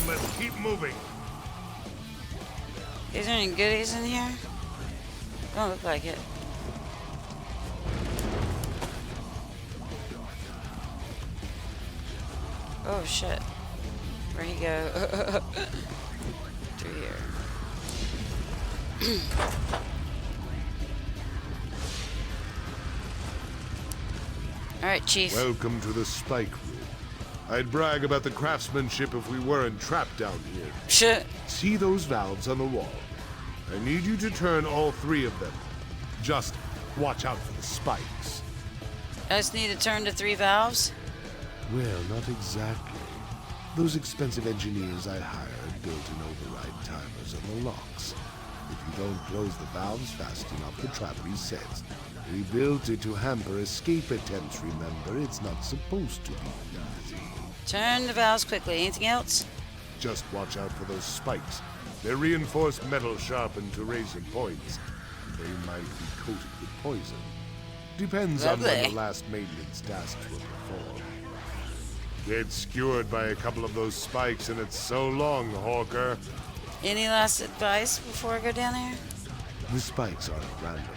Let's keep moving. Is there any goodies in here? Don't look like it. Oh shit. Where'd he go? Through here. Alright, Chief. Welcome to the Spike Room. I'd brag about the craftsmanship if we weren't trapped down here. Shit. See those valves on the wall? I need you to turn all 3 of them. Just watch out for the spikes. I just need to turn the 3 valves? Well, not exactly. Those expensive engineers I hired built in override timers on the locks. If you don't close the valves fast enough, the trap resets. We built it to hamper escape attempts, remember? It's not supposed to be easy. Turn the valves quickly. Anything else? Just watch out for those spikes. They're reinforced metal sharpened to razor points. They might be coated with poison. Depends on when the last maintenance tasks were performed. Get skewered by a couple of those spikes and it's so long, Hawker. Any last advice before I go down there? The spikes aren't random.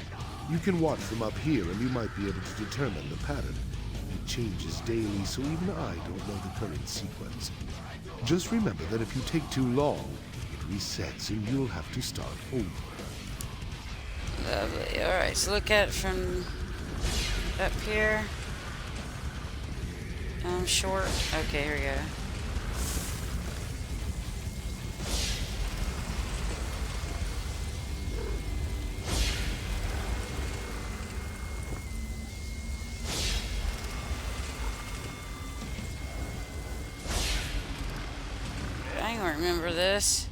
You can watch them up here and you might be able to determine the pattern. It changes daily, so even I don't know the current sequence. Just remember that if you take too long, it resets and you'll have to start over. Lovely. Alright, so look at it from up here. Short. Okay, here we go. I don't remember this.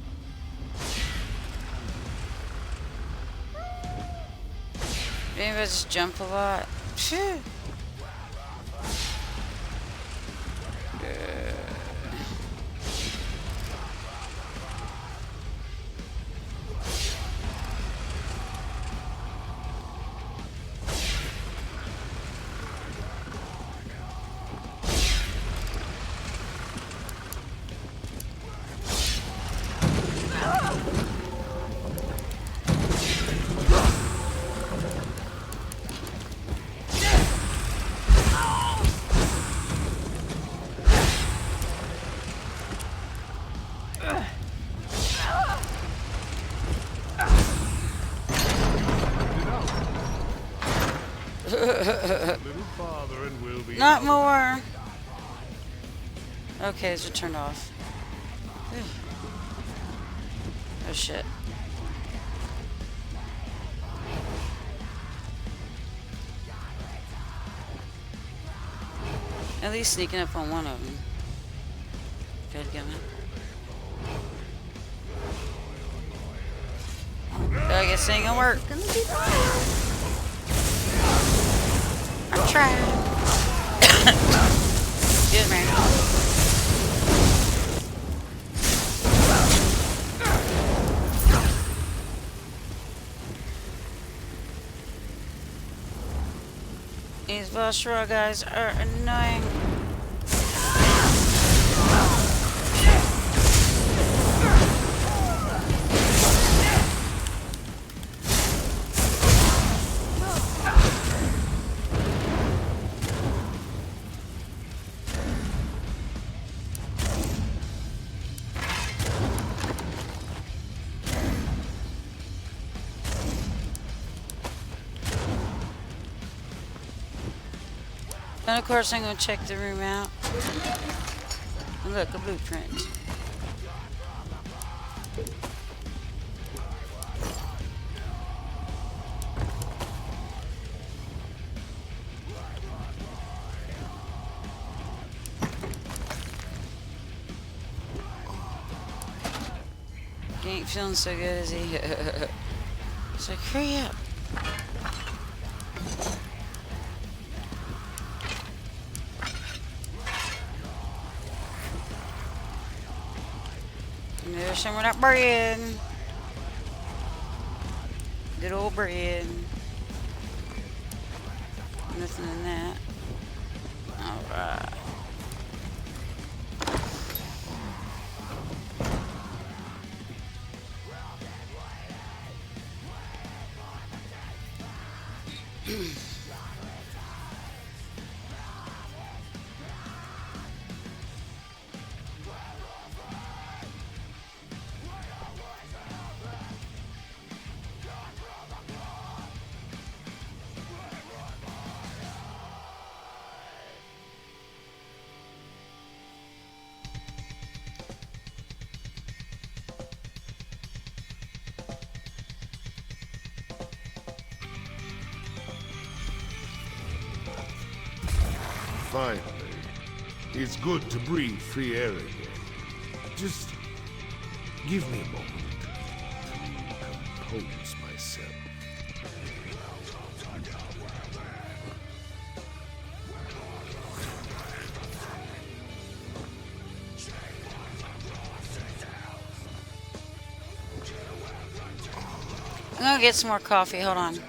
Maybe I just jump a lot. Phew. Not more. Okay, these are turned off. Oh shit. At least sneaking up on one of them. Good going. I guess it ain't gonna work. I'm trying. Excuse me. These Velshra guys are annoying. And of course I'm going to check the room out. And look, a blueprint. He ain't feeling so good, is he? It's like, hurry up. And there's some of that bread. Good old bread. Nothing in that. Alright. Finally. It's good to breathe free air again. Just give me a moment to compose myself. I'm gonna get some more coffee. Hold on.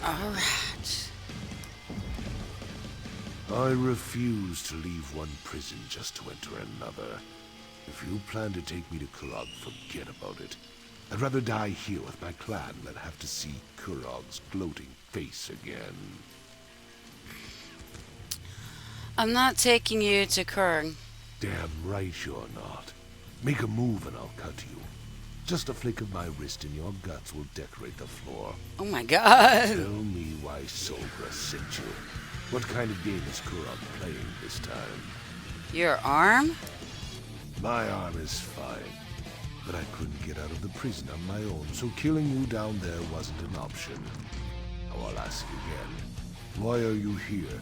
Alright. I refuse to leave one prison just to enter another. If you plan to take me to Kurog, forget about it. I'd rather die here with my clan than have to see Kurog's gloating face again. I'm not taking you to Kurg. Damn right you're not. Make a move and I'll cut you. Just a flick of my wrist and your guts will decorate the floor. Oh my god. Tell me why Solgra sent you. What kind of game is Kurog playing this time? Your arm? My arm is fine. But I couldn't get out of the prison on my own, so killing you down there wasn't an option. Now I'll ask again. Why are you here?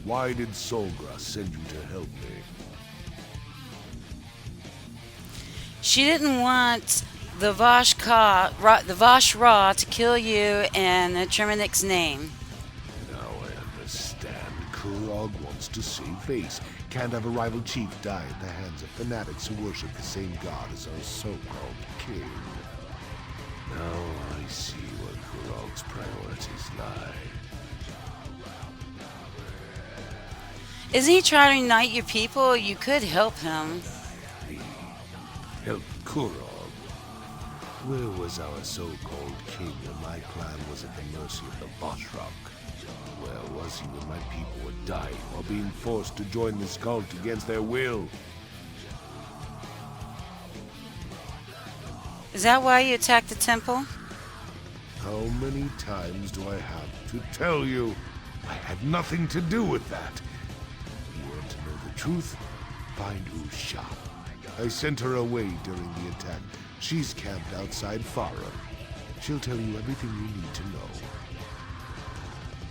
Why did Solgra send you to help me? She didn't want the Vosh Ra to kill you in Terminix's name. Now I understand. Kurog wants to save face. Can't have a rival chief die at the hands of fanatics who worship the same god as our so-called king. Now I see where Kurog's priorities lie. Isn't he trying to unite your people? You could help him. Help Kurog? Where was our so-called king when my clan was at the mercy of the Boshrock? Where was he when my people were dying or being forced to join this cult against their will? Is that why you attacked the temple? How many times do I have to tell you? I had nothing to do with that. You want to know the truth? Find Usha. I sent her away during the attack. She's camped outside Farah. She'll tell you everything you need to know.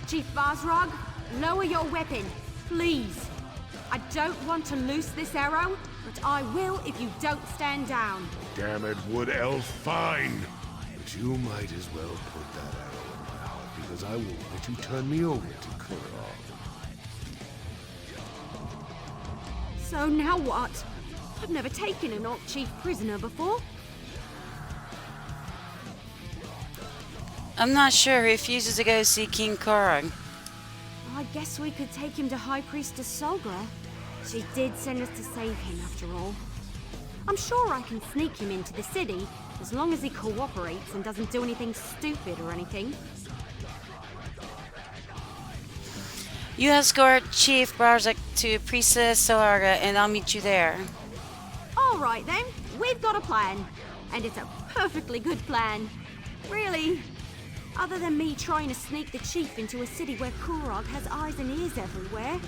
Chief Vazrog, lower your weapon, please. I don't want to loose this arrow, but I will if you don't stand down. Damn it, Wood Elf, fine. But you might as well put that arrow in my heart, because I won't let you turn me over to Kurog. So now what? I've never taken an Alt Chief prisoner before. I'm not sure. He refuses to go see King Kurog. I guess we could take him to High Priestess Solgra. She did send us to save him, after all. I'm sure I can sneak him into the city, as long as he cooperates and doesn't do anything stupid or anything. You escort Chief Barzak to Priestess Solarga, and I'll meet you there. All right then, we've got a plan. And it's a perfectly good plan. Really. Other than me trying to sneak the chief into a city where Kurog has eyes and ears everywhere.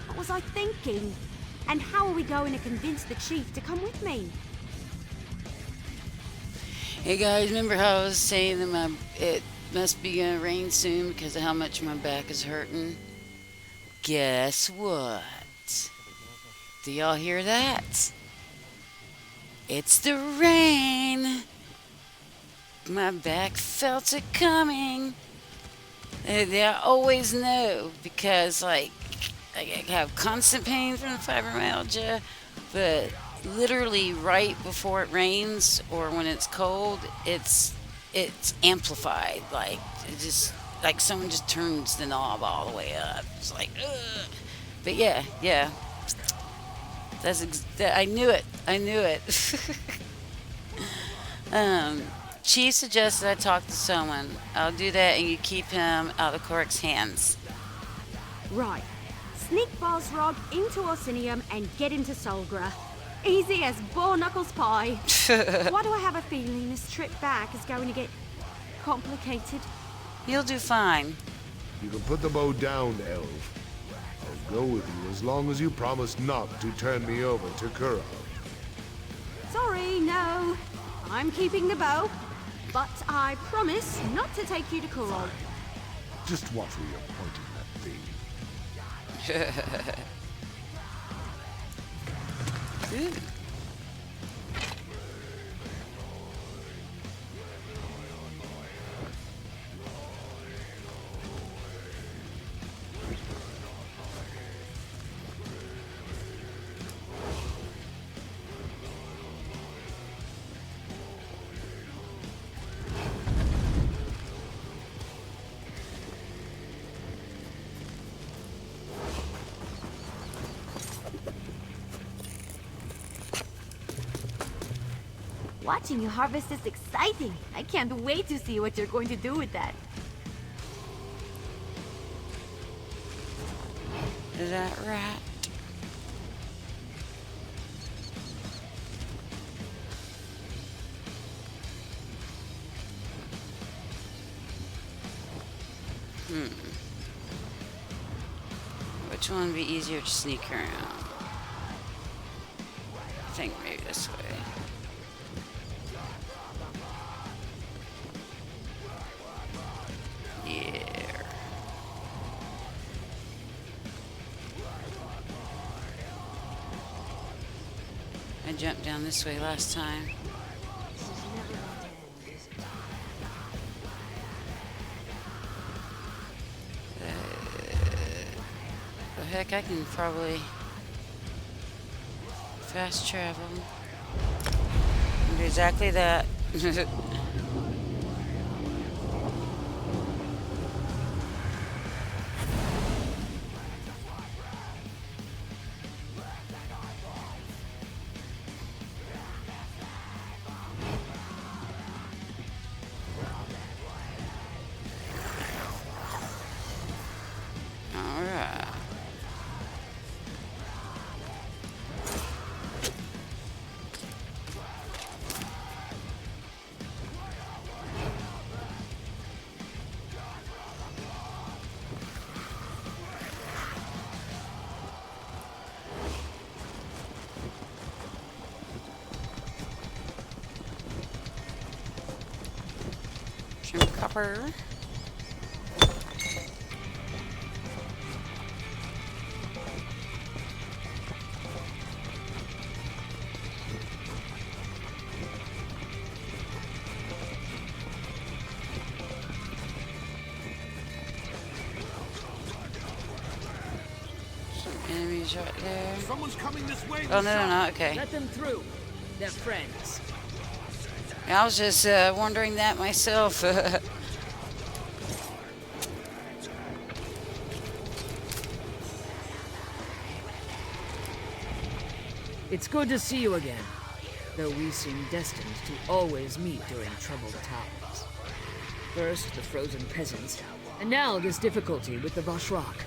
What was I thinking? And how are we going to convince the chief to come with me? Hey guys, remember how I was saying that it must be gonna rain soon because of how much my back is hurting? Guess what? Do y'all hear that? It's the rain. My back felt it coming. I always know because I have constant pain from the fibromyalgia, but literally right before it rains or when it's cold, it's amplified. Like it just like someone just turns the knob all the way up. It's like, ugh. But yeah. I knew it. Chief suggested I talk to someone. I'll do that and you keep him out of Kurog's hands. Right. Sneak Balsrog into Orsinium and get into Solgra. Easy as Boar Knuckles pie. Why do I have a feeling this trip back is going to get complicated? You'll do fine. You can put the bow down, Elf. I'll go with you as long as you promise not to turn me over to Kurog. Sorry, no. I'm keeping the bow. But I promise not to take you to Kurog. Just watch where you're pointing that thing. Ooh. Watching you harvest is exciting. I can't wait to see what you're going to do with that. Is that right? Which one would be easier to sneak around? I think maybe this way. Yeah. I jumped down this way last time. Heck, I can probably fast travel. And do exactly that. Copper. Some enemies right there. Someone's coming this way. Oh, no, okay. Let them through. They're friends. I was just wondering that myself. It's good to see you again, though we seem destined to always meet during troubled times. First, the frozen peasants, and now this difficulty with the Voshrock.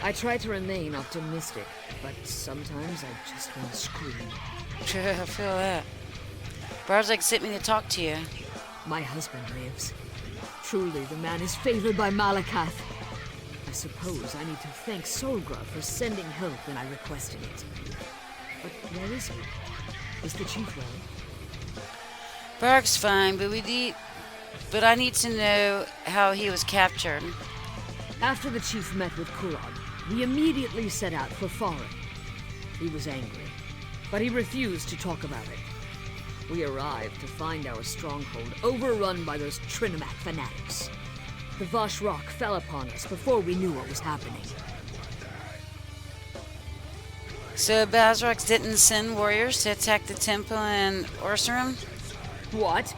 I try to remain optimistic, but sometimes I just want to scream. I feel that. Barzak sent me to talk to you. My husband lives. Truly, the man is favored by Malakath. I suppose I need to thank Solgra for sending help when I requested it. But where is he? Is the chief well? Barzak's fine, but I need to know how he was captured. After the chief met with Kurog, we immediately set out for Farin. He was angry, but he refused to talk about it. We arrived to find our stronghold overrun by those Trinimac fanatics. The Voshrock fell upon us before we knew what was happening. So Bazrox didn't send warriors to attack the temple in Orsarum? What?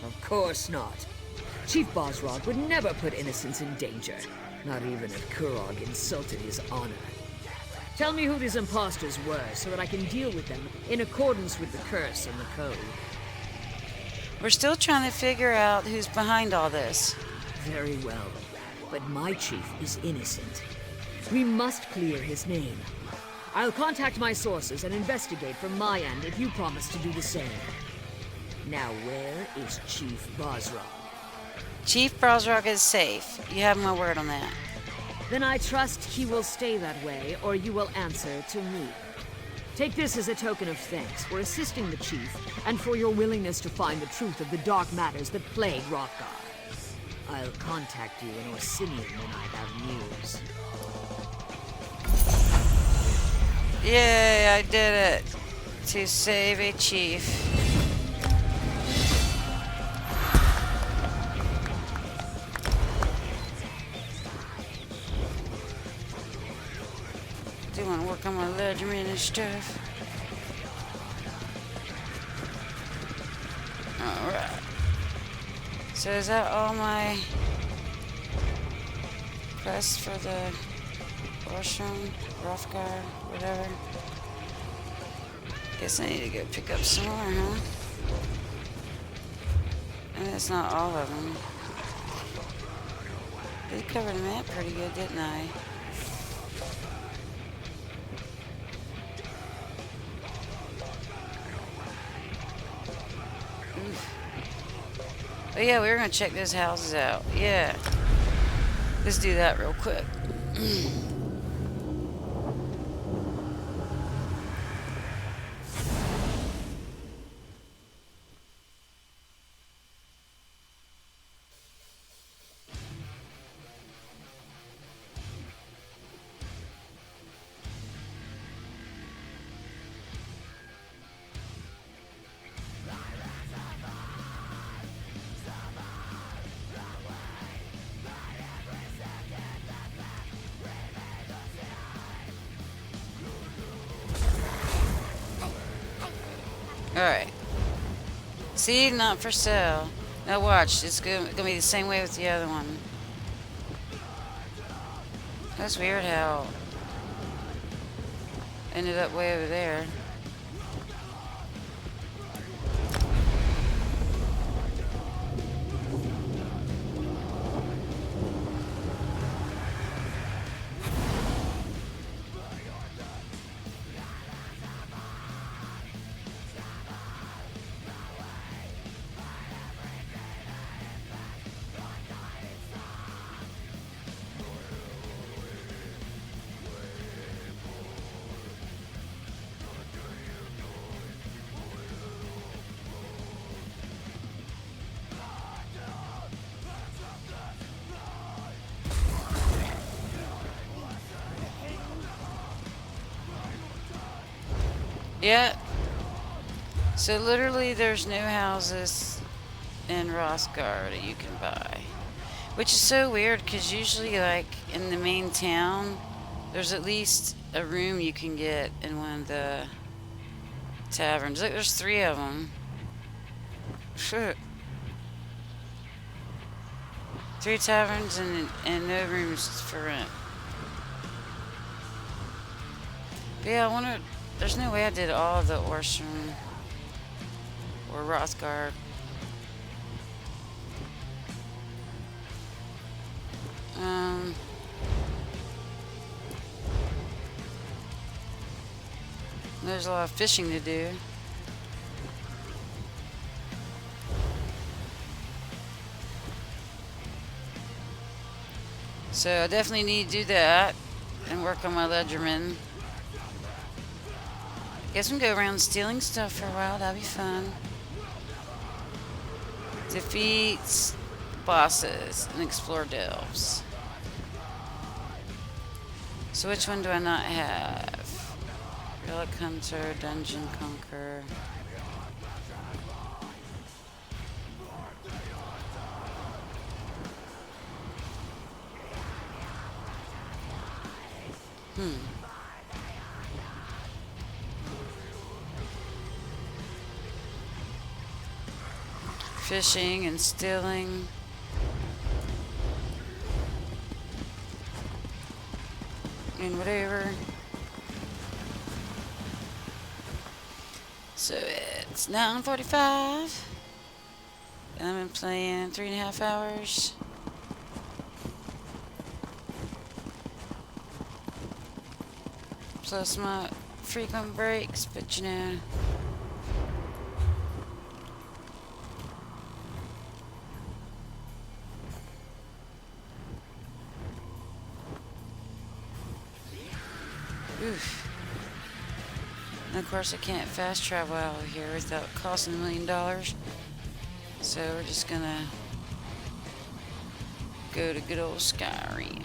Of course not. Chief Bazrog would never put innocents in danger, not even if Kurog insulted his honor. Tell me who these imposters were so that I can deal with them in accordance with the curse and the code. We're still trying to figure out who's behind all this. Very well, but my chief is innocent. We must clear his name. I'll contact my sources and investigate from my end if you promise to do the same. Now where is Chief Bazrog? Chief Bazrog is safe. You have my word on that. Then I trust he will stay that way, or you will answer to me. Take this as a token of thanks for assisting the chief, and for your willingness to find the truth of the dark matters that plague Hrothgar. I'll contact you in Orsinium when I have news. Yay, I did it. To save a chief. Do want to work on my legerdman and stuff. Alright. So is that all my quests for the Orsham, Hrothgar, whatever? Guess I need to go pick up some more, huh? And that's not all of them. They covered the map pretty good, didn't I? Oof. Oh yeah, we were gonna check those houses out. Yeah. Let's do that real quick. Alright. See? Not for sale. Now watch. It's gonna be the same way with the other one. That's weird how... ended up way over there. Yeah. So literally there's no houses in Rosgar that you can buy. Which is so weird because usually like in the main town there's at least a room you can get in one of the taverns. Look, there's 3 of them. Shit. 3 taverns and no rooms for rent. But yeah, I wonder... There's no way I did all of the Orstrom or Rothgard. There's a lot of fishing to do. So I definitely need to do that and work on my Ledgerman. Guess we can go around stealing stuff for a while. That'd be fun. Defeat bosses and explore delves. So which one do I not have? Relic Hunter, Dungeon Conqueror. Fishing and stealing. And whatever. So it's 9:45. And I've been playing 3.5 hours. Plus my frequent breaks, but you know. Oof. And of course I can't fast travel out of here without costing $1 million. So we're just gonna go to good old Skyrim.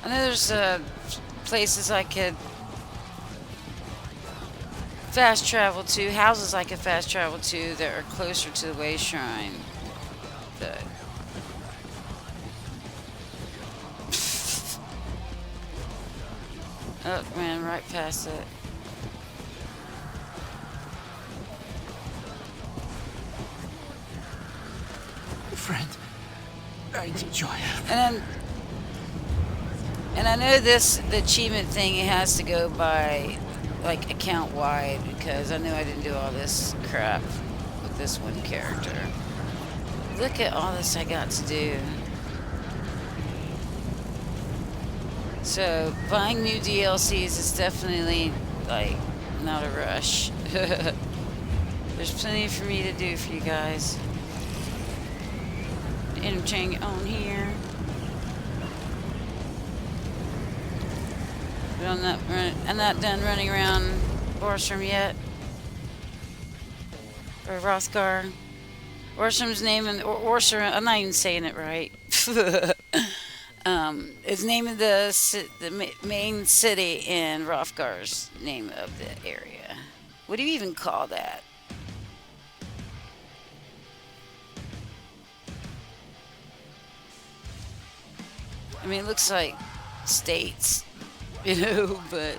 I know there's places I could fast travel to, houses I could fast travel to that are closer to the way shrine. But oh, ran right past it. Friend, I need your help. And I know the achievement thing, it has to go by like account wide, because I know I didn't do all this crap with this one character. Look at all this I got to do. So buying new DLCs is definitely like not a rush. There's plenty for me to do for you guys. Entertain on here. But I'm not done running around Borstrom yet. Or Rothgar. Orstrom's name and Orstrom. I'm not even saying it right. It's name of the main city in Rothgar's name of the area. What do you even call that? I mean, it looks like states, you know, but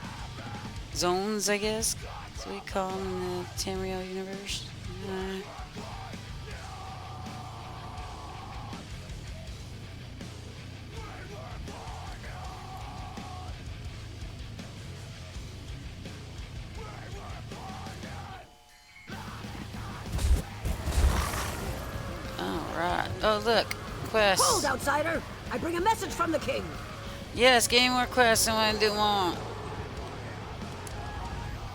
zones, I guess. That's what we call them in the Tamriel universe. Alright. Oh, look. Quest. Hold, outsider! I bring a message from the king. Yes, give me more quests than what I do want.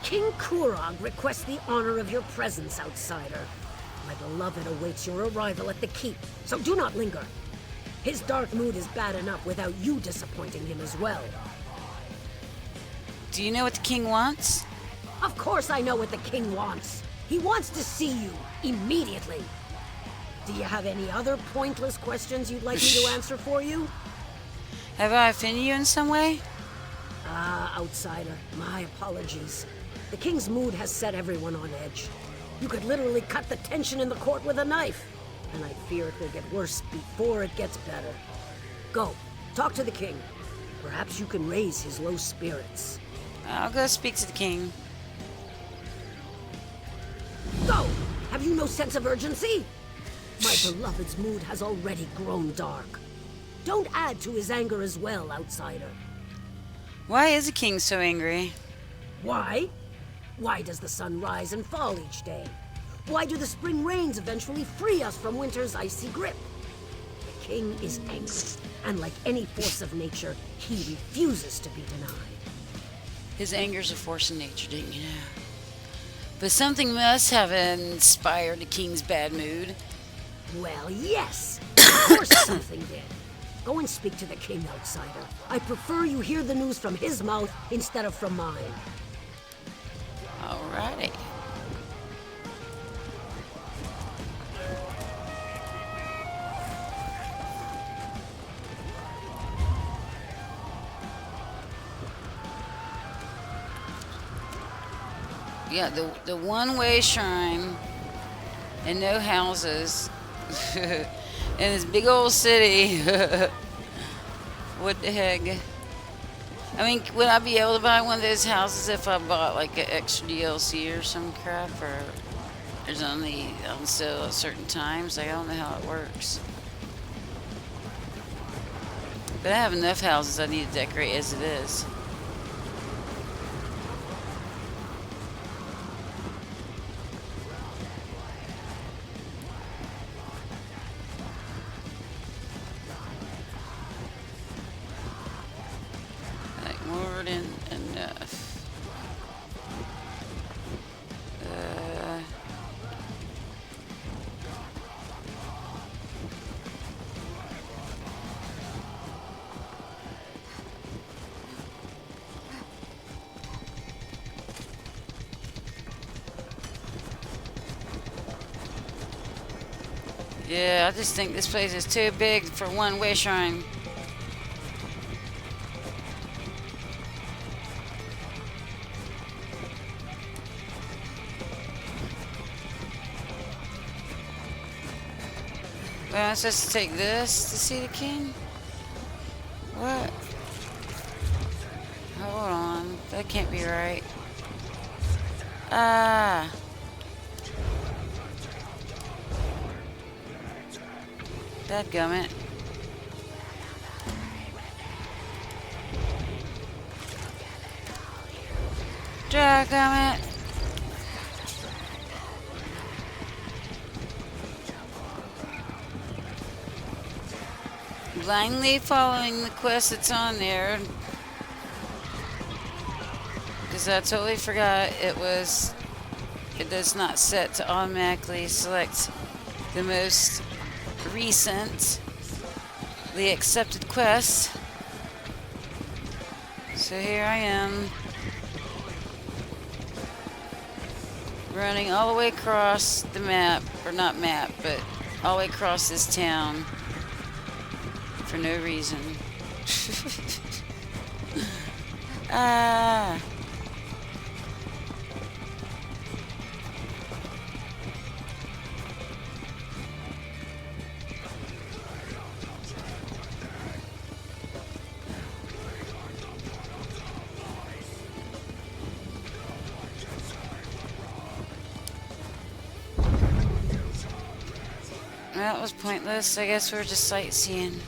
King Kurog requests the honor of your presence, outsider. My beloved awaits your arrival at the keep, so do not linger. His dark mood is bad enough without you disappointing him as well. Do you know what the king wants? Of course I know what the king wants. He wants to see you immediately. Do you have any other pointless questions you'd like me to answer for you? Have I offended you in some way? Ah, outsider, my apologies. The king's mood has set everyone on edge. You could literally cut the tension in the court with a knife, and I fear it will get worse before it gets better. Go, talk to the king. Perhaps you can raise his low spirits. I'll go speak to the king. Go! Have you no sense of urgency? My beloved's mood has already grown dark. Don't add to his anger as well, outsider. Why is the king so angry? Why? Why does the sun rise and fall each day? Why do the spring rains eventually free us from winter's icy grip? The king is angry, and like any force of nature, he refuses to be denied. His anger's a force of nature, didn't you know? But something must have inspired the king's bad mood. Well, yes. Of course something did. Go and speak to the king, outsider. I prefer you hear the news from his mouth instead of from mine. Alrighty. Yeah, the one-way shrine and no houses in this big old city. What the heck? I mean, would I be able to buy one of those houses if I bought like an extra DLC or some crap, or there's only on sale at certain times? Like, I don't know how it works. But I have enough houses I need to decorate as it is. Like, more than enough. Yeah, I just think this place is too big for one-way shrine. Wait, I'm supposed to take this to see the king? What? Hold on. That can't be right. Ah. Dadgummit. Dadgummit. Blindly following the quest that's on there. Because I totally forgot it does not set to automatically select the most recently accepted quest. So here I am, running all the way across the map, or not map, but all the way across this town for no reason. Ah. That was pointless. I guess we're just sightseeing.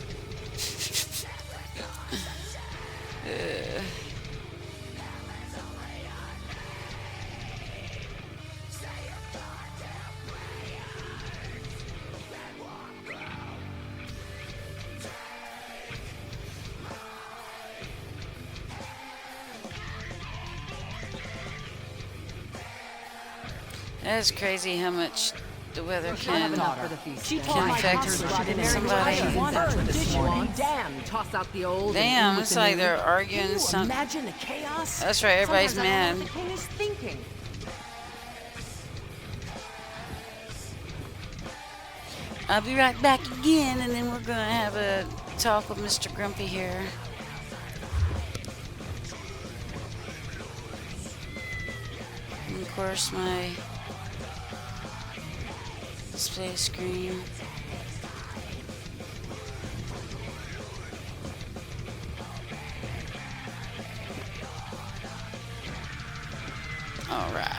That is crazy how much the weather can affect somebody. Toss out the old. Damn, it's like they're arguing something. Imagine the chaos. That's right, everybody's mad. Sometimes I don't know what the king is thinking. I'll be right back again, and then we're gonna have a talk with Mr. Grumpy here. And of course, my display screen. All right.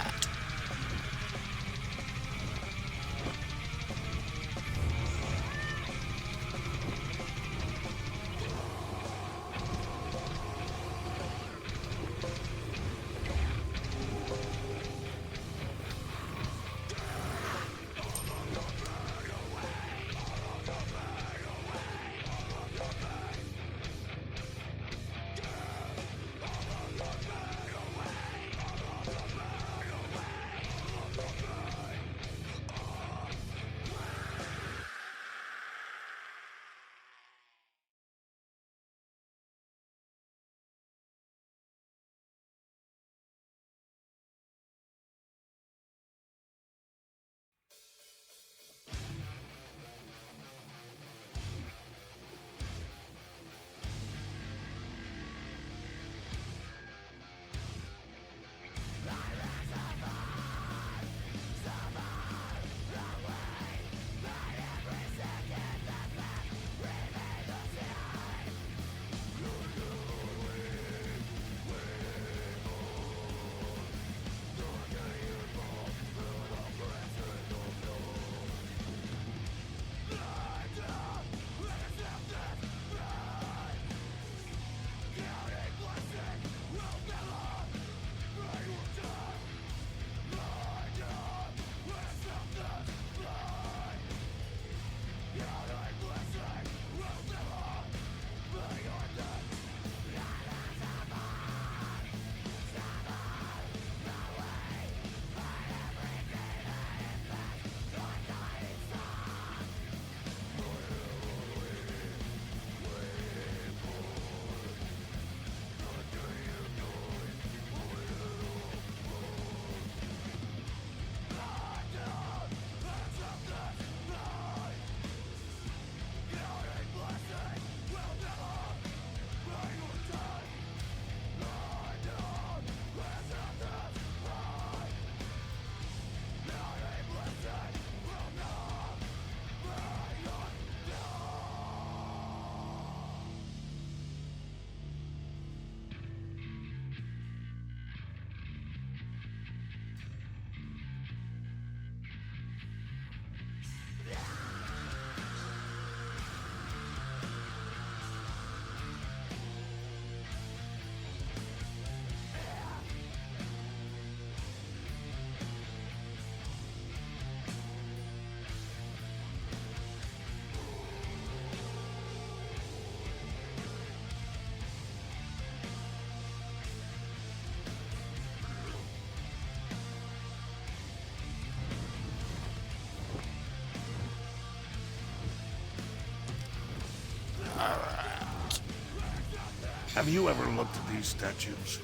Have you ever looked at these statues?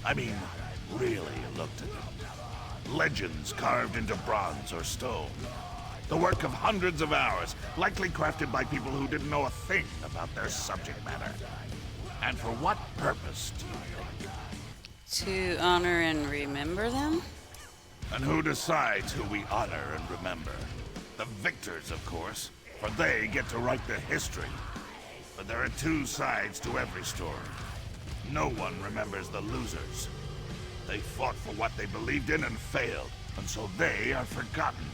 I mean, really looked at them. Legends carved into bronze or stone. The work of hundreds of hours, likely crafted by people who didn't know a thing about their subject matter. And for what purpose, do you think? To honor and remember them? And who decides who we honor and remember? The victors, of course, for they get to write the history. But there are two sides to every story. No one remembers the losers. They fought for what they believed in and failed, and so they are forgotten.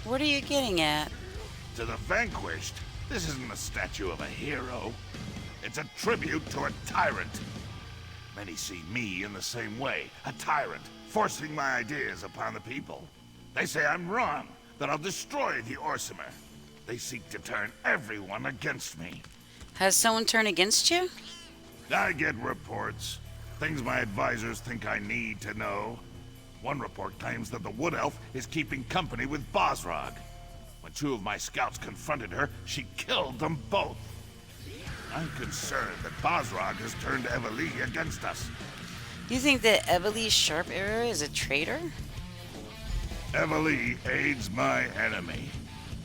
What are you getting at? To the vanquished, this isn't a statue of a hero. It's a tribute to a tyrant. Many see me in the same way, a tyrant, forcing my ideas upon the people. They say I'm wrong, that I'll destroy the Orsimer. They seek to turn everyone against me. Has someone turned against you? I get reports. Things my advisors think I need to know. One report claims that the Wood Elf is keeping company with Bosrog. When two of my scouts confronted her, she killed them both. I'm concerned that Bosrog has turned Eevee against us. You think that Evee's sharp arrow is a traitor? Eevee aids my enemy.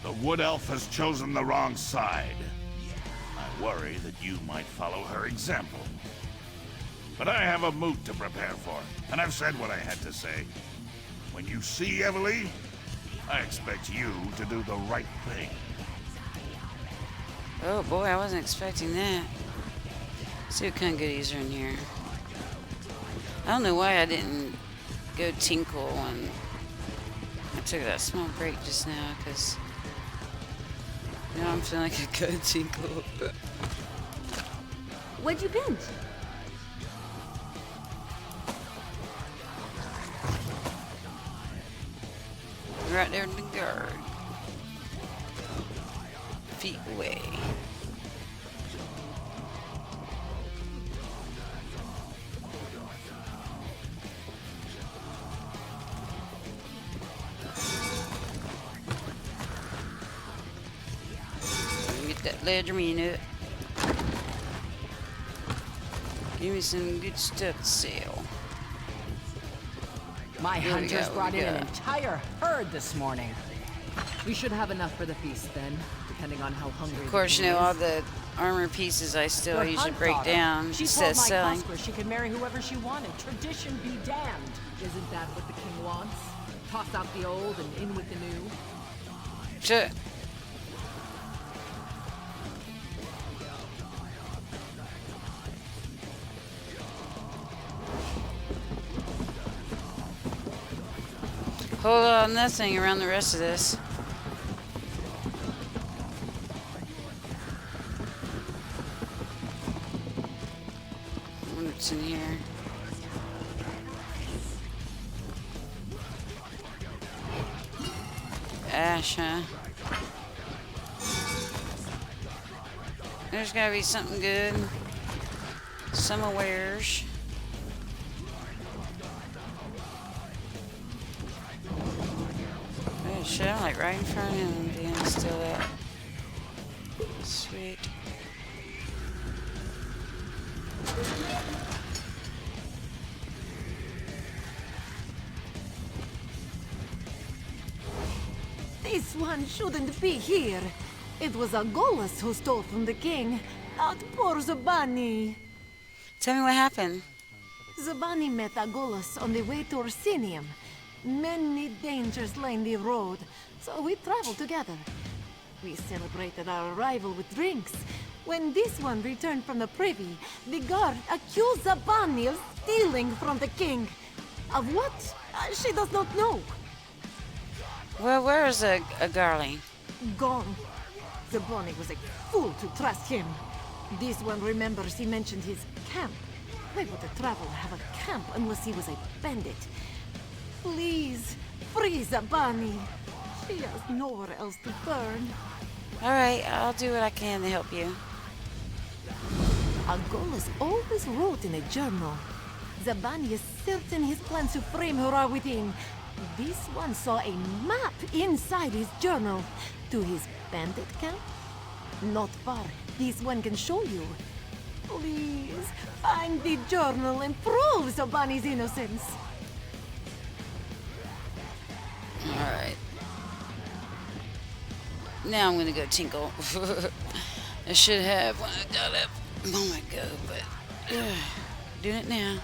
The Wood Elf has chosen the wrong side. I worry that you might follow her example. But I have a moot to prepare for, and I've said what I had to say. When you see Eevee, I expect you to do the right thing. Oh boy, I wasn't expecting that. See what kind of goodies are in here. I don't know why I didn't go tinkle when I took that small break just now, because now I'm feeling like a good tinkle. Where'd you been? Right there in the guard. Feet away. Get that ledger minute. Give me some good stuff to sell. My Here we hunters go, brought we in go. an entire herd this morning. We should have enough for the feast then, depending on how hungry. Of course, you know, all the armor pieces I still Your usually hunt break daughter. down She instead told of my selling. customer she could marry whoever she wanted. Tradition be damned. Isn't that what the king wants? Toss out the old and in with the new. Sure. Whole lot of nothing around the rest of this. What's in here? Ash, huh? There's gotta be something good. Somewheres. Oh shit, I'm like right in front of him being still that. Sweet. This one shouldn't be here. It was Agolus who stole from the king. Out poor Zabani. Tell me what happened. Zabani met Agolus on the way to Orsinium. Many dangers lined the road, so we traveled together. We celebrated our arrival with drinks. When this one returned from the privy, the guard accused Zabani of stealing from the king. Of what? She does not know. Well, where is a Garly? Gone. Zabani was a fool to trust him. This one remembers he mentioned his camp. Why would a traveler have a camp unless he was a bandit? Please, free Zabani. She has nowhere else to burn. Alright, I'll do what I can to help you. Agolus always wrote in a journal. Zabani is certain his plans to frame her are within. This one saw a map inside his journal. To his bandit camp? Not far. This one can show you. Please, find the journal and prove so Bunny's innocence. Alright. Now I'm gonna go tinkle. I should have when I got up a moment ago, but doing it now.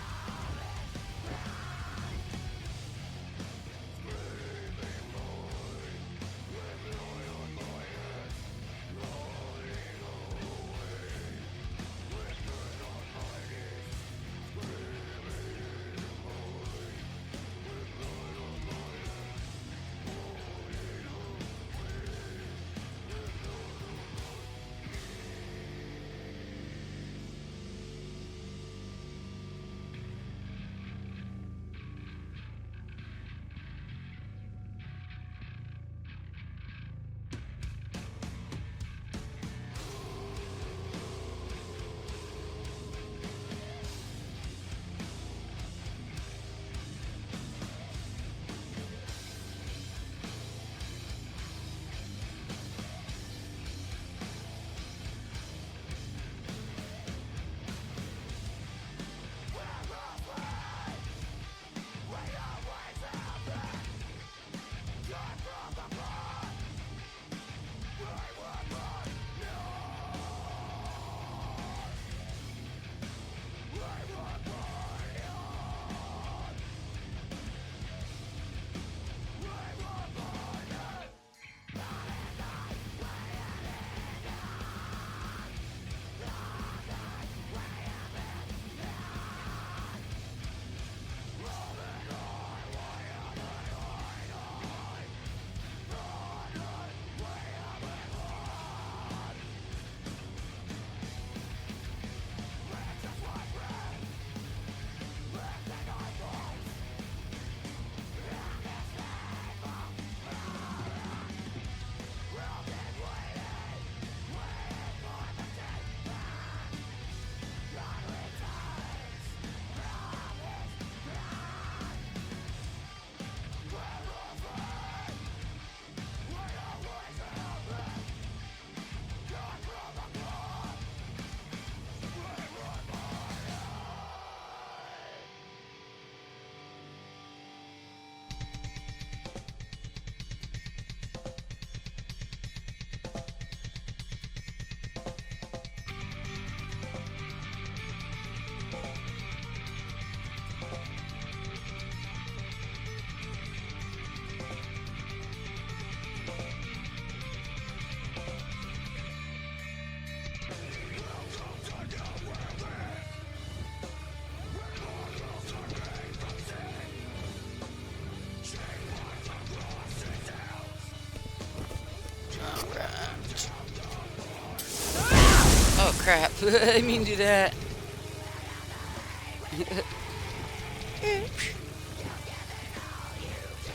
Oh crap, I didn't mean to do that.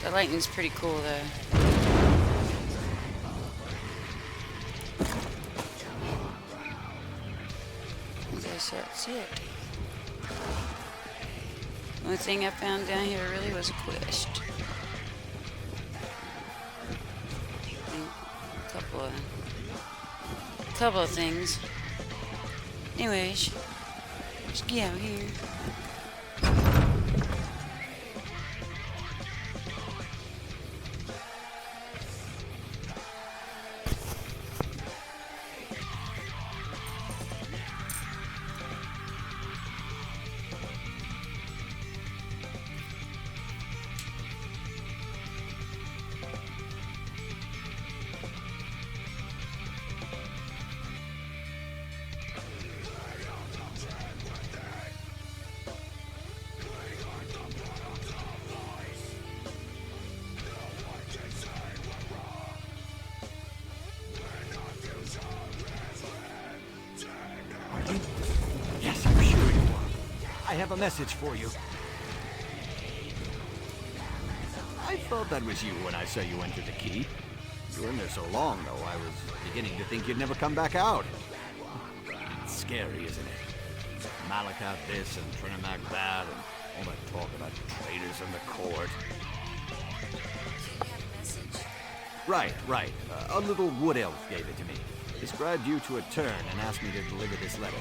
The lightning's pretty cool though. I guess that's it. The only thing I found down here really was a quest. A couple of things. Anyways, let's get out here. Yes, I'm sure you are. I have a message for you. I thought that was you when I saw you enter the key. You were in there so long, though, I was beginning to think you'd never come back out. It's scary, isn't it? Malakoff this and Trinimac that, and all that talk about traitors in the court. Right. A little wood elf gave it to me. Described you to a turn and asked me to deliver this letter.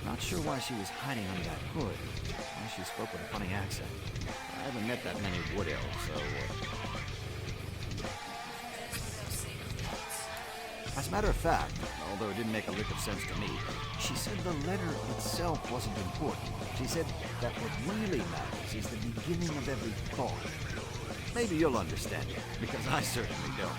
Not sure why she was hiding under that hood. Why she spoke with a funny accent. I haven't met that many wood elves, so... As a matter of fact, although it didn't make a lick of sense to me, she said the letter itself wasn't important. She said that what really matters is the beginning of every thought. Maybe you'll understand it, because I certainly don't.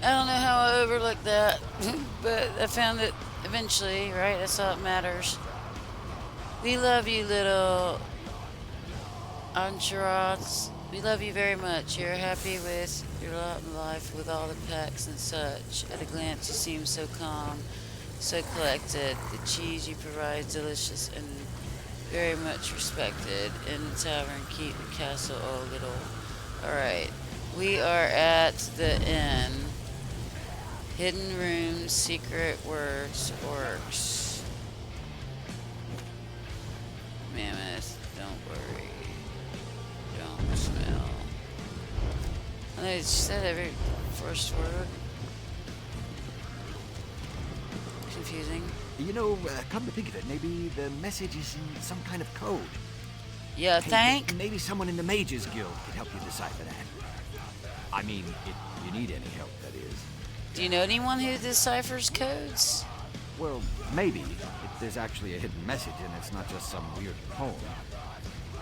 I don't know how I overlooked that, but I found it eventually, right? That's all that matters. We love you, little entourage. We love you very much. You're happy with your lot in life with all the packs and such. At a glance, you seem so calm, so collected. The cheese you provide is delicious and very much respected. In the tavern, keep the castle a little. Alright, we are at the inn. Hidden rooms, secret words, orcs. Mammoth, don't worry. Don't smell. I know it said every first word. Confusing. You know, come to think of it, maybe the message is in some kind of code. Yeah, think? Maybe someone in the Mages Guild could help you decipher that. I mean, if you need any help, that is. Do you know anyone who deciphers codes? Well, maybe, if there's actually a hidden message and it's not just some weird poem.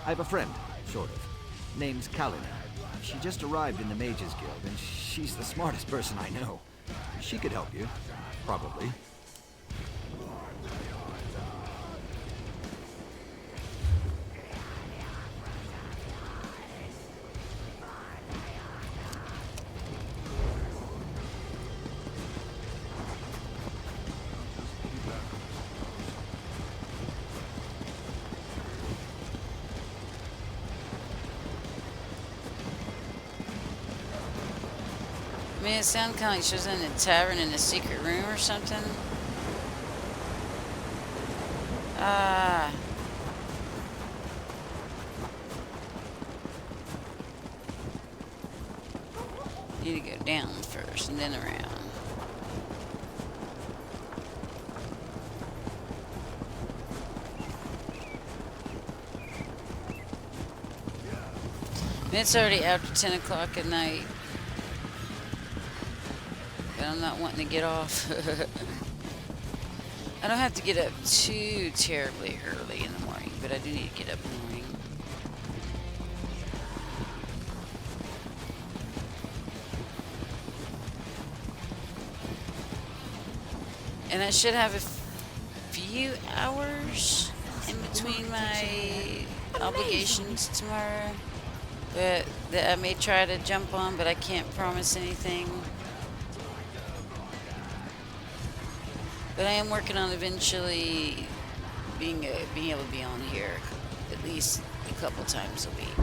I have a friend, sort of. Name's Kalina. She just arrived in the Mages Guild, and she's the smartest person I know. She could help you, probably. I mean, it sounds kind of like she was in a tavern in a secret room or something. Ah. Need to go down first and then around. It's already after 10 o'clock at night. But I'm not wanting to get off. I don't have to get up too terribly early in the morning, but I do need to get up in the morning. And I should have a few hours in between my obligations tomorrow. But that I may try to jump on, but I can't promise anything. But I am working on eventually being able to be on here at least a couple times a week.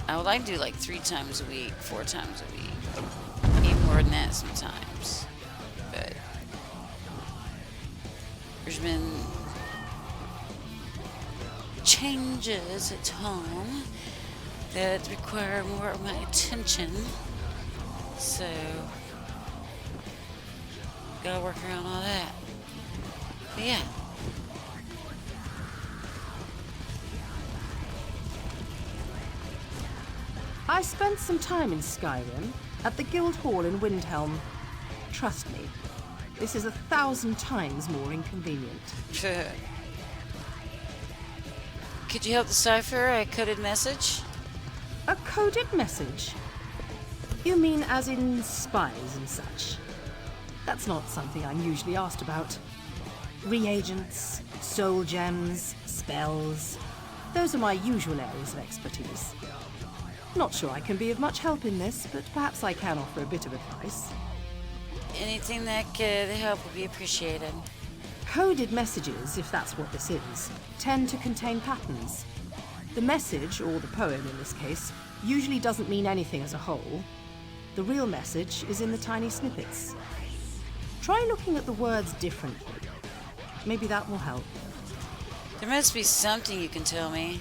I would like to do like 3 times a week, 4 times a week, even more than that sometimes. But there's been changes at home that require more of my attention, so gotta work around all that. But yeah. I spent some time in Skyrim, at the Guild Hall in Windhelm. Trust me, this is 1,000 times more inconvenient. Could you help decipher a coded message? A coded message? You mean as in spies and such? That's not something I'm usually asked about. Reagents, soul gems, spells. Those are my usual areas of expertise. Not sure I can be of much help in this, but perhaps I can offer a bit of advice. Anything that could help would be appreciated. Coded messages, if that's what this is, tend to contain patterns. The message, or the poem in this case, usually doesn't mean anything as a whole. The real message is in the tiny snippets. Try looking at the words differently. Maybe that will help. There must be something you can tell me.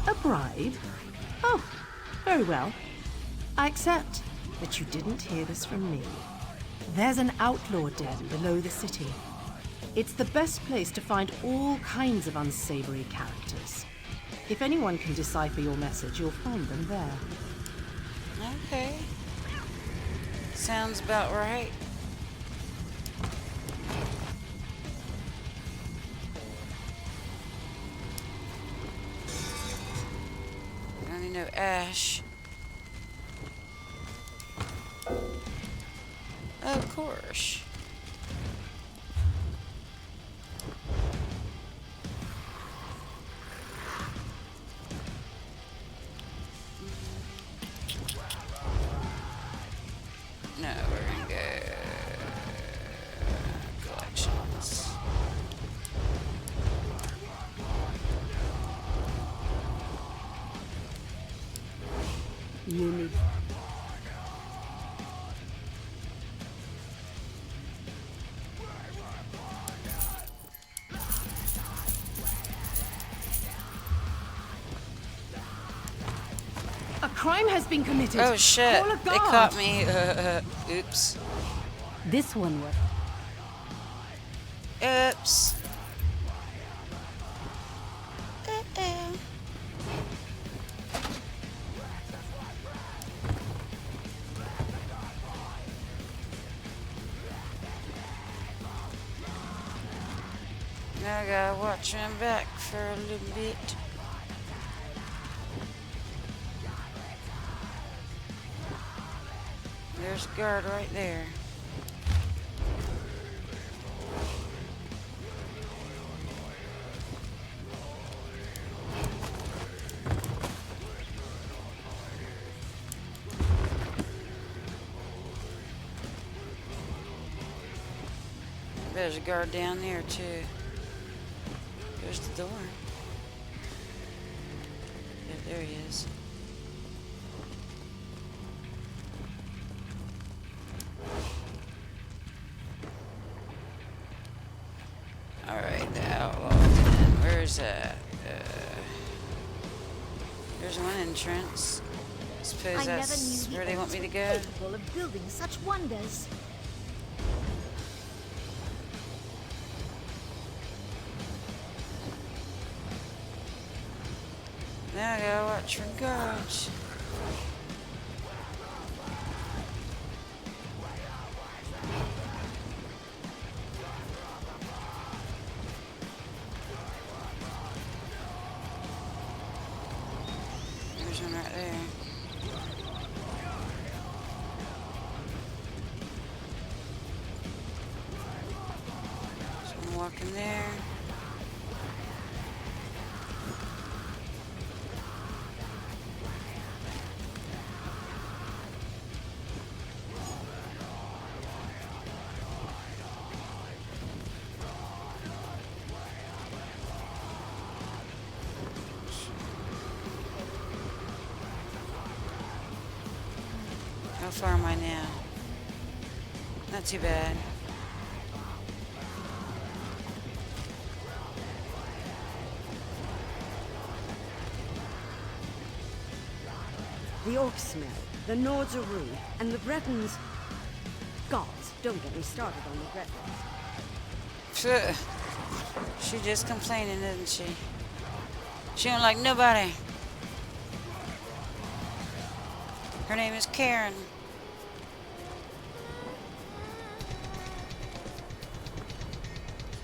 A bribe? Oh, very well. I accept, but you didn't hear this from me. There's an outlaw den below the city. It's the best place to find all kinds of unsavory characters. If anyone can decipher your message, you'll find them there. Okay. Sounds about right. I only know Ash. Of course. No, we're gonna go collections. You need... A crime has been committed. Oh shit! Call a They guard. caught me. Oops. This one was. Oops. Now I gotta watch him back for a little bit. There's a guard right there. There's a guard down there too. There's the door. Yeah, there he is. Alright, the outlaw den. Where's that? There's one entrance. Suppose that's where they want me to go. Capable of building such wonders. watch for guards. There's one right there. There's one walking there. How far am I now? Not too bad. The Orcs smell, the Nords are rude, and the Bretons... Gods, don't get me started on the Bretons. She just complaining, isn't she? She don't like nobody. Her name is Karen.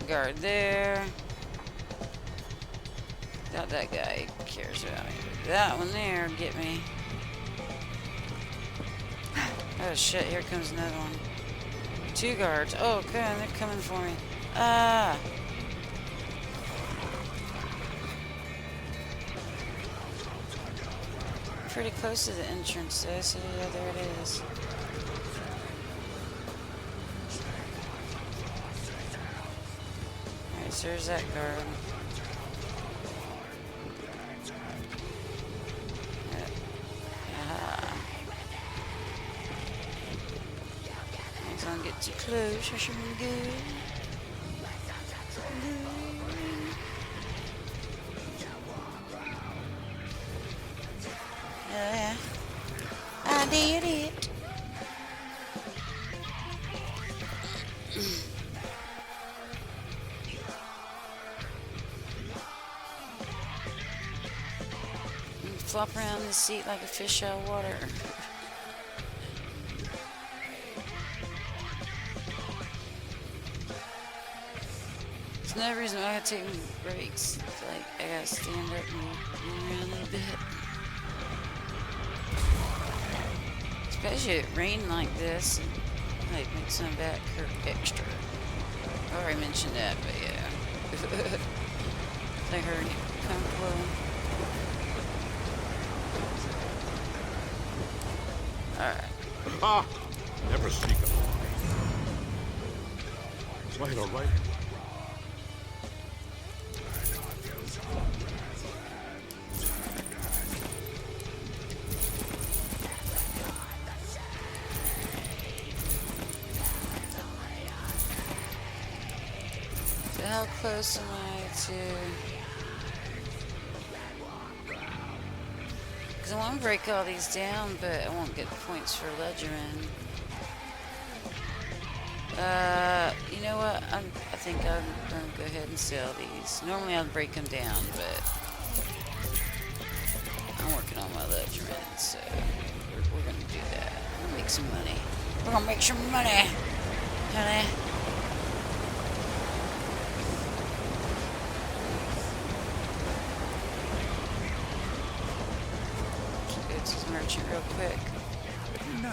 Guard there. Doubt that guy cares about me. That one there get me. Oh shit, here comes another one. 2 guards. Oh good, they're coming for me. Ah. Pretty close to the entrance though, so yeah, there it is. Alright, so there's that guard. Don't get too close, I should be good. Oh yeah, I did it. Flop around the seat like a fish out of water. There's no reason why I gotta take breaks. I feel like I gotta stand up and move around a little bit. Especially it rain like this, and like makes my back hurt extra. I already mentioned that, but yeah. I heard it comfortable. Alright. Ah! Never speak of lie. Right, all right. So how close am I to... Because I want to break all these down, but I won't get points for ledgering. You know what? I think I'm going to go ahead and sell these. Normally I'd break them down, but I'm working on my ledgering, so we're going to do that. We're going to make some money. We're going to make some money, honey. Go to the merchant real quick. No.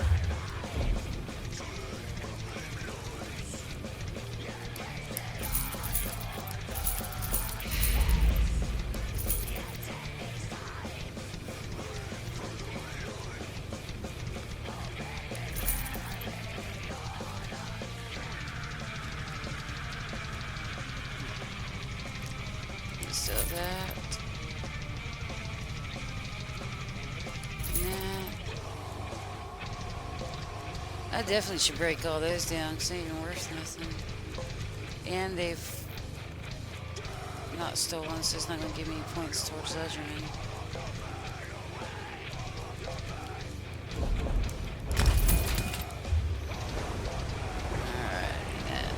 So that. I definitely should break all those down because they ain't even worth nothing. And they've not stolen, so it's not going to give me points towards ledgering. Alright, and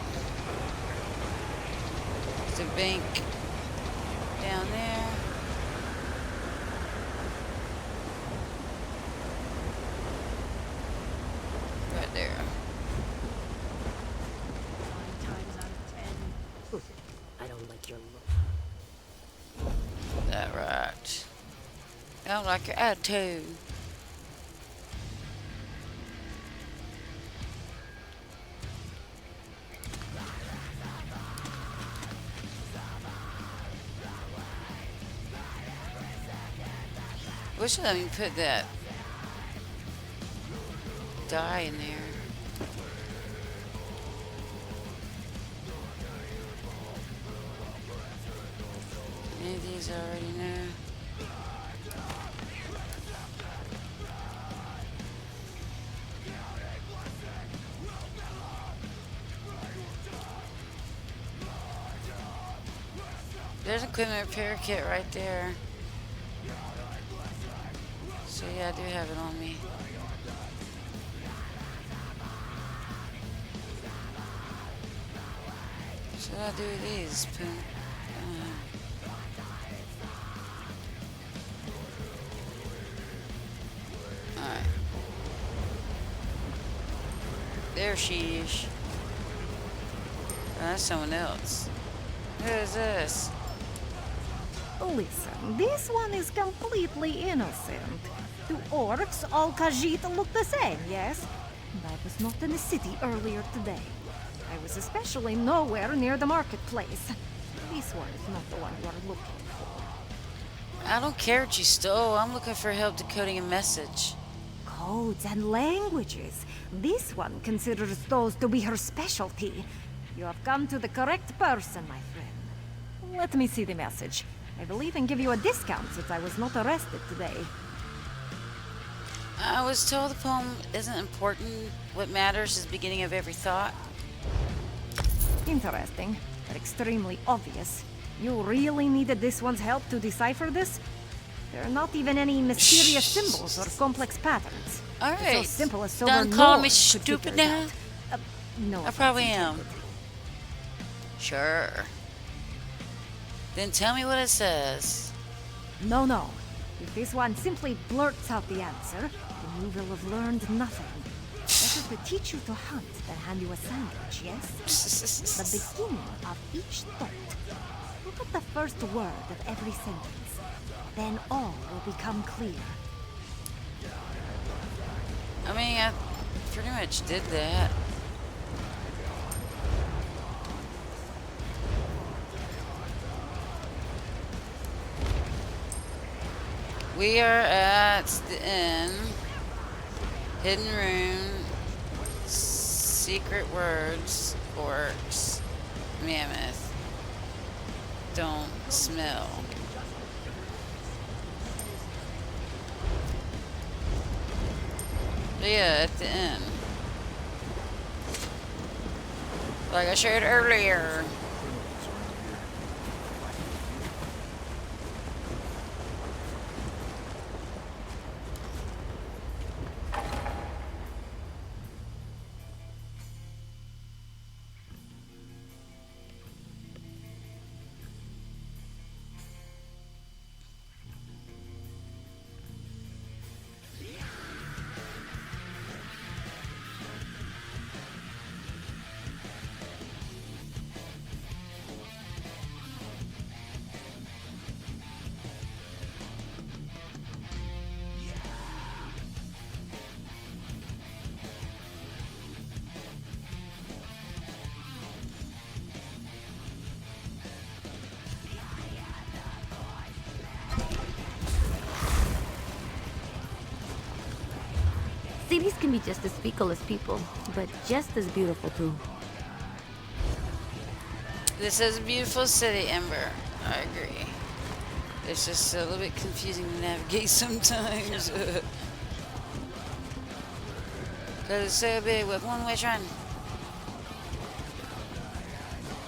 there's a bank down there. I don't like your attitude. Wish I let me put that dye in there. Any of these I already know. There's a equipment repair kit right there. So yeah, I do have it on me. Should I do these? Alright. There she is. Oh, that's someone else. Who is this? Listen, this one is completely innocent. Do orcs all Khajiit look the same, yes? I was not in the city earlier today. I was especially nowhere near the marketplace. This one is not the one you are looking for. I don't care what you stole. I'm looking for help decoding a message. Codes and languages. This one considers those to be her specialty. You have come to the correct person, my friend. Let me see the message. I will even give you a discount since I was not arrested today. I was told the poem isn't important. What matters is the beginning of every thought. Interesting, but extremely obvious. You really needed this one's help to decipher this? There are not even any mysterious symbols or complex patterns. Alright. It's so simple as silver Don't call me Norse could stupid figure it now. out. No, I probably offense am. intended. Sure. Then tell me what it says. No. If this one simply blurts out the answer, then you will have learned nothing. Better to teach you to hunt than hand you a sandwich, yes? The beginning of each thought. Look at the first word of every sentence. Then all will become clear. I mean, I pretty much did that. We are at the inn. Hidden room. Secret words. Orcs. Mammoth. Don't smell. But yeah, at the inn. Like I shared earlier. Cities can be just as fickle as people, but just as beautiful too. This is a beautiful city, Ember. I agree. It's just a little bit confusing to navigate sometimes. Because it's so big with one-way run.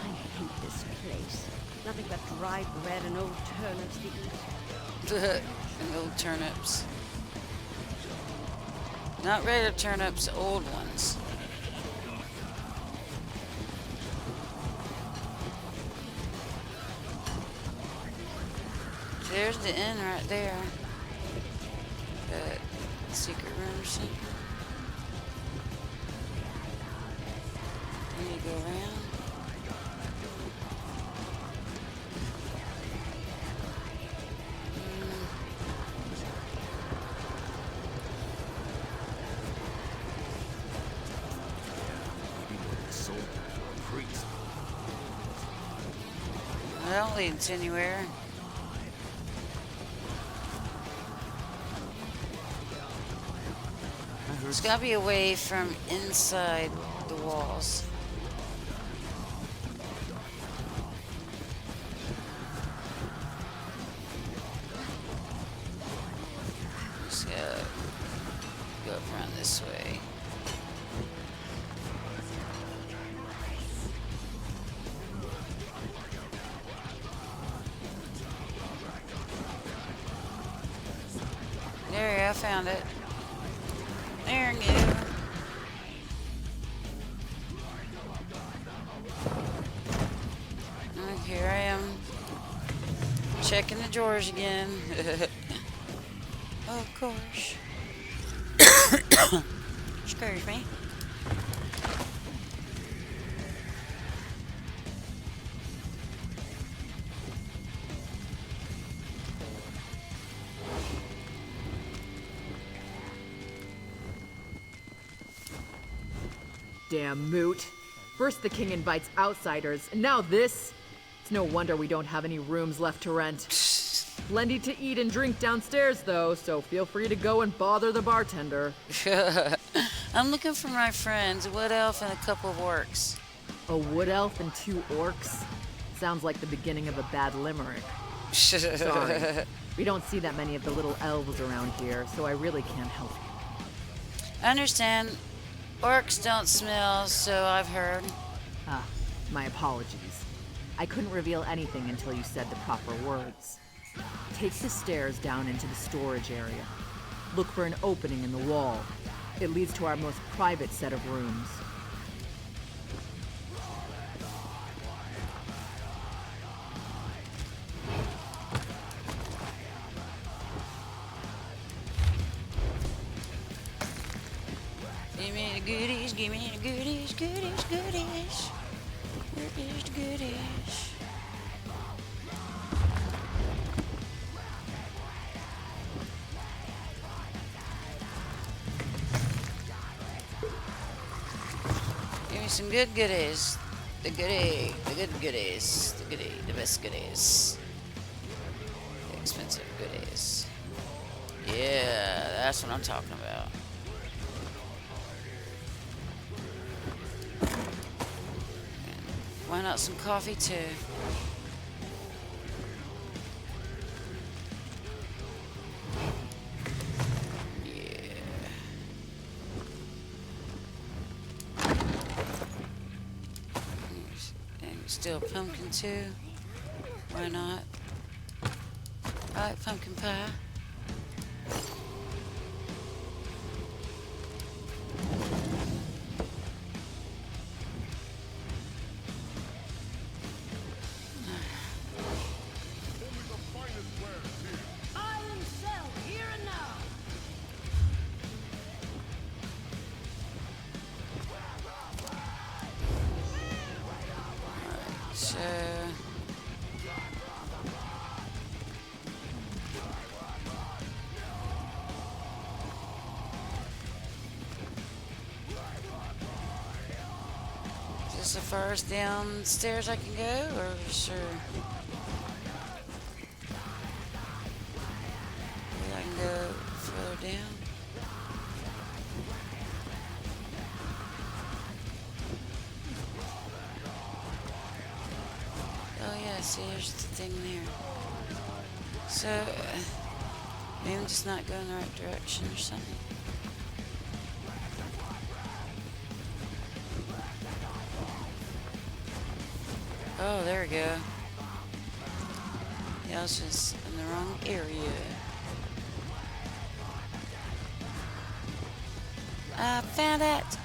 I hate this place. Nothing but dried bread and old turnips to eat. And old turnips. Not regular turnips, old ones. There's the inn right there. That secret room or something. Let me go around. not leading to anywhere. It's gotta be away from inside the walls. Just gotta go around this way. There we go, I found it. There we go. Here I am, checking the drawers again. Of course. Excuse me. Damn moot. First the king invites outsiders, and now this? It's no wonder we don't have any rooms left to rent. Plenty to eat and drink downstairs, though, so feel free to go and bother the bartender. I'm looking for my friends, a wood elf and a couple of orcs. A wood elf and 2 orcs? Sounds like the beginning of a bad limerick. Sorry. We don't see that many of the little elves around here, so I really can't help you. I understand. Orcs don't smell, so I've heard. Ah, my apologies. I couldn't reveal anything until you said the proper words. Take the stairs down into the storage area. Look for an opening in the wall. It leads to our most private set of rooms. Give me the goodies, give me the goodies, goodies, goodies. Where is the goodies? Give me some good goodies. The goodie, the good goodies, the goodie, the best goodies. The expensive goodies. Yeah, that's what I'm talking about. Why not some coffee too? Yeah. And still pumpkin too. Why not? I like pumpkin pie. So is this the farthest downstairs I can go, or sure? Maybe I can go further down. Oh yeah, see, there's the thing there. So, maybe I'm just not going the right direction or something. Oh, there we go. Yeah, I was just in the wrong area. I found it!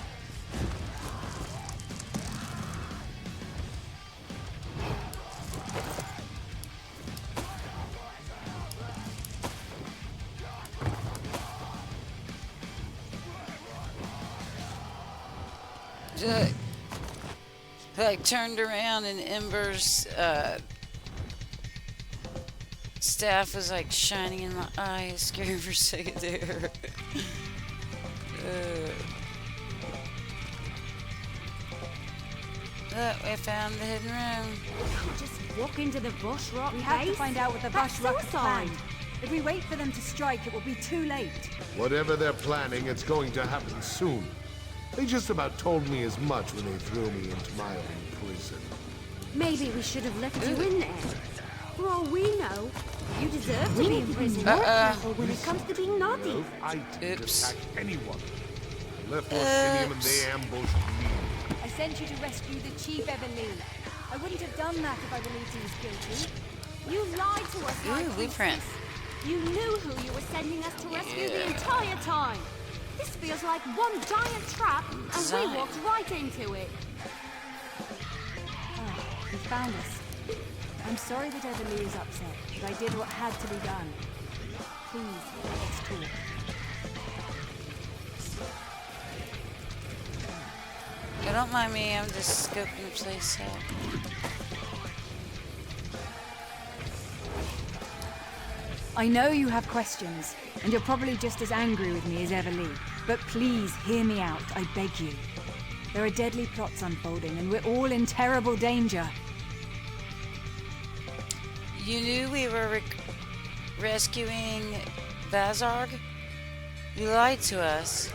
Like turned around and Ember's staff was like shining in my eye. It scared me for a second there. Oh, I found the hidden room. Just walk into the Vosh Rock We have to base? find out what the That's Vosh Rock have suicide. planned. If we wait for them to strike, it will be too late. Whatever they're planning, it's going to happen soon. They just about told me as much when they threw me into my own prison. Maybe we should have left you in there. For all we know, you deserve to be in prison. Uh-uh. More careful when it comes to being naughty. I didn't Oops. attack anyone. I left Orsinium and they ambushed me. I sent you to rescue the Chief Evelyn. I wouldn't have done that if I believed he was guilty. You lied to us, High Ooh, blueprint. Priestess. You knew who you were sending us to rescue the entire time. This feels like one giant trap, and we Design. walked right into it. Ah, you found us. I'm sorry that Evelyn is upset, but I did what had to be done. Please, let's talk. Don't mind me, I'm just scoping the place out. I know you have questions, and you're probably just as angry with me as Evelyn. But please hear me out, I beg you. There are deadly plots unfolding, and we're all in terrible danger. You knew we were rescuing Vazarg? You lied to us.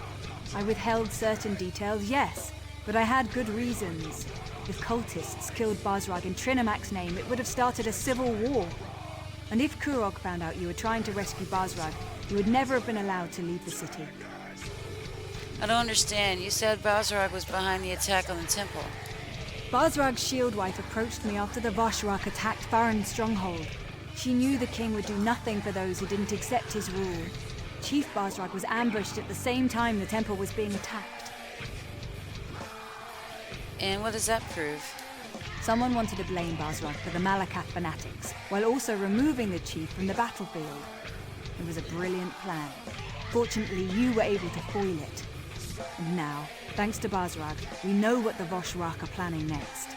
I withheld certain details, yes, but I had good reasons. If cultists killed Bazrag in Trinimak's name, it would have started a civil war. And if Kurog found out you were trying to rescue Bazrag, you would never have been allowed to leave the city. I don't understand. You said Bazarg was behind the attack on the temple. Bazrag's shield wife approached me after the Vashrak attacked Farron's stronghold. She knew the king would do nothing for those who didn't accept his rule. Chief Bazrag was ambushed at the same time the temple was being attacked. And what does that prove? Someone wanted to blame Bazrag for the Malakath fanatics, while also removing the chief from the battlefield. It was a brilliant plan. Fortunately, you were able to foil it. And now, thanks to Bazrag, we know what the Vashrak are planning next.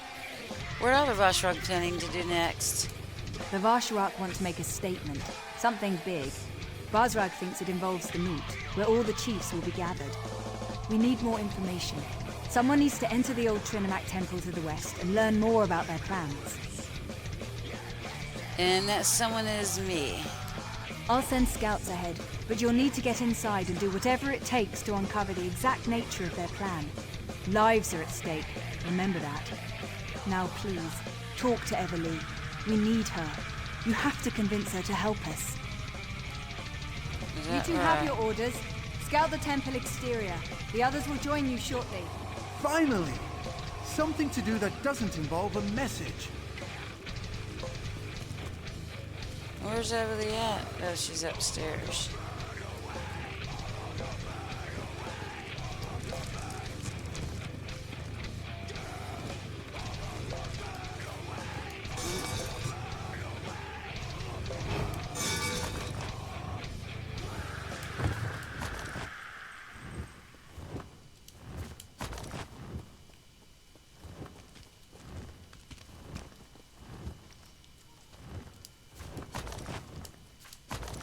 What are the Vashrak planning to do next? The Vashrak want to make a statement, something big. Bazrag thinks it involves the Moot, where all the chiefs will be gathered. We need more information. Someone needs to enter the old Trinimak temple to the west and learn more about their plans. And that someone is me. I'll send scouts ahead, but you'll need to get inside and do whatever it takes to uncover the exact nature of their plan. Lives are at stake, remember that. Now please, talk to Evelyn. We need her. You have to convince her to help us. You two have your orders. Scout the temple exterior. The others will join you shortly. Finally! Something to do that doesn't involve a message. Where's Everly at? Oh, she's upstairs.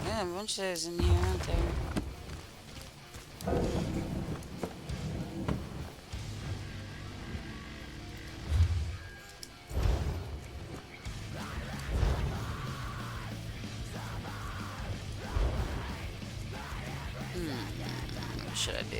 Yeah, a bunch of those in here, aren't there? What should I do?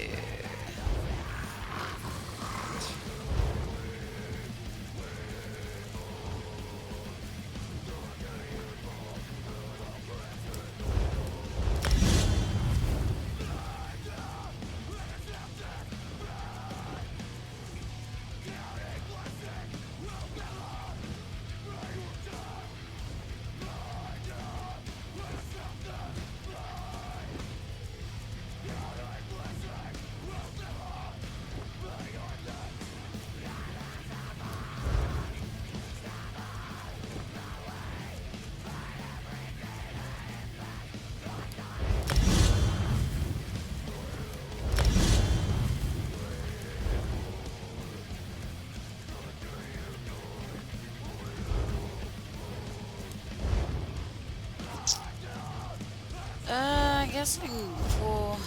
I guess I can pull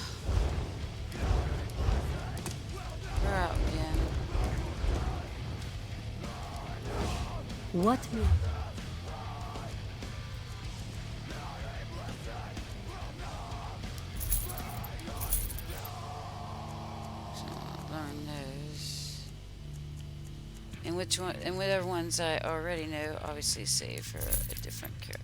her out again. What which one, and whatever ones I already know, obviously save for a different character.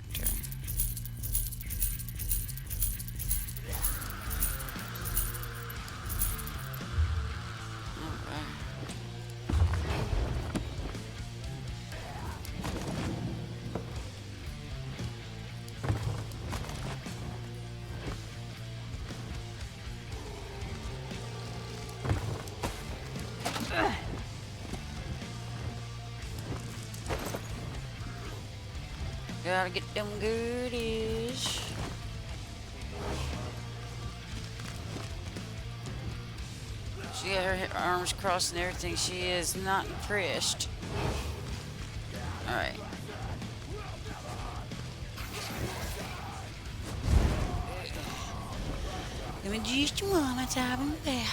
Gotta get them goodies. She got her arms crossed and everything. She is not impressed. Alright. Give me just a moment, I'll be back.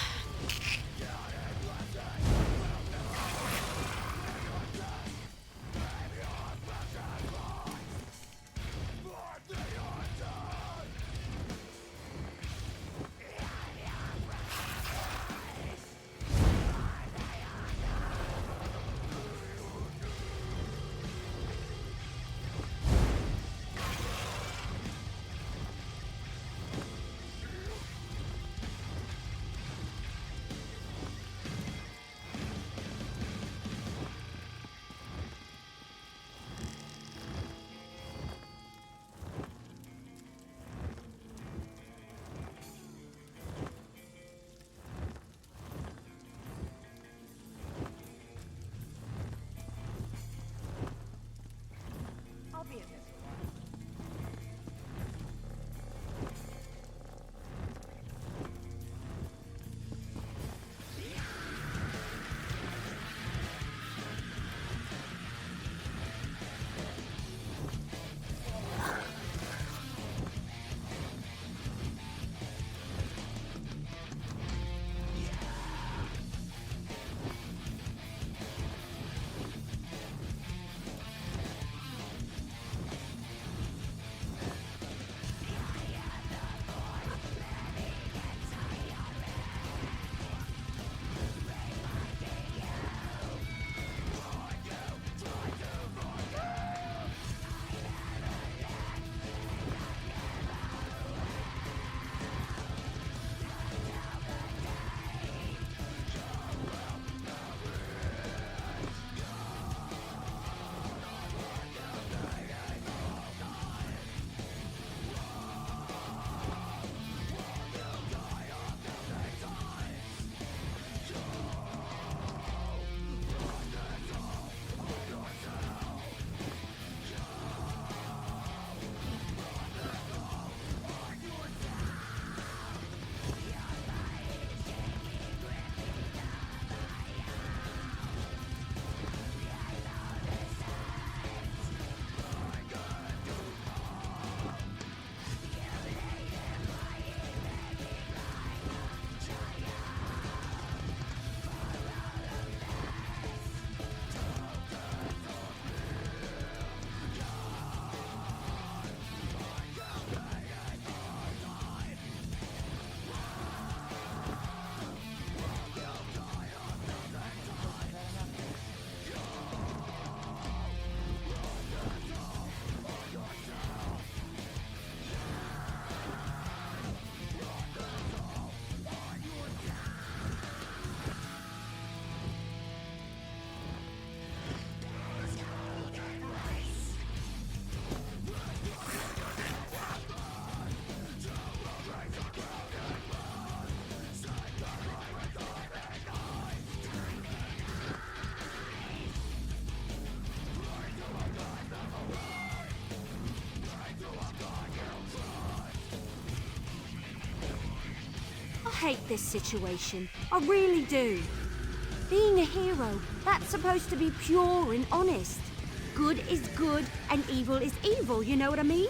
I hate this situation. I really do. Being a hero, that's supposed to be pure and honest. Good is good and evil is evil, you know what I mean?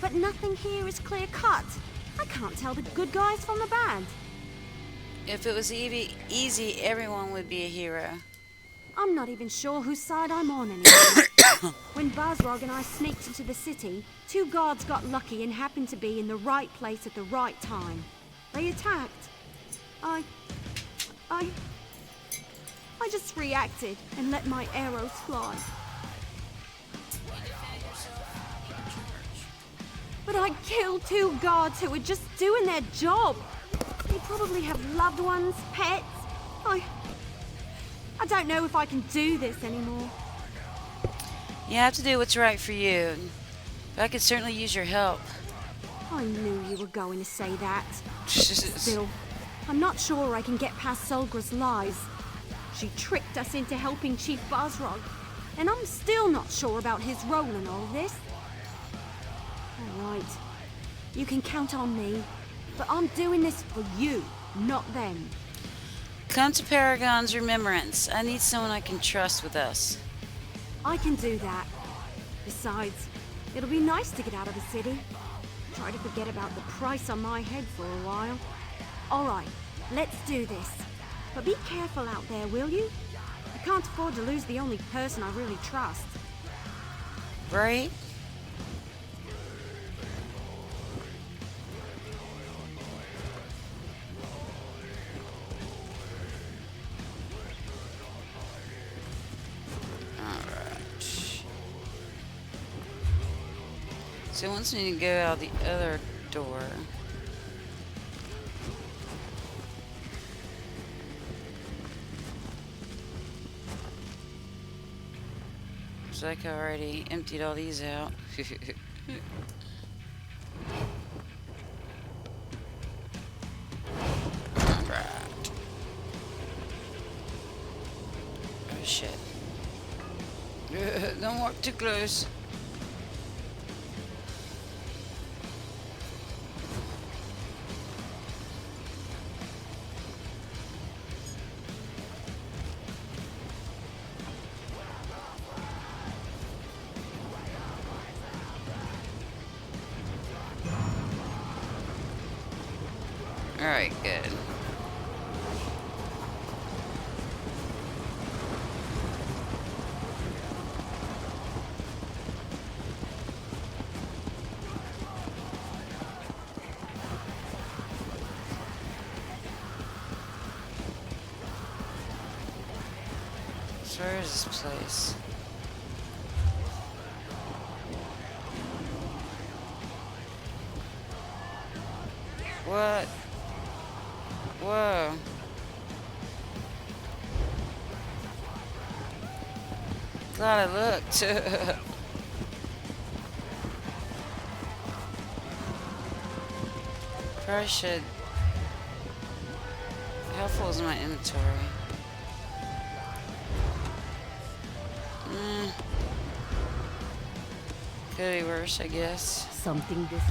But nothing here is clear cut. I can't tell the good guys from the bad. If it was easy, everyone would be a hero. I'm not even sure whose side I'm on anymore. When Bazrog and I sneaked into the city, 2 guards got lucky and happened to be in the right place at the right time. They attacked. I just reacted and let my arrows fly. But I killed 2 guards who were just doing their job. They probably have loved ones, pets. I don't know if I can do this anymore. You have to do what's right for you. But I could certainly use your help. I knew you were going to say that. Still, I'm not sure I can get past Solgra's lies. She tricked us into helping Chief Basrog, and I'm still not sure about his role in all this. All right, you can count on me, but I'm doing this for you, not them. Come to Paragon's remembrance. I need someone I can trust with us. I can do that. Besides, it'll be nice to get out of the city. Try to forget about the price on my head for a while. All right, let's do this. But be careful out there, will you? I can't afford to lose the only person I really trust. Right? So it wants me to go out the other door. Looks like I already emptied all these out. Alright. Oh shit. Don't walk too close. Alright, good. So where is this place? What? Whoa. Glad I looked. Probably should. How full is my inventory? Could be worse, I guess. Something this.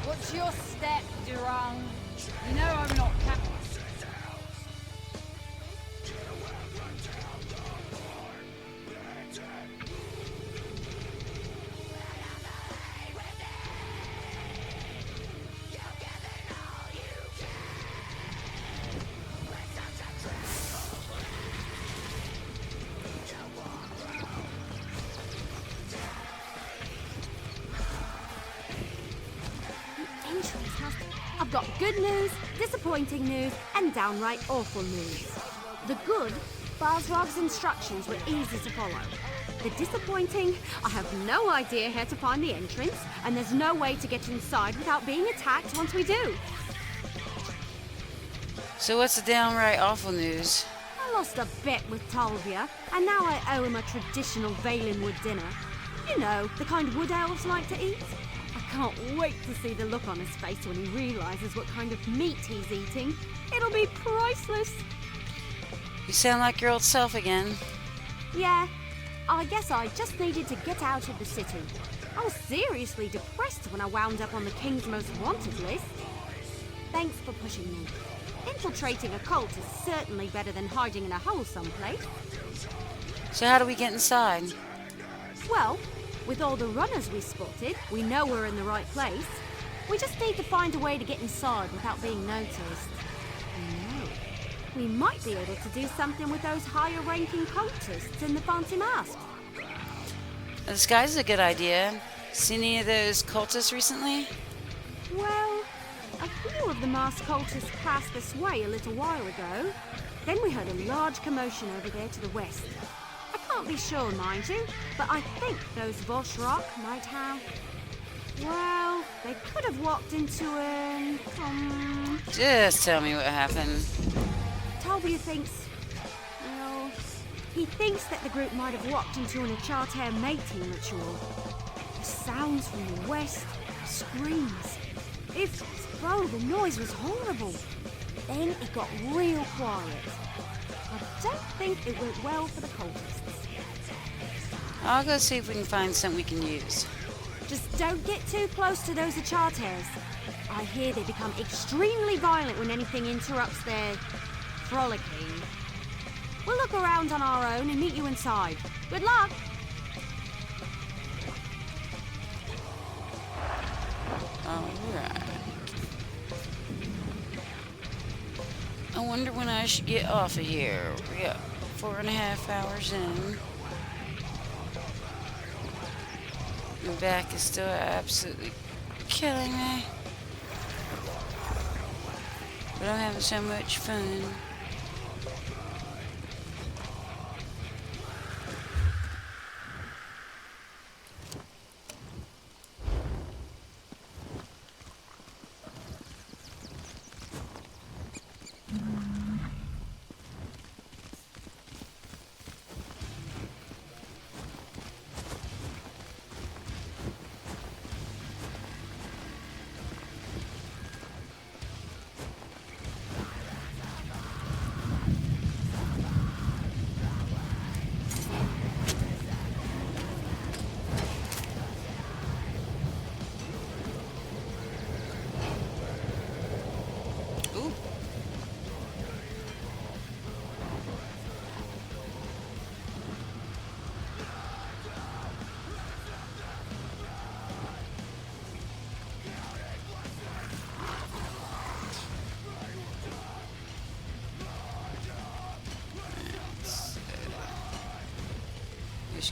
What's your step, Durang? You know I'm not captain. I've got good news, disappointing news, and downright awful news. The good, Basrog's instructions were easy to follow. The disappointing, I have no idea how to find the entrance, and there's no way to get inside without being attacked once we do. So what's the downright awful news? I lost a bet with Talvia, and now I owe him a traditional Valenwood dinner. You know, the kind wood elves like to eat. I can't wait to see the look on his face when he realizes what kind of meat he's eating. It'll be priceless. You sound like your old self again. Yeah, I guess I just needed to get out of the city. I was seriously depressed when I wound up on the King's Most Wanted list. Thanks for pushing me. Infiltrating a cult is certainly better than hiding in a hole someplace. So how do we get inside? Well, with all the runners we spotted, we know we're in the right place. We just need to find a way to get inside without being noticed. No. We might be able to do something with those higher-ranking cultists in the fancy masks. The disguise is a good idea. Seen any of those cultists recently? Well, a few of the masked cultists passed this way a little while ago. Then we heard a large commotion over there to the west. I can't be sure, mind you, but I think those Vosh Rock might have... Well, they could have walked into an... Just tell me what happened. Tolvia thinks... Well, he thinks that the group might have walked into an Acharter mating ritual. The sounds from the west, screams. Oh, the noise was horrible. Then it got real quiet. I don't think it went well for the cultists. I'll go see if we can find something we can use. Just don't get too close to those Acharters. I hear they become extremely violent when anything interrupts their frolicking. We'll look around on our own and meet you inside. Good luck! Alright. I wonder when I should get off of here. We got 4.5 hours in. My back is still absolutely killing me. But I'm having so much fun.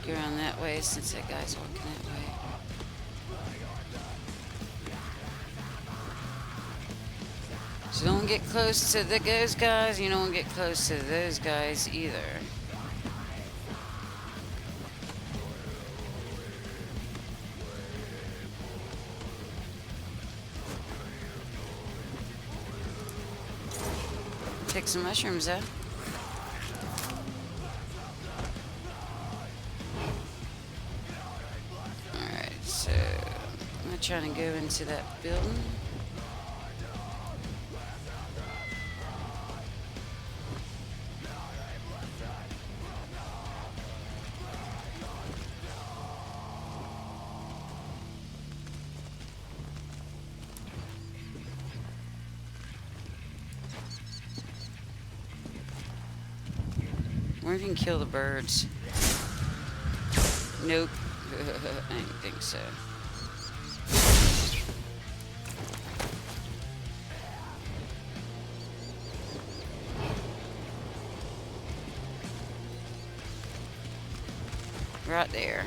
Go around that way since that guy's walking that way. So don't get close to those guys, you don't get close to those guys either. Take some mushrooms though. Trying to go into that building. Where can you kill the birds? Nope. I didn't think so. Right there.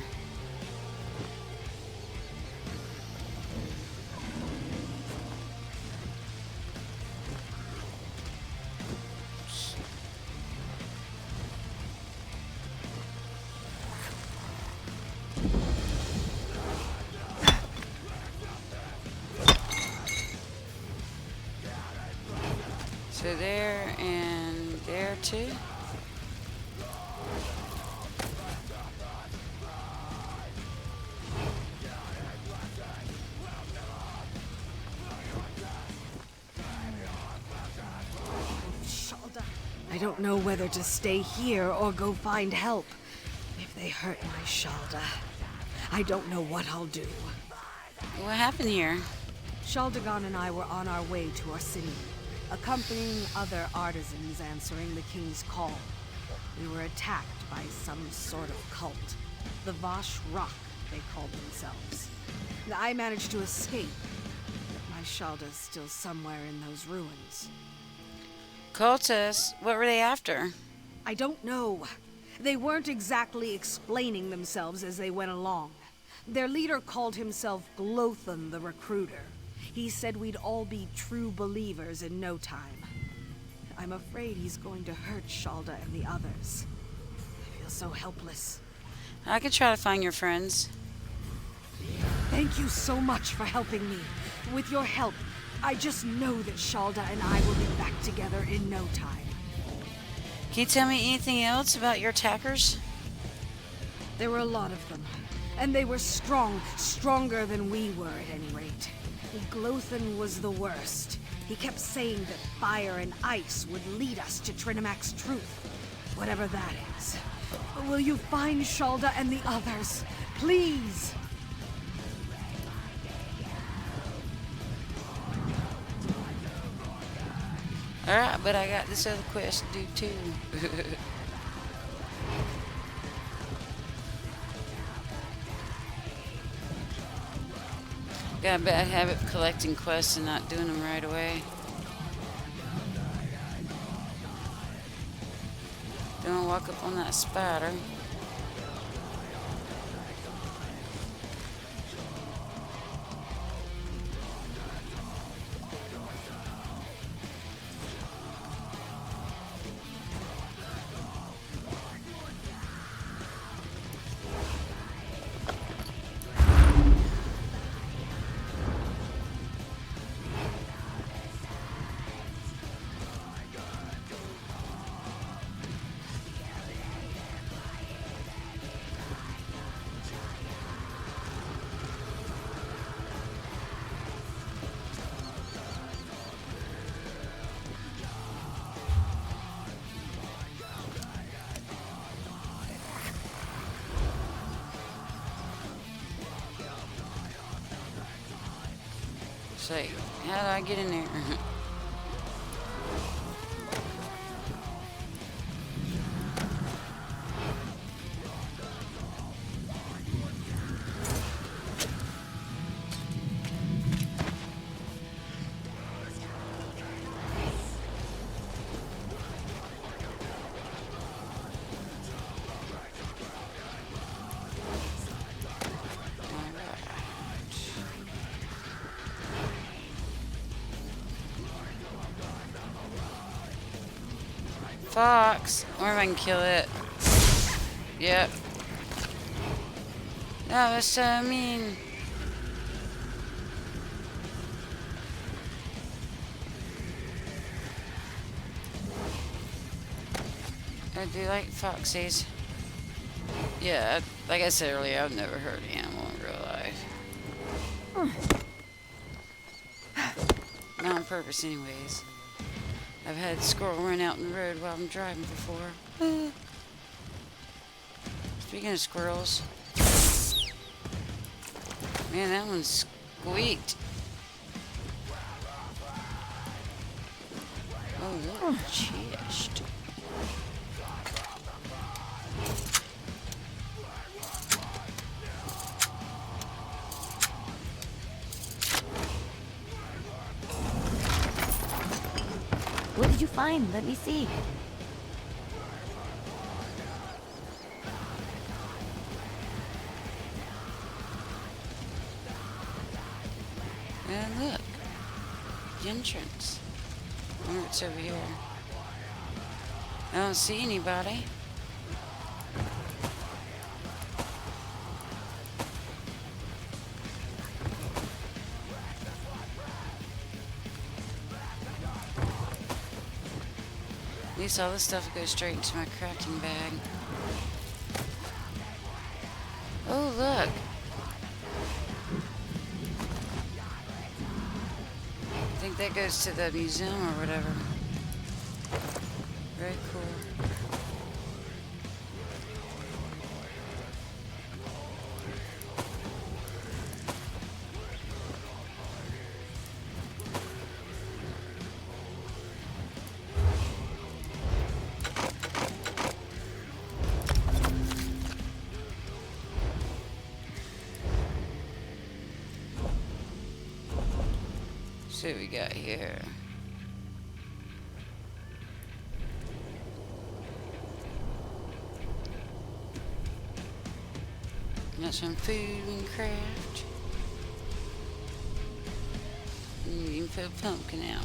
So there and there too. I don't know whether to stay here or go find help. If they hurt my Shalda, I don't know what I'll do. What happened here? Shaldagon and I were on our way to our city, accompanying other artisans answering the king's call. We were attacked by some sort of cult. The Vosh Rock, they called themselves. I managed to escape, but my Shalda's still somewhere in those ruins. Cultists? What were they after? I don't know. They weren't exactly explaining themselves as they went along. Their leader called himself Glothan the Recruiter. He said we'd all be true believers in no time. I'm afraid he's going to hurt Shalda and the others. I feel so helpless. I could try to find your friends. Thank you so much for helping me. With your help, I just know that Shalda and I will be back together in no time. Can you tell me anything else about your attackers? There were a lot of them, and they were strong, stronger than we were at any rate. Glothan was the worst. He kept saying that fire and ice would lead us to Trinimax's truth, whatever that is. Will you find Shalda and the others? Please! Alright, but I got this other quest to do too. Got a bad habit of collecting quests and not doing them right away. Don't walk up on that spider. Say, how do I get in there? Fox. Or if I can kill it. Yep. That was so mean. I do like foxes. Yeah, like I said earlier, I've never hurt an animal in real life. Not on purpose anyways. I've had a squirrel run out in the road while I'm driving before. Speaking of squirrels. Man, that one squeaked. Oh, look, chest. What did you find? Let me see. And look. The entrance. I wonder what's over here. I don't see anybody. At least all this stuff goes straight into my crafting bag. Oh, look. I think that goes to the museum or whatever. Very cool. See what we got here. Got some food we can craft. You can put a pumpkin out.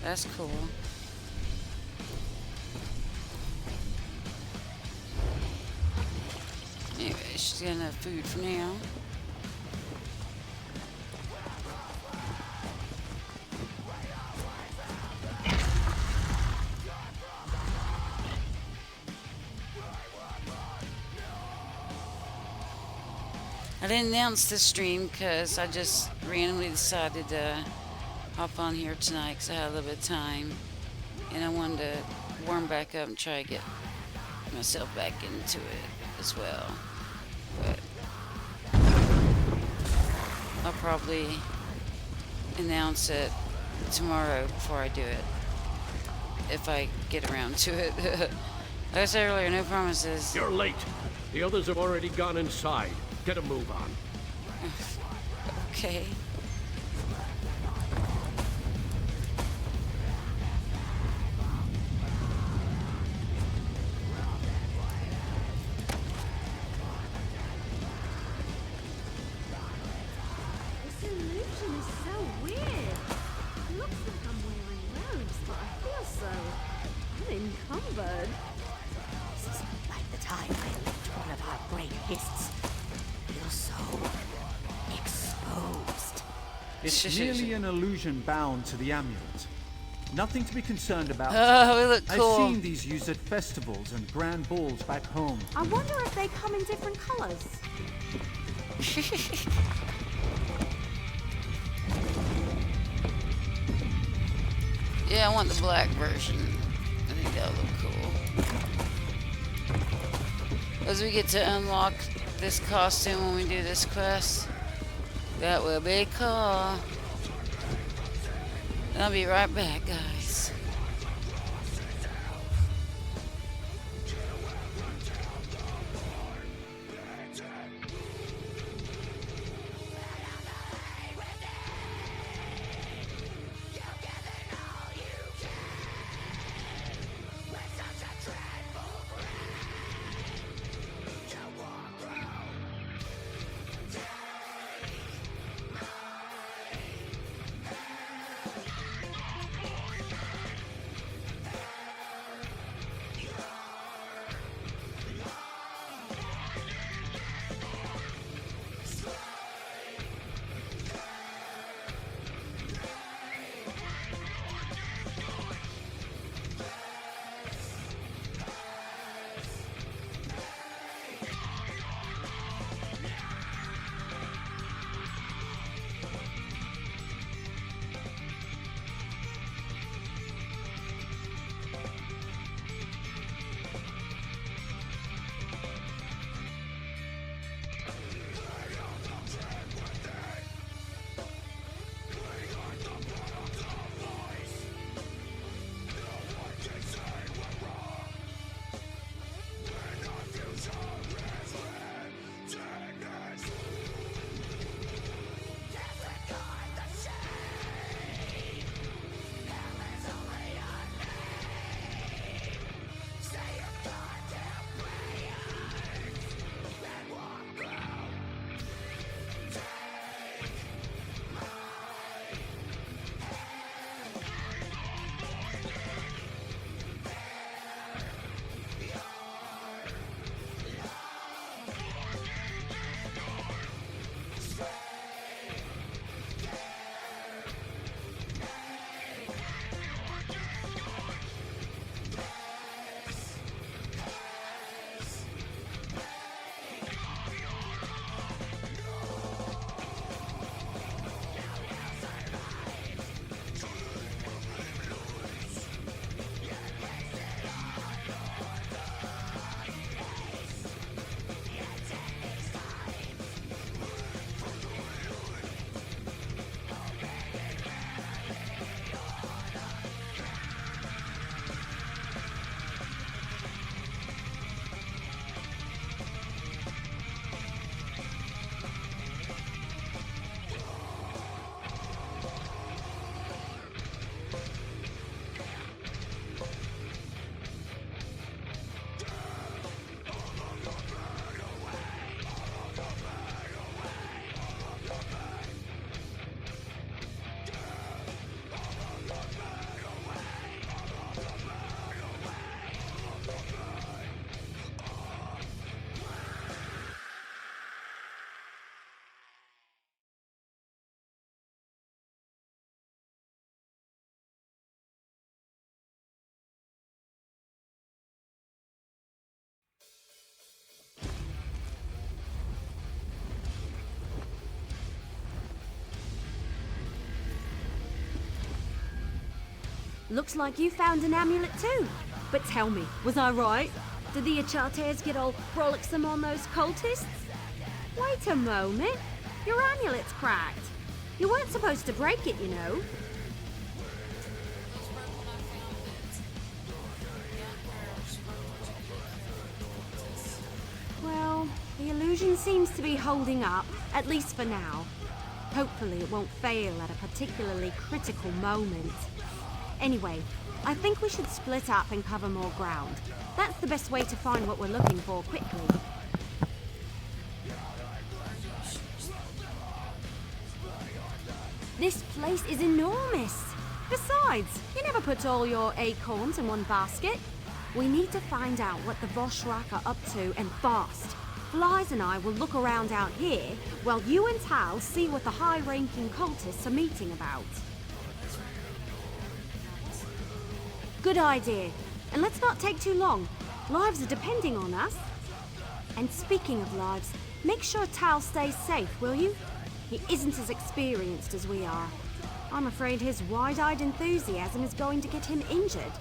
That's cool. Anyway, she's got enough food for now. I didn't announce this stream because I just randomly decided to hop on here tonight because I had a little bit of time. And I wanted to warm back up and try to get myself back into it as well. But I'll probably announce it tomorrow before I do it. If I get around to it. Like I said earlier, no promises. You're late. The others have already gone inside. Get a move on. Okay. This illusion is so weird. It looks like I'm wearing robes, but I feel so unencumbered. This is like the time I licked one of our great hists. Feel so exposed. It's merely an illusion bound to the amulet. Nothing to be concerned about. Oh, we look cool. I've seen these used at festivals and grand balls back home. I wonder if they come in different colors. Yeah, I want the black version. I think that'll look cool. As we get to unlock this costume when we do this quest, that will be cool. And I'll be right back, guys. Looks like you found an amulet too. But tell me, was I right? Did the Achates get all frolicsome on those cultists? Wait a moment. Your amulet's cracked. You weren't supposed to break it, you know. Well, the illusion seems to be holding up, at least for now. Hopefully it won't fail at a particularly critical moment. Anyway, I think we should split up and cover more ground. That's the best way to find what we're looking for quickly. This place is enormous. Besides, you never put all your acorns in one basket. We need to find out what the Voshrak are up to, and fast. Flies and I will look around out here, while you and Tal see what the high-ranking cultists are meeting about. Good idea. And let's not take too long. Lives are depending on us. And speaking of lives, make sure Tal stays safe, will you? He isn't as experienced as we are. I'm afraid his wide-eyed enthusiasm is going to get him injured.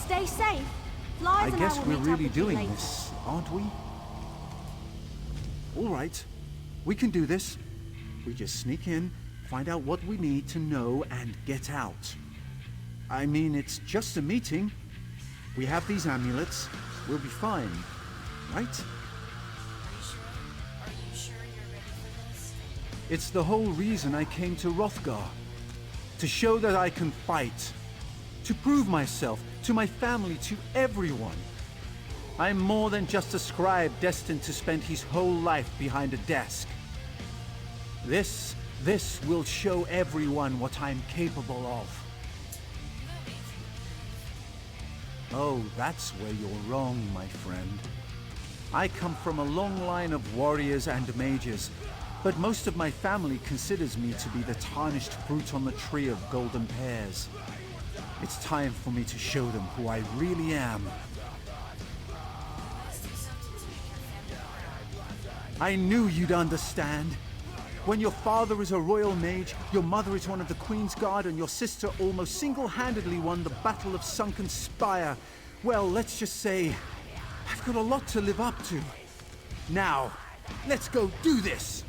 Stay safe. Flies I and guess I will we're meet up really with you doing later. this, aren't we? All right. We can do this. We just sneak in, find out what we need to know, and get out. I mean, it's just a meeting. We have these amulets. We'll be fine, right? It's the whole reason I came to Hrothgar. To show that I can fight. To prove myself, to my family, to everyone. I'm more than just a scribe destined to spend his whole life behind a desk. This will show everyone what I'm capable of. Oh, that's where you're wrong, my friend. I come from a long line of warriors and mages, but most of my family considers me to be the tarnished fruit on the tree of golden pears. It's time for me to show them who I really am. I knew you'd understand. When your father is a royal mage, your mother is one of the Queen's Guard, and your sister almost single-handedly won the Battle of Sunken Spire, well, let's just say, I've got a lot to live up to. Now, let's go do this!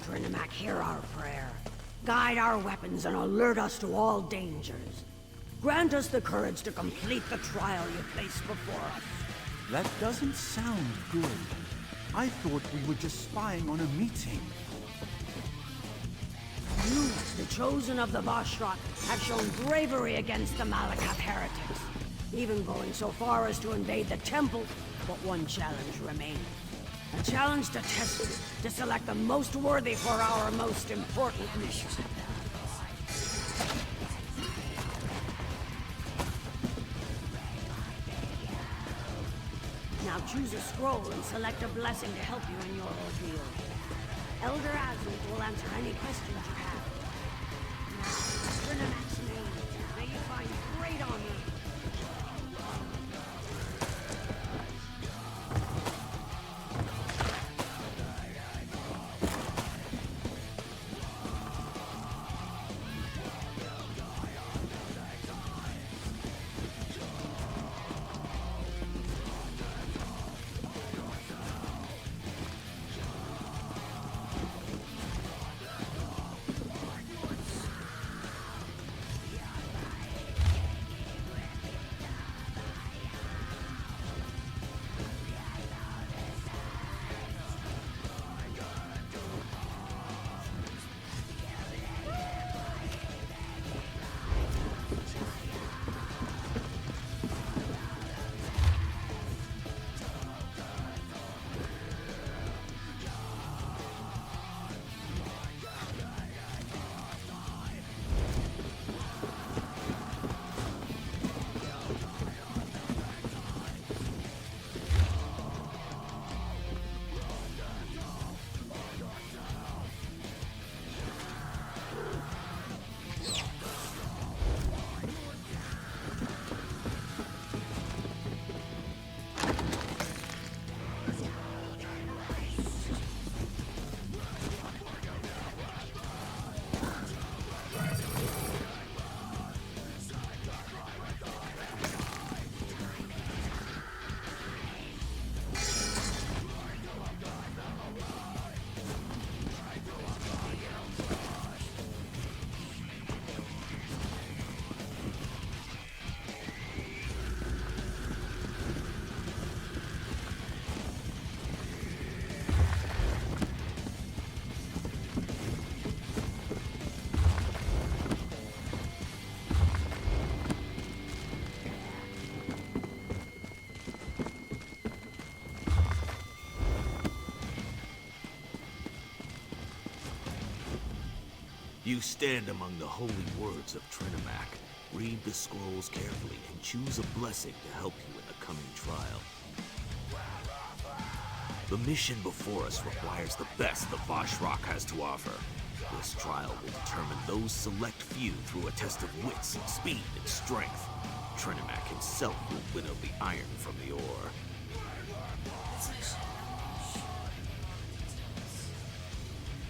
Trinimac, hear our prayer. Guide our weapons and alert us to all dangers. Grant us the courage to complete the trial you place before us. That doesn't sound good. I thought we were just spying on a meeting. You, the chosen of the Voshrak, have shown bravery against the Malakath heretics, even going so far as to invade the temple, but one challenge remains. A challenge to test you, to select the most worthy for our most important mission. Now choose a scroll and select a blessing to help you in your ordeal. Elder Azul will answer any questions you have. Now, Trinimac's name, may you find great honor. You stand among the holy words of Trinimac. Read the scrolls carefully and choose a blessing to help you in the coming trial. The mission before us requires the best the Vashrock has to offer. This trial will determine those select few through a test of wits, speed, and strength. Trinimac himself will winnow the iron from the ore.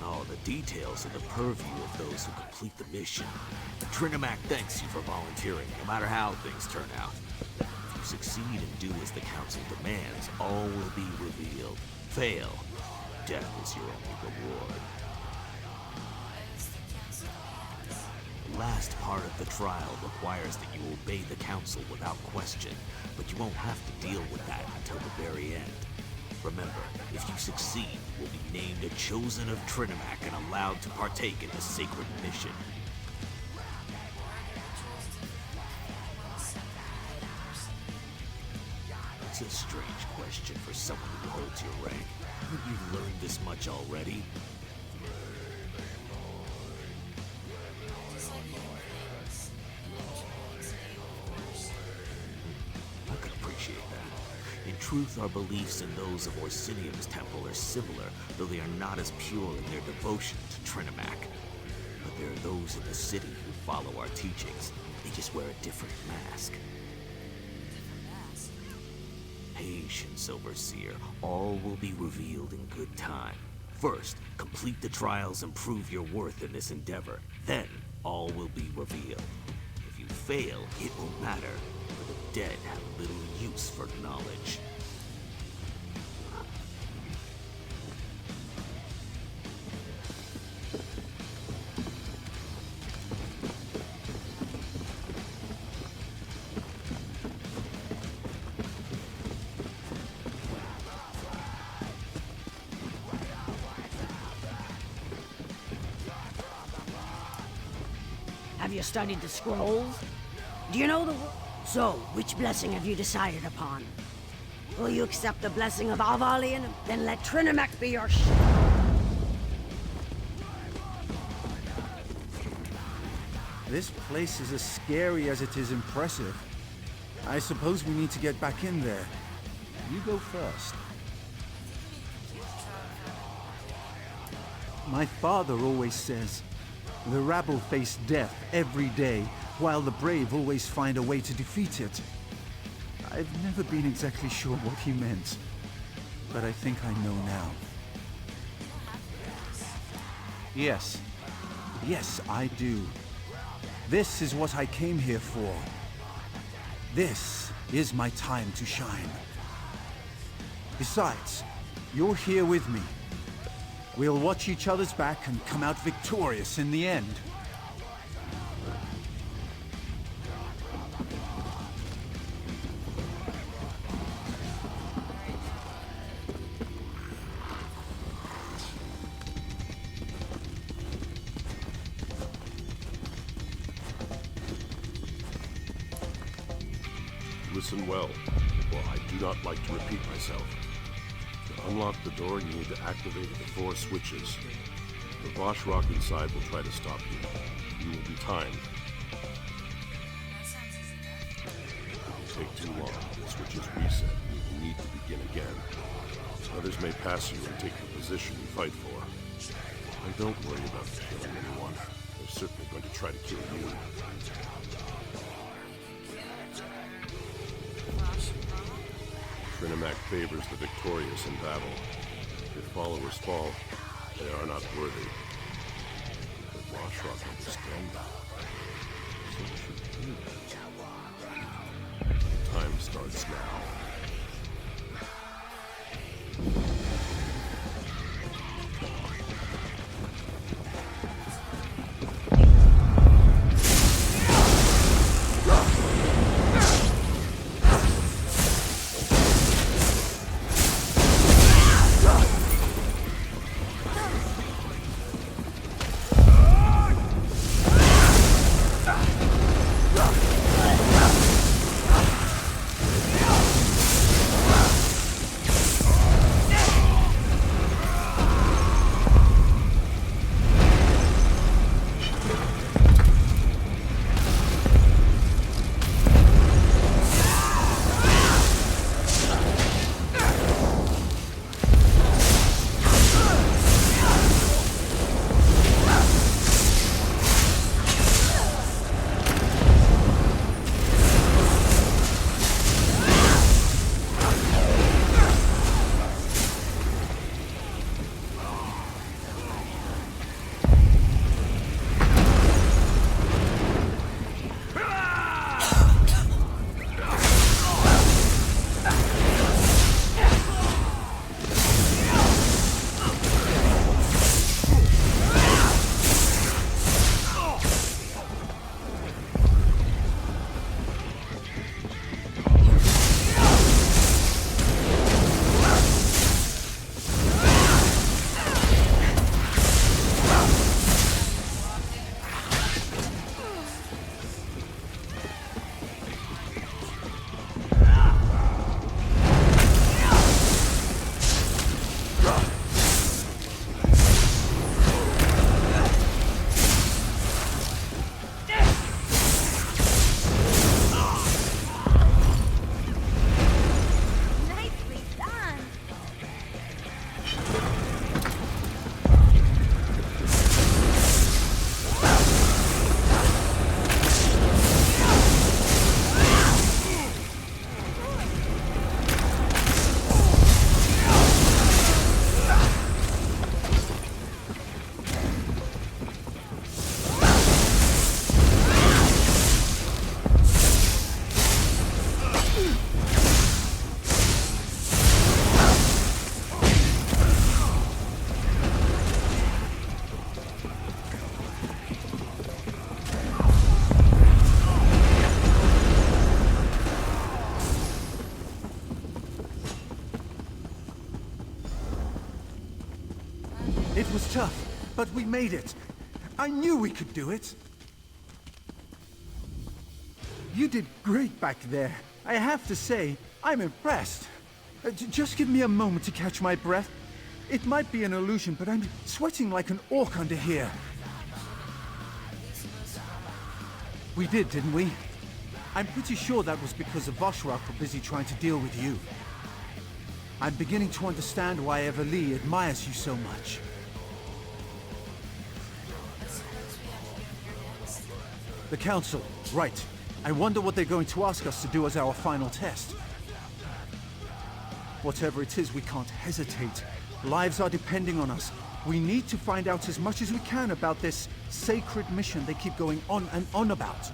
Oh, the details are the purview of those who complete the mission. Trinimac thanks you for volunteering, no matter how things turn out. If you succeed and do as the Council demands, all will be revealed. Fail, death is your only reward. The last part of the trial requires that you obey the Council without question, but you won't have to deal with that until the very end. Remember, if you succeed, you will be named a Chosen of Trinimac and allowed to partake in the sacred mission. It's a strange question for someone who holds your rank. Haven't you learned this much already? I could appreciate that. In truth, our beliefs and those of Orsinium's temple are similar, though they are not as pure in their devotion to Trinimac. But there are those in the city who follow our teachings. They just wear a different mask. Patience, Overseer. All will be revealed in good time. First, complete the trials and prove your worth in this endeavor. Then, all will be revealed. If you fail, it won't matter, for the dead have little use for knowledge. Have you studied the scrolls? Do you know the... So, which blessing have you decided upon? Will you accept the blessing of Avalion? Then let Trinimac be your This place is as scary as it is impressive. I suppose we need to get back in there. You go first. My father always says, the rabble face death every day, while the brave always find a way to defeat it. I've never been exactly sure what he meant, but I think I know now. Yes. Yes, I do. This is what I came here for. This is my time to shine. Besides, you're here with me. We'll watch each other's back and come out victorious in the end. Listen well, for I do not like to repeat myself. To unlock the door, you need to activate the 4 switches. The Vashrock inside will try to stop you. You will be timed. If you take too long, the switches reset, and you will need to begin again. Others may pass you and take the position you fight for. I don't worry about killing anyone. They're certainly going to try to kill you. Trinimac favors the victorious in battle. If followers fall, they are not worthy. But Vashrock understand that. So it should do that. Time starts now. was tough, but we made it. I knew we could do it. You did great back there. I have to say, I'm impressed. Just give me a moment to catch my breath. It might be an illusion, but I'm sweating like an orc under here. We did, didn't we? I'm pretty sure that was because the Voshrak were busy trying to deal with you. I'm beginning to understand why Eevee admires you so much. The Council, right. I wonder what they're going to ask us to do as our final test. Whatever it is, we can't hesitate. Lives are depending on us. We need to find out as much as we can about this sacred mission they keep going on and on about.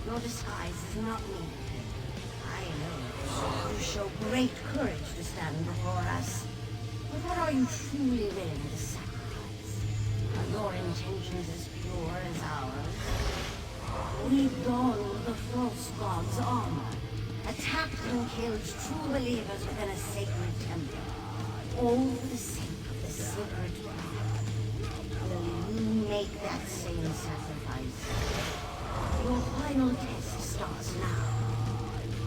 Your disguise is not me. I know you show great courage to stand before us. But what are you truly willing to sacrifice? Are your intentions as pure as ours? We donned the false god's armor, attacked and killed true believers within a sacred temple, all for the sake of the sacred path. Will you make that same sacrifice? Your final test starts now.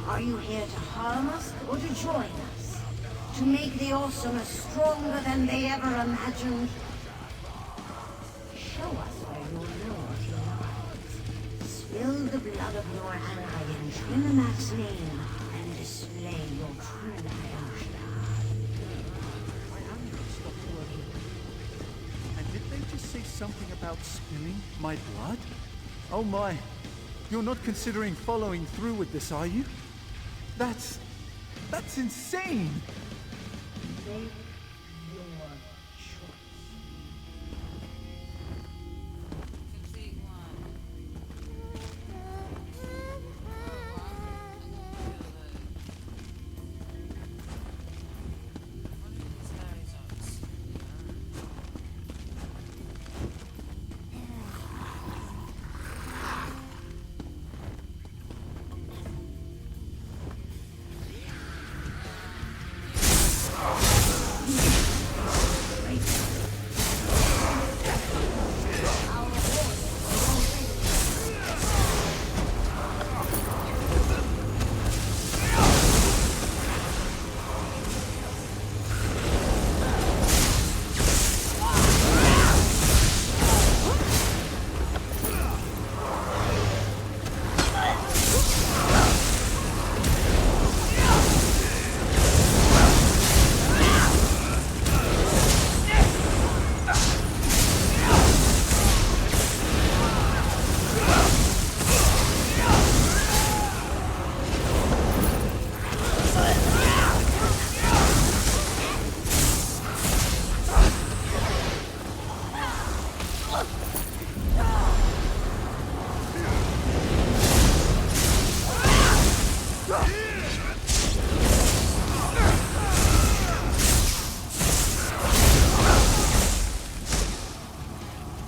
Are you here to harm us or to join us? To make the Awesomeness stronger than they ever imagined? Show us where your loyalty lies. Spill the blood of your ally in Trinamac's name and display your true devotion. And did they just say something about spilling my blood? Oh my. You're not considering following through with this, are you? That's insane! Make your choice.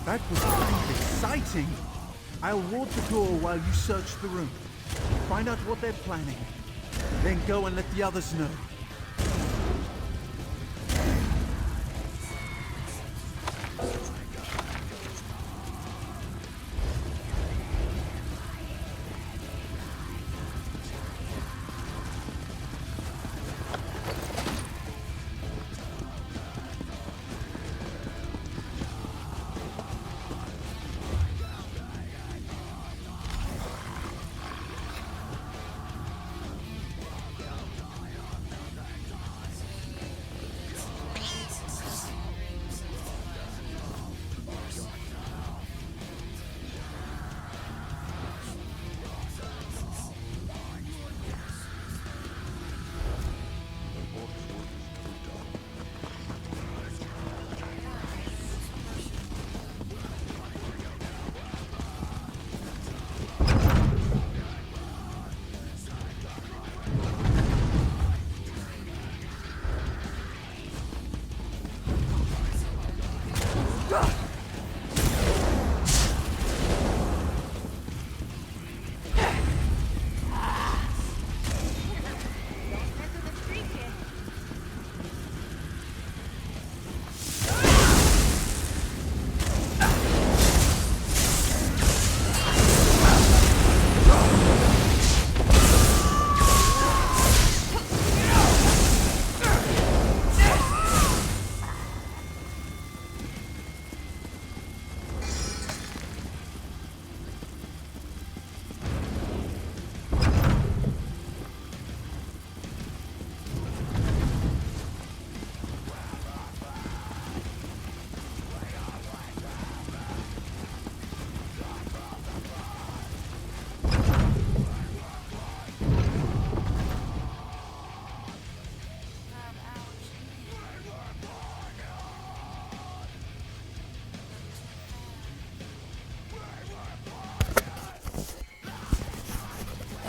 That was kind of exciting. I'll ward the door while you search the room. Find out what they're planning. Then go and let the others know.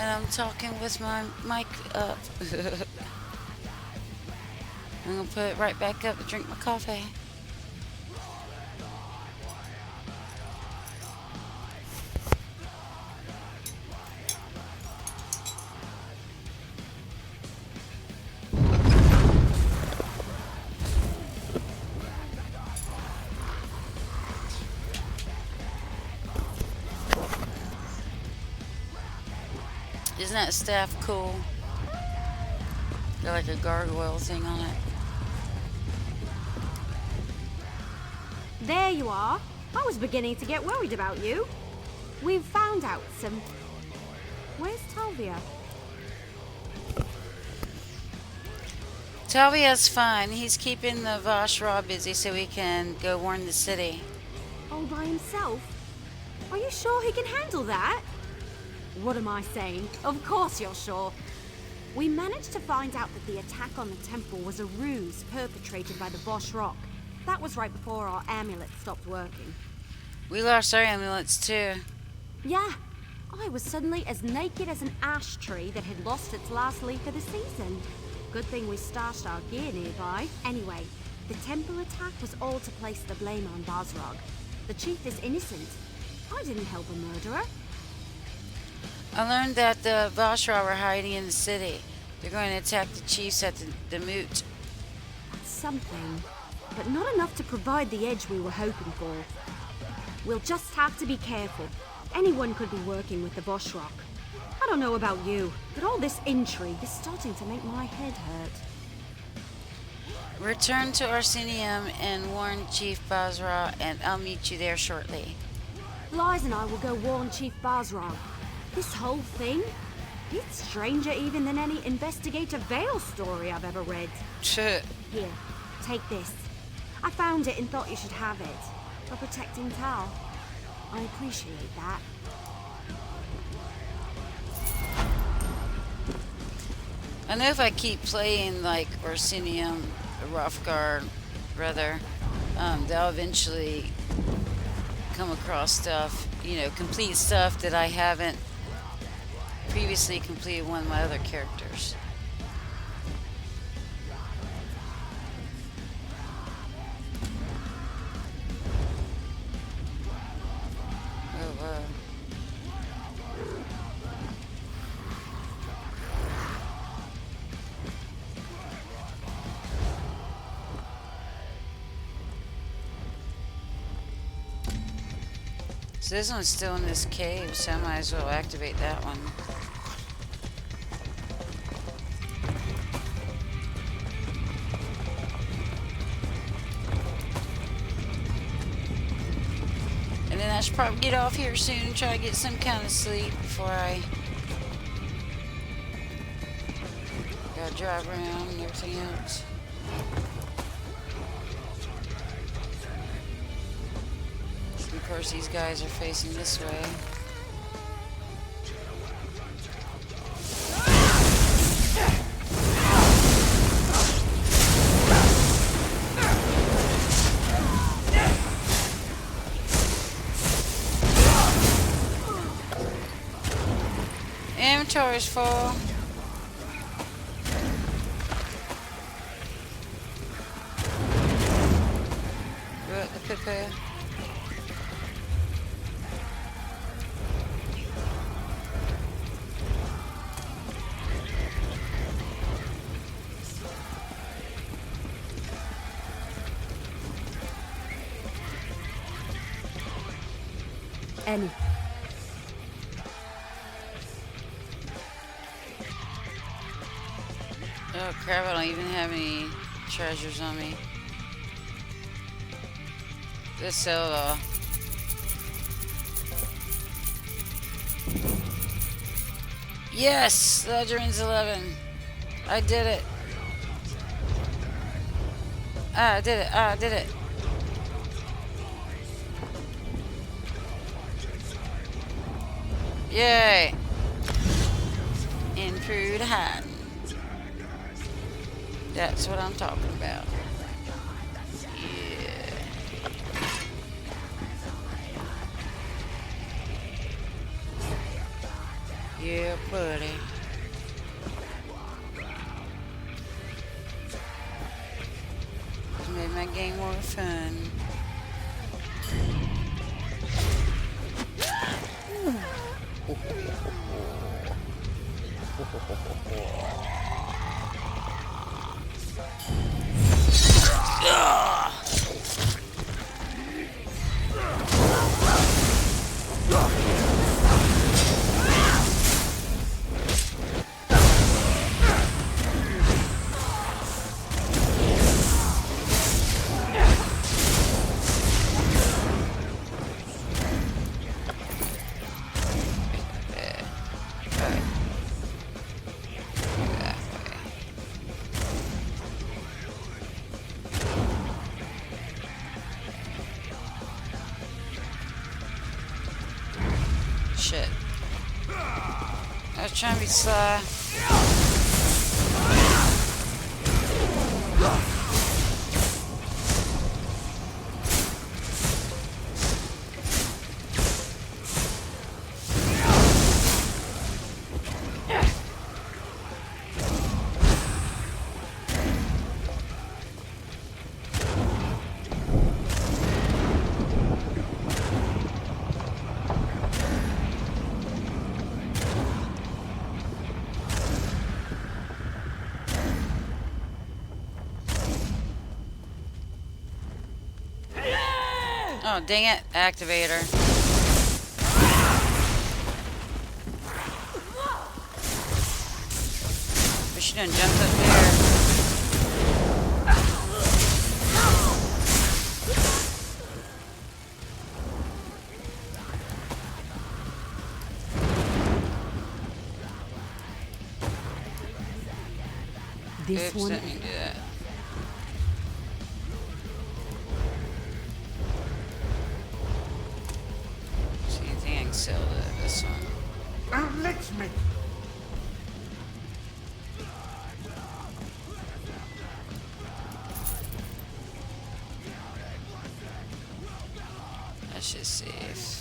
And I'm talking with my mic up. I'm gonna put it right back up and drink my coffee. Isn't that staff cool? Got like a gargoyle thing on it. There you are. I was beginning to get worried about you. We've found out some... Where's Talvia? Talvia's fine. He's keeping the Vashra busy so he can go warn the city. All by himself? Are you sure he can handle that? What am I saying? Of course you're sure. We managed to find out that the attack on the temple was a ruse perpetrated by the Vosh Rock. That was right before our amulet stopped working. We lost our amulets too. Yeah, I was suddenly as naked as an ash tree that had lost its last leaf of the season. Good thing we stashed our gear nearby. Anyway, the temple attack was all to place the blame on Basrog. The chief is innocent. I didn't help a murderer. I learned that the Vashra were hiding in the city. They're going to attack the chiefs at the moot. That's something, but not enough to provide the edge we were hoping for. We'll just have to be careful. Anyone could be working with the Voshrock. I don't know about you, but all this intrigue is starting to make my head hurt. Return to Arsenium and warn Chief Basra, and I'll meet you there shortly. Lies and I will go warn Chief Basra. This whole thing? It's stranger even than any Investigator Vale story I've ever read. Here, take this. I found it and thought you should have it. For protecting Tal. I appreciate that. I know if I keep playing like Orsinium, Roughguard, rather, they'll eventually come across stuff, you know, complete stuff that I haven't previously completed one of my other characters. Oh, so this one's still in this cave, so I might as well activate that one. And then I should probably get off here soon and try to get some kind of sleep before I gotta drive around and everything else. Of course, these guys are facing this way. Inventory's full. the poo-poo. Any. Oh crap, I don't even have any treasures on me. This sell it all. Yes! Ledgerins 11. I did it. I did it. I did it. Yay! Improved hiding. That's what I'm talking about. Yeah. Yeah, buddy. It's made my game more fun. Shit. I was trying to be sly. Oh, dang it. Activator. We should have jumped up there. This Oops, one. didn't mean to do that. See anything I can sell to this one? Let me. That's just safe.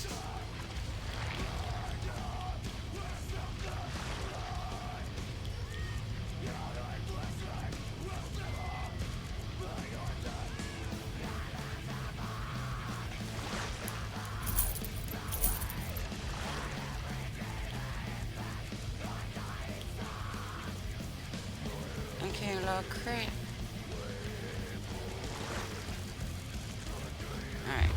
Okay, a lot of crap. Alright.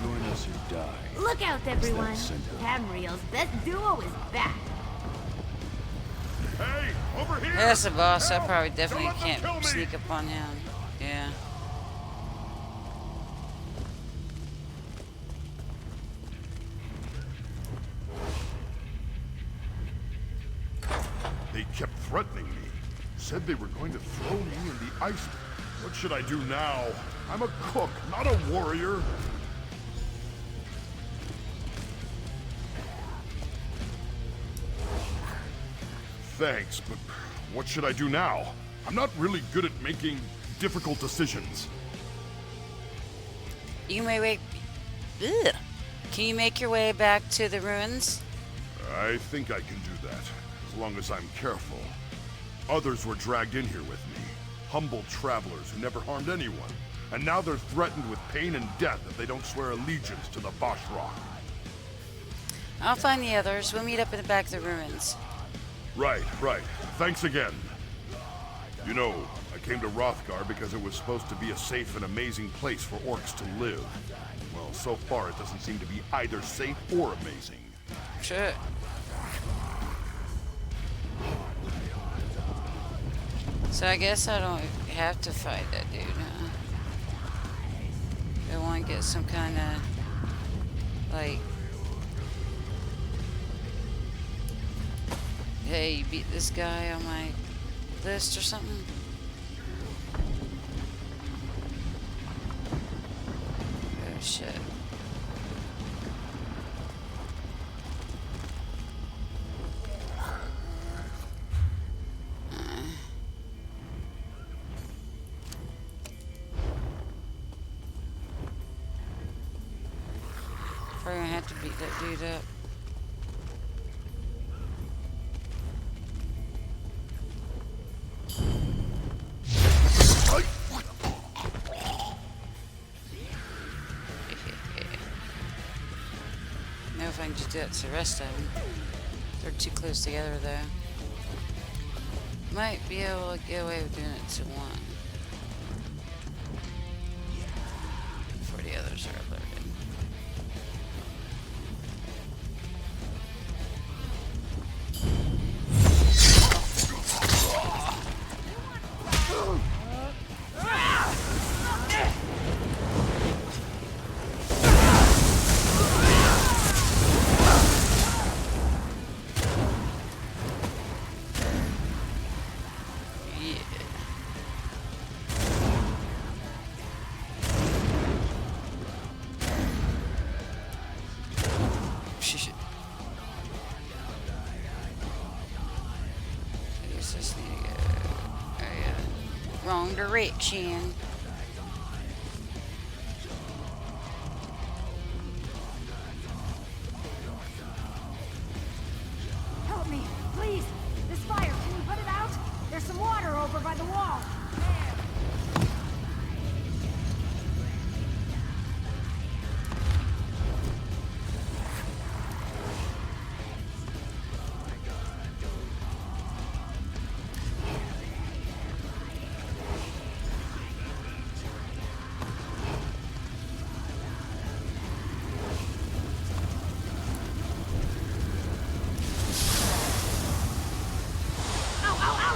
Join us or die. Look out, everyone. Tamriel's best duo is back. Hey, over here! Yeah, that's the boss. I probably definitely Don't let them kill can't me. sneak up on him. Yeah. They kept threatening me. Said they were going to throw me in the ice. What should I do now? I'm a cook, not a warrior. Thanks, but what should I do now? I'm not really good at making difficult decisions. You may wake. Ugh. Can you make your way back to the ruins? I think I can do that, as long as I'm careful. Others were dragged in here with me. Humble travelers who never harmed anyone. And now they're threatened with pain and death if they don't swear allegiance to the Bosch Rock. I'll find the others. We'll meet up in the back of the ruins. Right. Thanks again. You know, I came to Rothgar because it was supposed to be a safe and amazing place for orcs to live. Well, so far it doesn't seem to be either safe or amazing. Sure. So I guess I don't have to fight that dude, huh? I want to get some kind of, like, hey, you beat this guy on my list or something? Oh, shit. Probably gonna have to beat that dude up. Know if I can just do that to the rest of them. They're too close together though. Might be able to get away with doing it to one. Before the others are alerted. Wrong direction. Help me, please. This fire, can you put it out? There's some water over by the wall.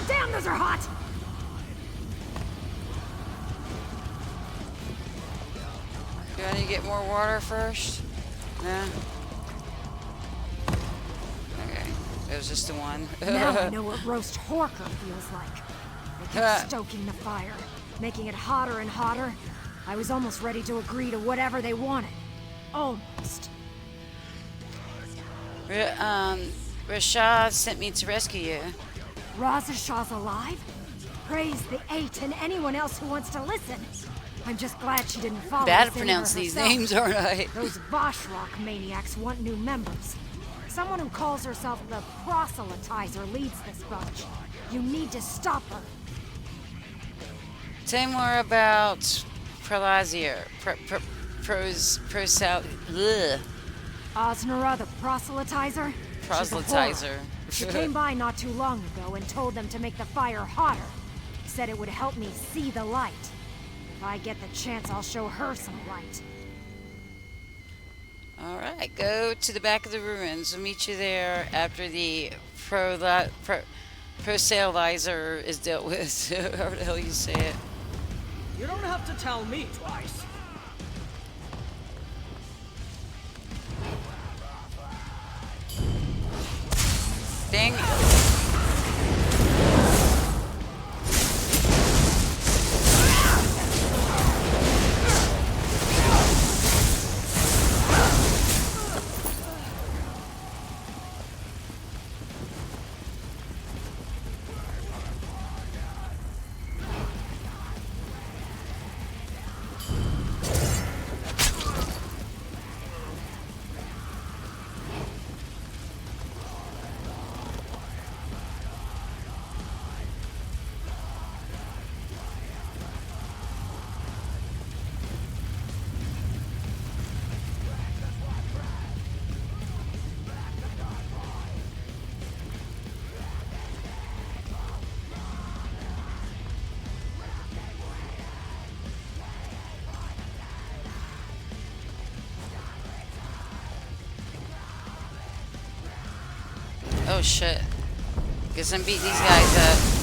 Damn, those are hot! Do I need to get more water first? No? Okay. It was just the one. Now I know what roast Horker feels like. They kept stoking the fire, making it hotter and hotter. I was almost ready to agree to whatever they wanted. Almost. Rashad sent me to rescue you. Raza Shah's alive? Praise the Eight and anyone else who wants to listen. I'm just glad she didn't follow Bad us to in pronounce her these herself. names, aren't I? Those Voshrock maniacs want new members. Someone who calls herself the Proselytizer leads this bunch. You need to stop her. Tell me more about Prolazier. Osnora the Proselytizer? Proselytizer. She came by not too long ago and told them to make the fire hotter. Said it would help me see the light. If I get the chance, I'll show her some light. Alright, go to the back of the ruins. We'll meet you there after the Proselytizer is dealt with. However the hell you say it. You don't have to tell me twice. Dang. Oh shit. Guess I'm beating these guys up.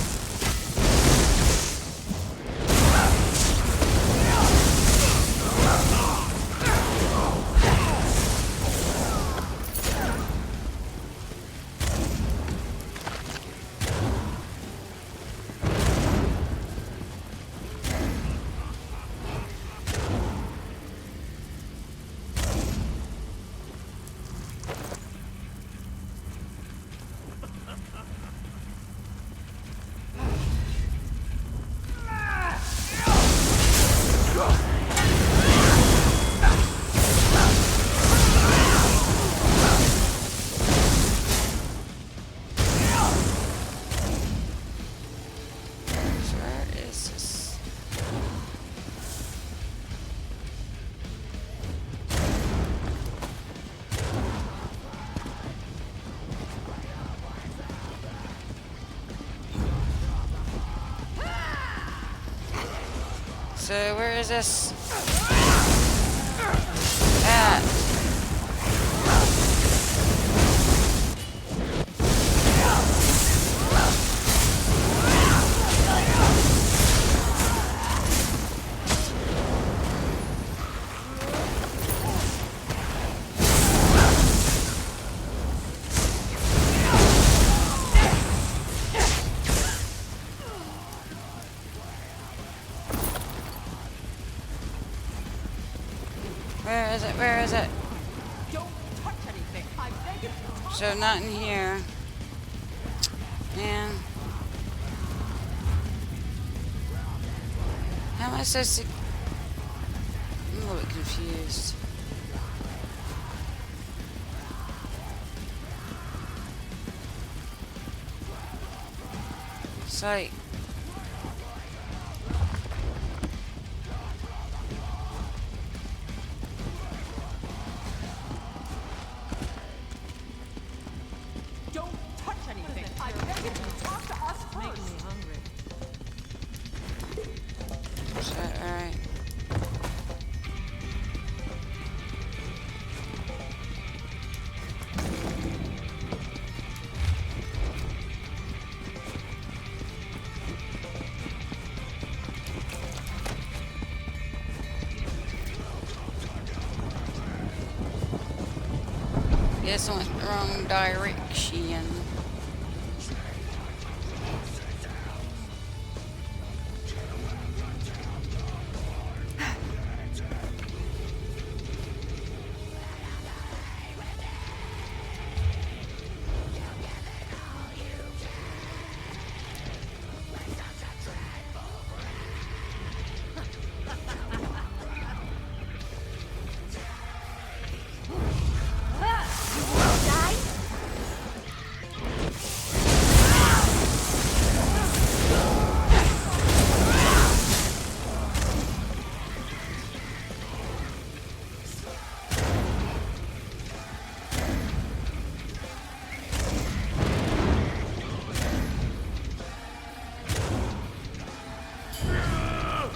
So where is this at? Where is it? Where is it? Don't touch anything. I beg of you. So not in here. Man. How am I supposed to... I'm a little bit confused. It's like... Don't touch anything. I beg of you. Talk to us first. Making me hungry. Is that alright? Guess I went the wrong direction.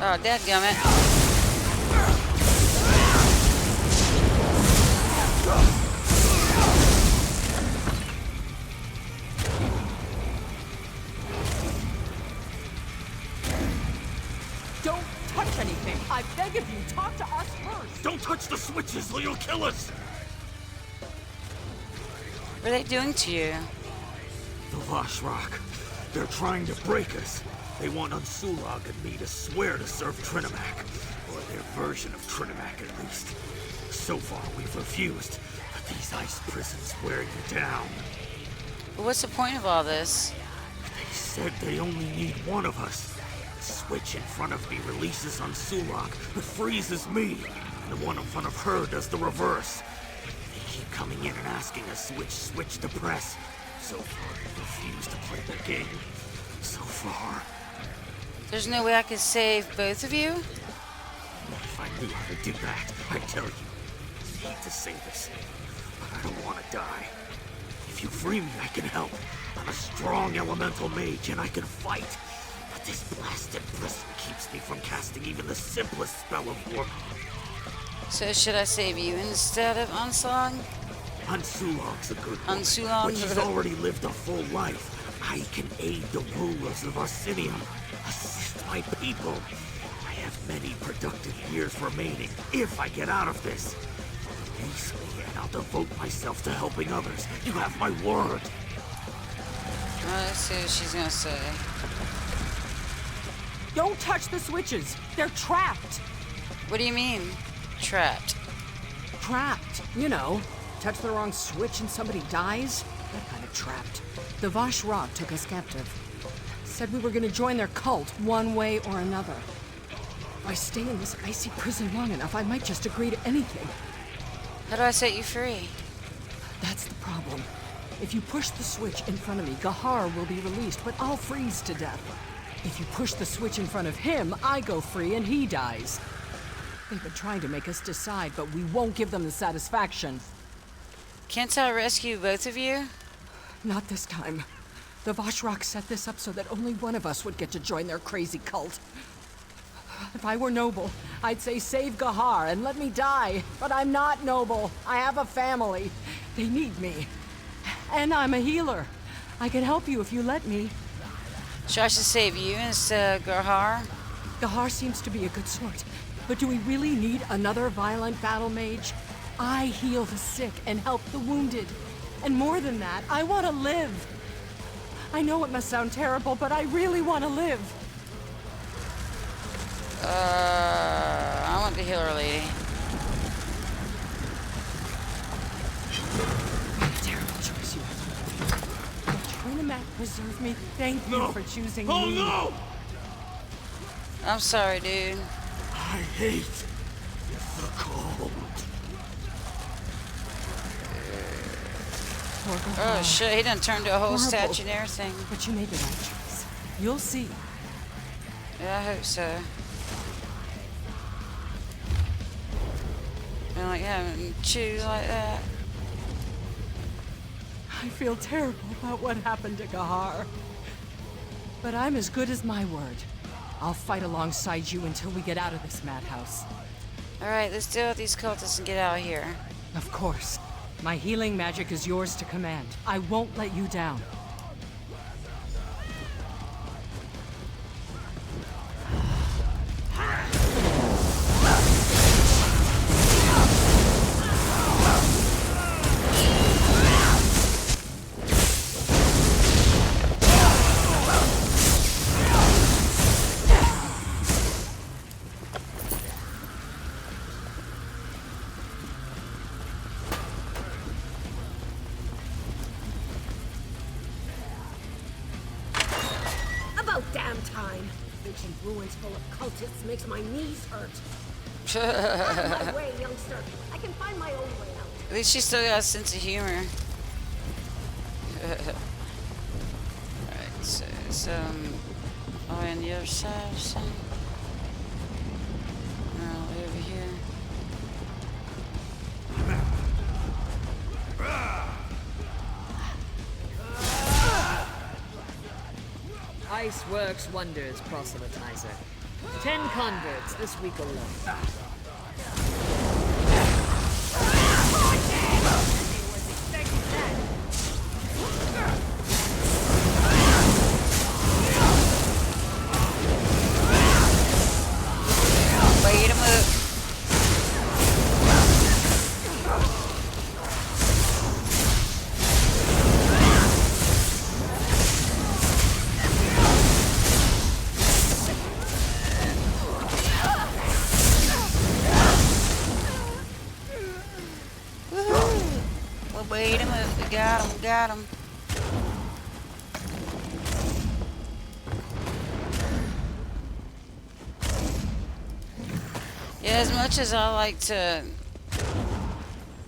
Oh, dadgummit. Don't touch anything. I beg of you. Talk to us first. Don't touch the switches or you'll kill us! What are they doing to you? The Vosh Rock. They're trying to break us. They want Unsulog and me to swear to serve Trinimac. Or their version of Trinimac, at least. So far, we've refused. But these ice prisons wear you down. But what's the point of all this? They said they only need one of us. The switch in front of me releases Unsulog, but freezes me. The one in front of her does the reverse. They keep coming in and asking us which switch to press. So far, we refuse to play their game. So far. There's no way I could save both of you? If I knew how to do that, I'd tell you. I hate to say this, but I don't want to die. If you free me, I can help. I'm a strong elemental mage, and I can fight. But this blasted prison keeps me from casting even the simplest spell of warp. So should I save you instead of Unsong? Unsulog's a good woman, Unsulog? but she's already lived a full life. I can aid the rulers of Arsinium, assist my people. I have many productive years remaining if I get out of this. Face me and I'll devote myself to helping others. You have my word. Let's see what she's gonna say. Don't touch the switches. They're trapped. What do you mean, trapped? Trapped. You know, touch the wrong switch and somebody dies. That kind of trapped. The Vosh Rock took us captive. Said we were gonna join their cult one way or another. If I stay in this icy prison long enough, I might just agree to anything. How do I set you free? That's the problem. If you push the switch in front of me, Gahar will be released, but I'll freeze to death. If you push the switch in front of him, I go free and he dies. They've been trying to make us decide, but we won't give them the satisfaction. Can't I rescue both of you? Not this time. The Voshrok set this up so that only one of us would get to join their crazy cult. If I were noble, I'd say save Gahar and let me die. But I'm not noble. I have a family. They need me. And I'm a healer. I can help you if you let me. So I should save you instead of Gahar? Gahar seems to be a good sort. But do we really need another violent battle mage? I heal the sick and help the wounded. And more than that, I want to live. I know it must sound terrible, but I really want to live. I want the healer lady. What a terrible choice you have. But Trinimac preserve me. Thank you for choosing me. Oh no! I'm sorry, dude. I hate the cold. Oh shit, he done turned to a whole Horrible. statue and everything. But you made the right choice. You'll see. Yeah, I hope so. I don't like having to choose like that. I feel terrible about what happened to Gahar. But I'm as good as my word. I'll fight alongside you until we get out of this madhouse. Alright, let's deal with these cultists and get out of here. Of course. My healing magic is yours to command. I won't let you down. About damn time. Ancient ruins full of cultists makes my knees hurt. Out of my way, youngster. I can find my own way out. At least she still got a sense of humor. Alright, so it's on the other side or something. No, over here. Ice works wonders, proselytizer. 10 converts this week alone. Wait a minute. Well, wait a minute. We got him. Got him. Yeah, as much as I like to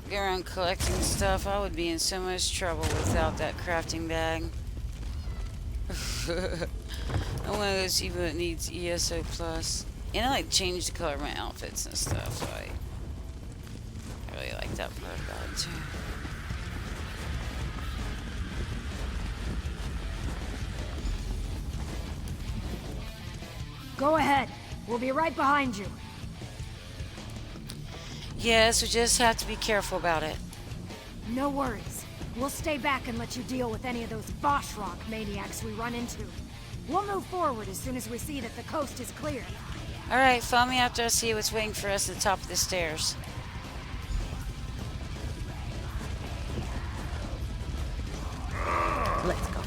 go around collecting stuff, I would be in so much trouble without that crafting bag. I'm one of those people that needs ESO plus. And I like change the color of my outfits and stuff, so I really like that part about it too. Go ahead. We'll be right behind you. Yes, we just have to be careful about it. No worries. We'll stay back and let you deal with any of those Bosch Rock maniacs we run into. We'll move forward as soon as we see that the coast is clear. Alright, follow me after I see what's waiting for us at the top of the stairs. Let's go.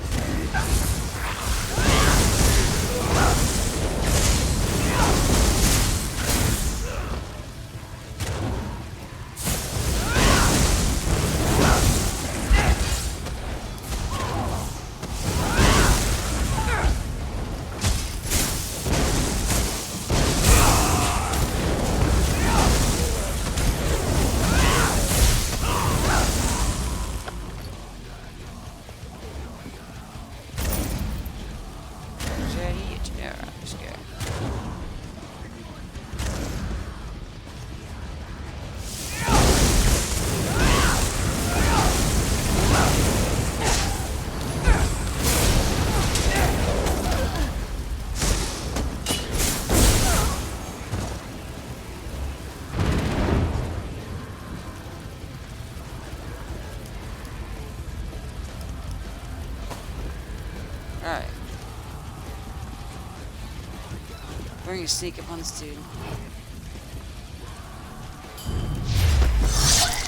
Alright. We're gonna sneak up on this dude.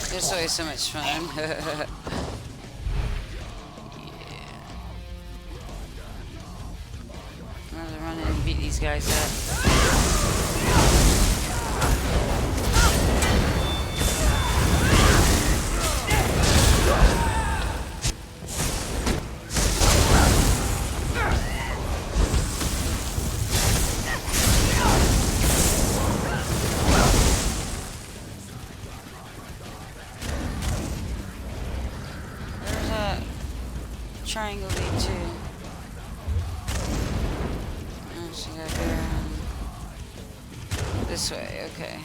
This way is so much fun. Yeah. I'm gonna run in and beat these guys up. Triangle lead to. Oh, so you gotta go around this way, okay.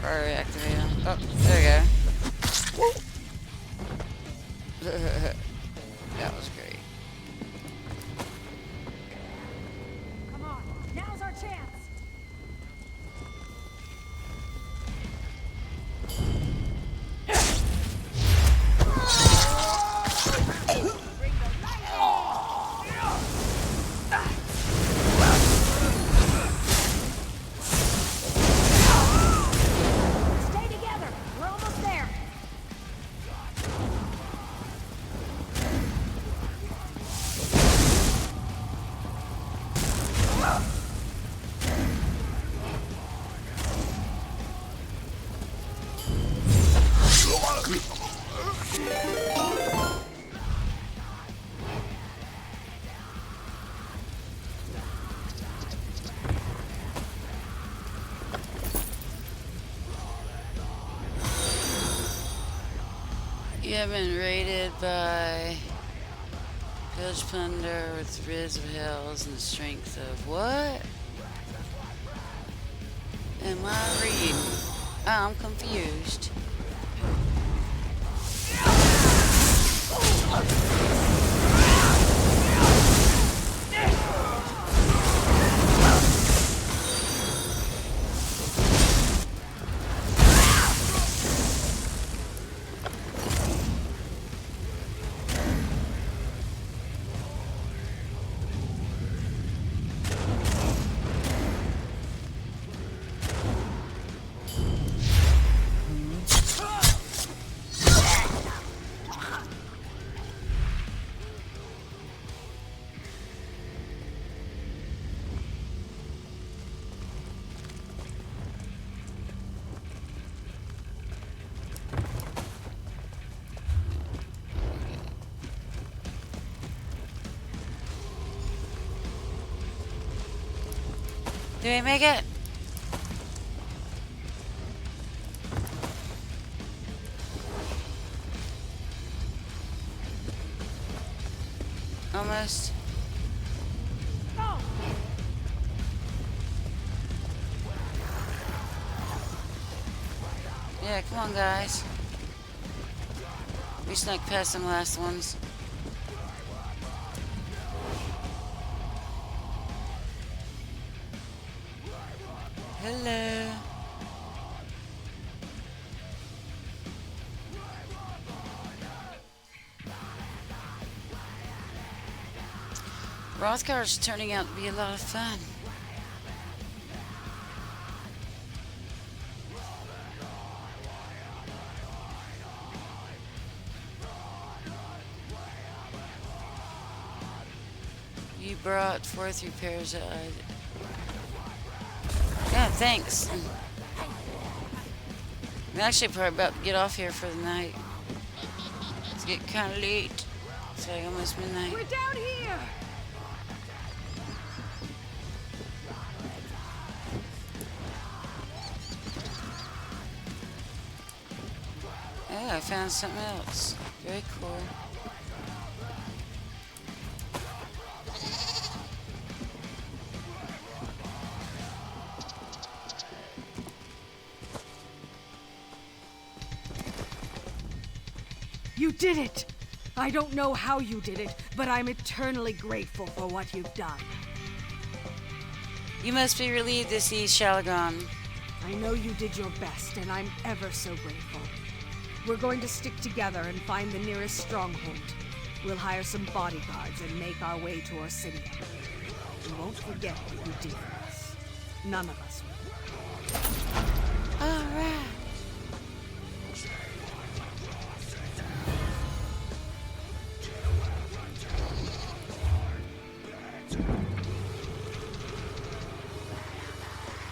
Fire activate on. Oh, there we go. That was great. Come on, now's our chance. You have been raided by Pillage Plunder with Riz of Hells and the strength of what? Am I reading? I'm confused. Do we make it? Almost. Yeah, come on, guys. We snuck past some last ones. Hello. Rothgar's turning out to be a lot of fun. You brought forth your pairs of eyes. Yeah, thanks. I'm actually probably about to get off here for the night. It's getting kind of late. It's like almost midnight. We're down here! Oh, I found something else. Very cool. You did it! I don't know how you did it, but I'm eternally grateful for what you've done. You must be relieved to see Shalagon. I know you did your best, and I'm ever so grateful. We're going to stick together and find the nearest stronghold. We'll hire some bodyguards and make our way to Orsinia. We won't forget what you did for us. None of us will. All right.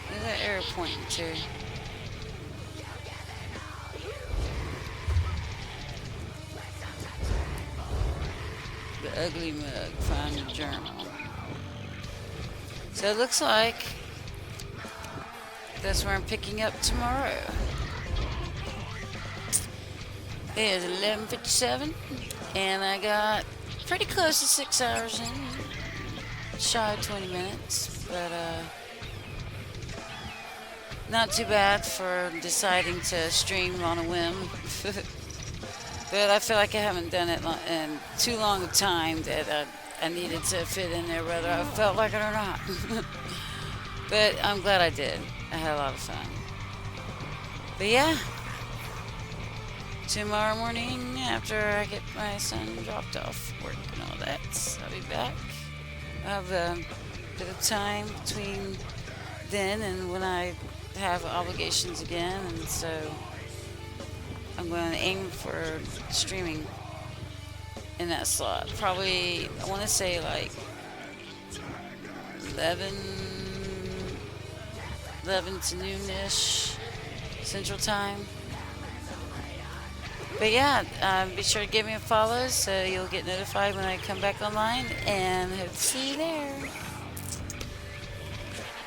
Where's that arrow pointing to? The ugly mug, find the journal. So it looks like that's where I'm picking up tomorrow. It is 11:57, and I got pretty close to 6 hours in, shy of 20 minutes, but not too bad for deciding to stream on a whim. But I feel like I haven't done it in too long a time that I needed to fit in there, whether I felt like it or not. But I'm glad I did. I had a lot of fun. But yeah, tomorrow morning after I get my son dropped off work and all that, I'll be back. I'll have a bit of time between then and when I have obligations again, and so I'm going to aim for streaming in that slot. Probably, I want to say like 11 to noon-ish Central Time. But yeah, be sure to give me a follow so you'll get notified when I come back online, and hope to see you there.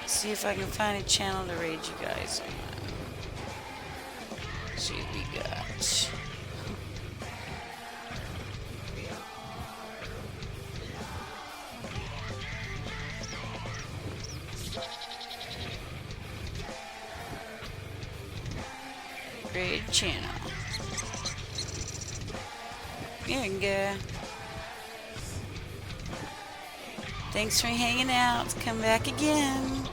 See if I can find a channel to raid you guys on. See what we got. Raid channel. There you go. Thanks for hanging out. Come back again.